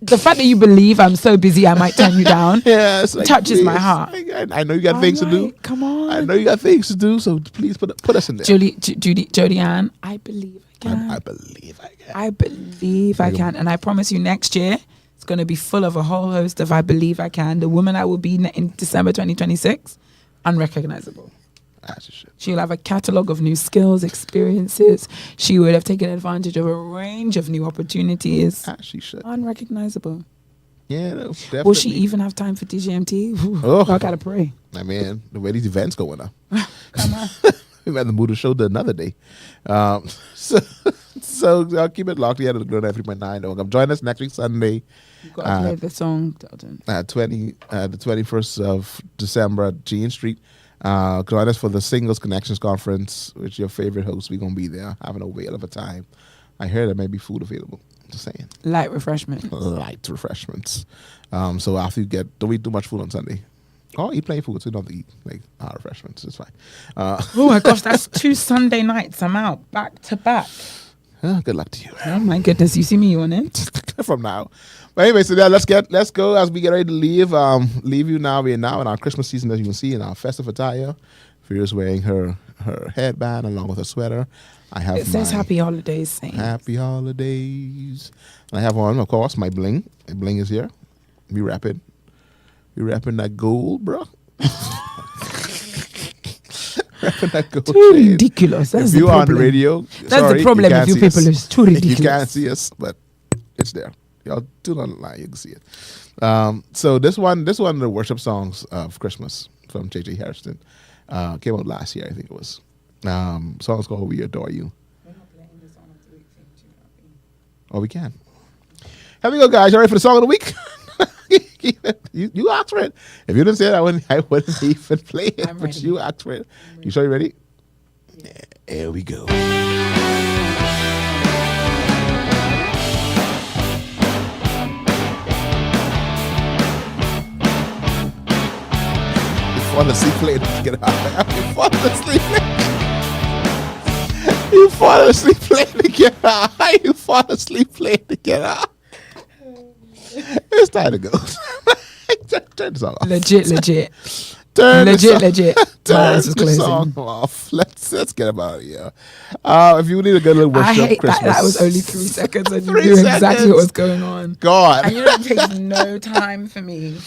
The fact that you believe I'm so busy, I might turn you down. Yeah, it's like, touches my please. heart. I know you got things to do. Come on. I know you got things to do, so please put us in there. Jodie Ann, I believe I can. I believe I can. I believe I can. And I promise you next year, it's going to be full of a whole host of I believe I can. The woman I will be in December 2026, unrecognizable. That's shit. She'll have a catalogue of new skills, experiences. She would have taken advantage of a range of new opportunities. She should. Unrecognizable. Yeah, no, definitely. Will she even have time for DGMT? Oh. I gotta pray. I mean, the way these events going on. Come on. We had the mood to show the another day. So I'll keep it locked. Yeah, the Glow 93.9. Come join us next week Sunday. You've got to play the song, Delton. The 21st of December at Jean Street. Join us for the Singles Connections Conference with your favorite host. We're going to be there having a whale of a time. I hear there may be food available. Just saying. Light refreshment. Light refreshments. So after you don't eat too much food on Sunday. Oh, eat plain food, so you don't have to eat like refreshments. It's fine. Oh my gosh, that's 2 Sunday nights. I'm out back to back. Good luck to you. Oh my goodness, you see me on it? From now. But anyway, so yeah, let's go as we get ready to leave. Leave you now. We're now in our Christmas season, as you can see, in our festive attire. Vera's wearing her headband along with her sweater. I have It says Happy Holidays, Saints. Happy Holidays. And I have on, of course, my bling. My bling is here. We rapping that gold, bro. Rapping that gold. Too shade. ridiculous. That's If the you are on the problem. radio, That's sorry, the problem can't with you see people. us. It's too ridiculous. You can't see us, but it's there. Y'all do not lie. You can see it. So this one of the worship songs of Christmas from J.J. Harrison came out last year, I think it was. Song's called "We Adore You." Oh, we can. Here we go, guys. You ready for the song of the week? you asked for it. If you didn't say it, I wouldn't even play it. I'm But ready. you asked for it. You sure you ready? Yeah. Here we go. Fall asleep playing to get out. You fall asleep. You fall asleep playing to get out. You fall asleep playing to get out. It's time to go. Turn this all off. Legit. Turn Legit. My eyes was the closing. song off. Let's get him out of here. If you need a good little I worship hate Christmas, that was only 3 seconds and you 3 knew exactly seconds. what was going on. God. And you know, it takes no time for me.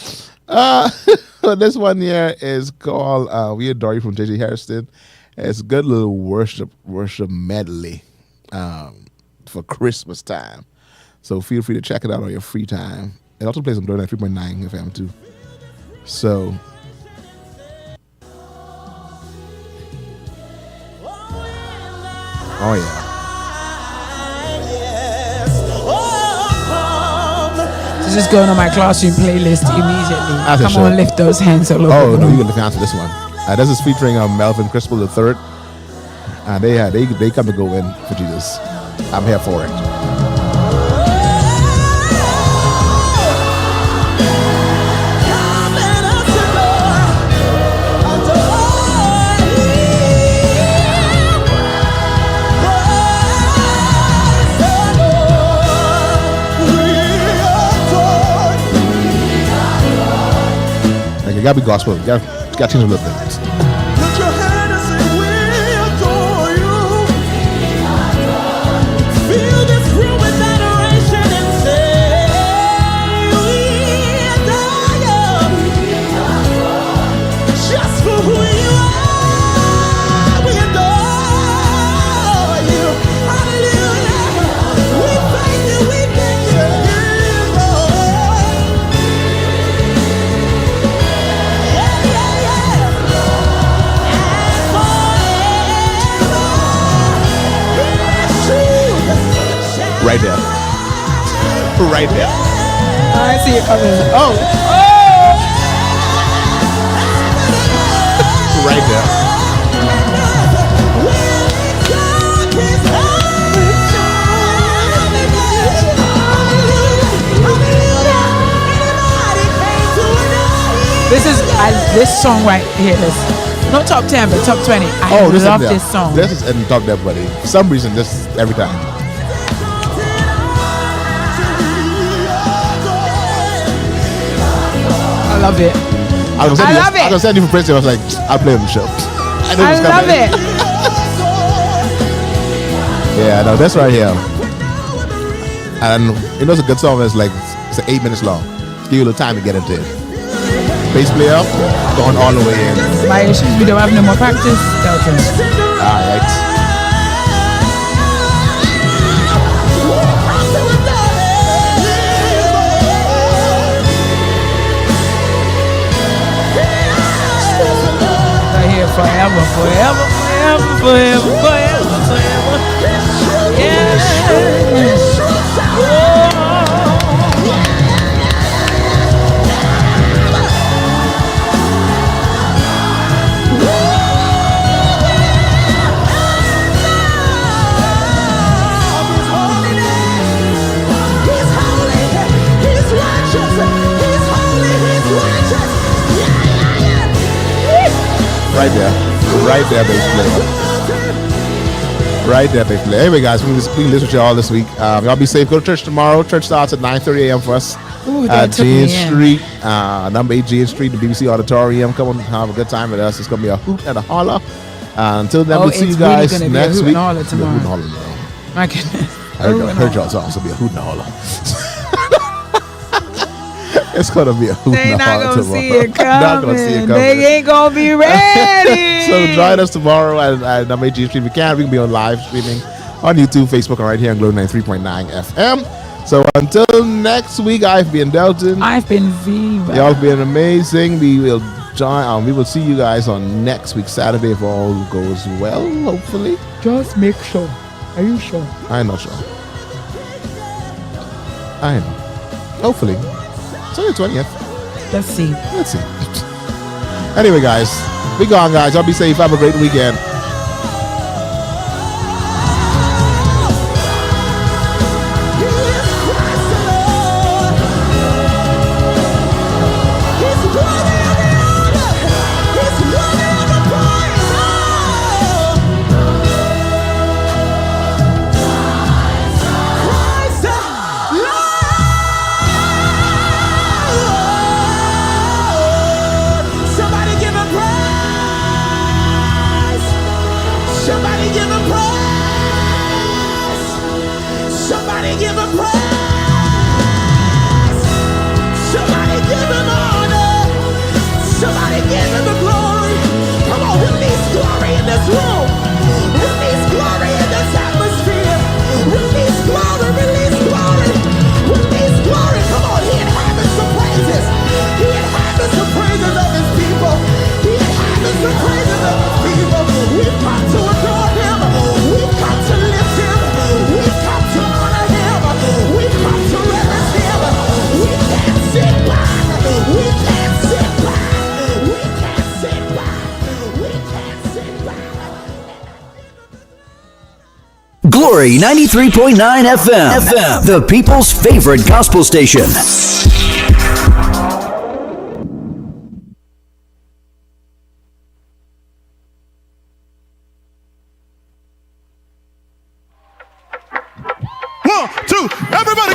This one here is called We Adore You from JJ Harrison. It's a good little worship medley for Christmas time. So feel free to check it out on your free time. It also plays on 3.9 FM too. So oh yeah. So just going on my classroom playlist immediately. As it Come should. on, lift those hands all over. Oh the no, room. you can look after this one. This is featuring Melvin Crispell III. And they come to go in for Jesus. I'm here for it. Like, it gotta be gospel. You gotta change a little bit. Put your hand and say, we adore you. Fill this room with adoration and say, we adore you. Just for who you are, we adore you. Hallelujah. We thank you, we thank you. Right there. Right there. I see it coming. Oh. Right there. This song right here is not top 10 but top 20. I love this song. This is in top 10, buddy. For some reason, this every time. I love it. I was love it. send you for Prince. I was like, I'll play on the show. I love it. Yeah, no, that's right here. And you know, it's a good song. It's like it's 8 minutes long. Give you a little time to get into it. Bass player going all the way in. My issues, we don't have no more practice. Delton. All right. Right here forever. Yeah. Right there, bass player. Right there, bass player. Anyway, guys, we can listen to y'all this week. Y'all be safe. Go to church tomorrow. Church starts at 9:30 a.m. for us. At Jane Street, number 8 Jane Street, the BBC Auditorium. Come on, have a good time with us. It's going to be a hoot and a holler. Until then, we'll see you guys really next week. Be a hoot and holler tomorrow. Be a hoot and holler. My goodness. I heard y'all's song. It's going to be a hoot and a holler. It's going to be a hoot They and a not holler gonna tomorrow. see it Not gonna see it coming. coming. They ain't gonna be ready. So join us tomorrow at number 8 Jane Street. We can be on live streaming on YouTube, Facebook, and right here on Glow 93.9 FM. So until next week, I've been Delton. I've been Vera. Y'all been amazing. We will join. We will see you guys on next week Saturday if all goes well. Hopefully. Just make sure. Are you sure? I'm not sure. I know. Hopefully. It's only 20th. Let's see. Let's see. Anyway, guys, be gone, guys. Y'all be safe. Have a great weekend. Somebody give him Glory 93.9 FM, the people's favorite gospel station. One, two, everybody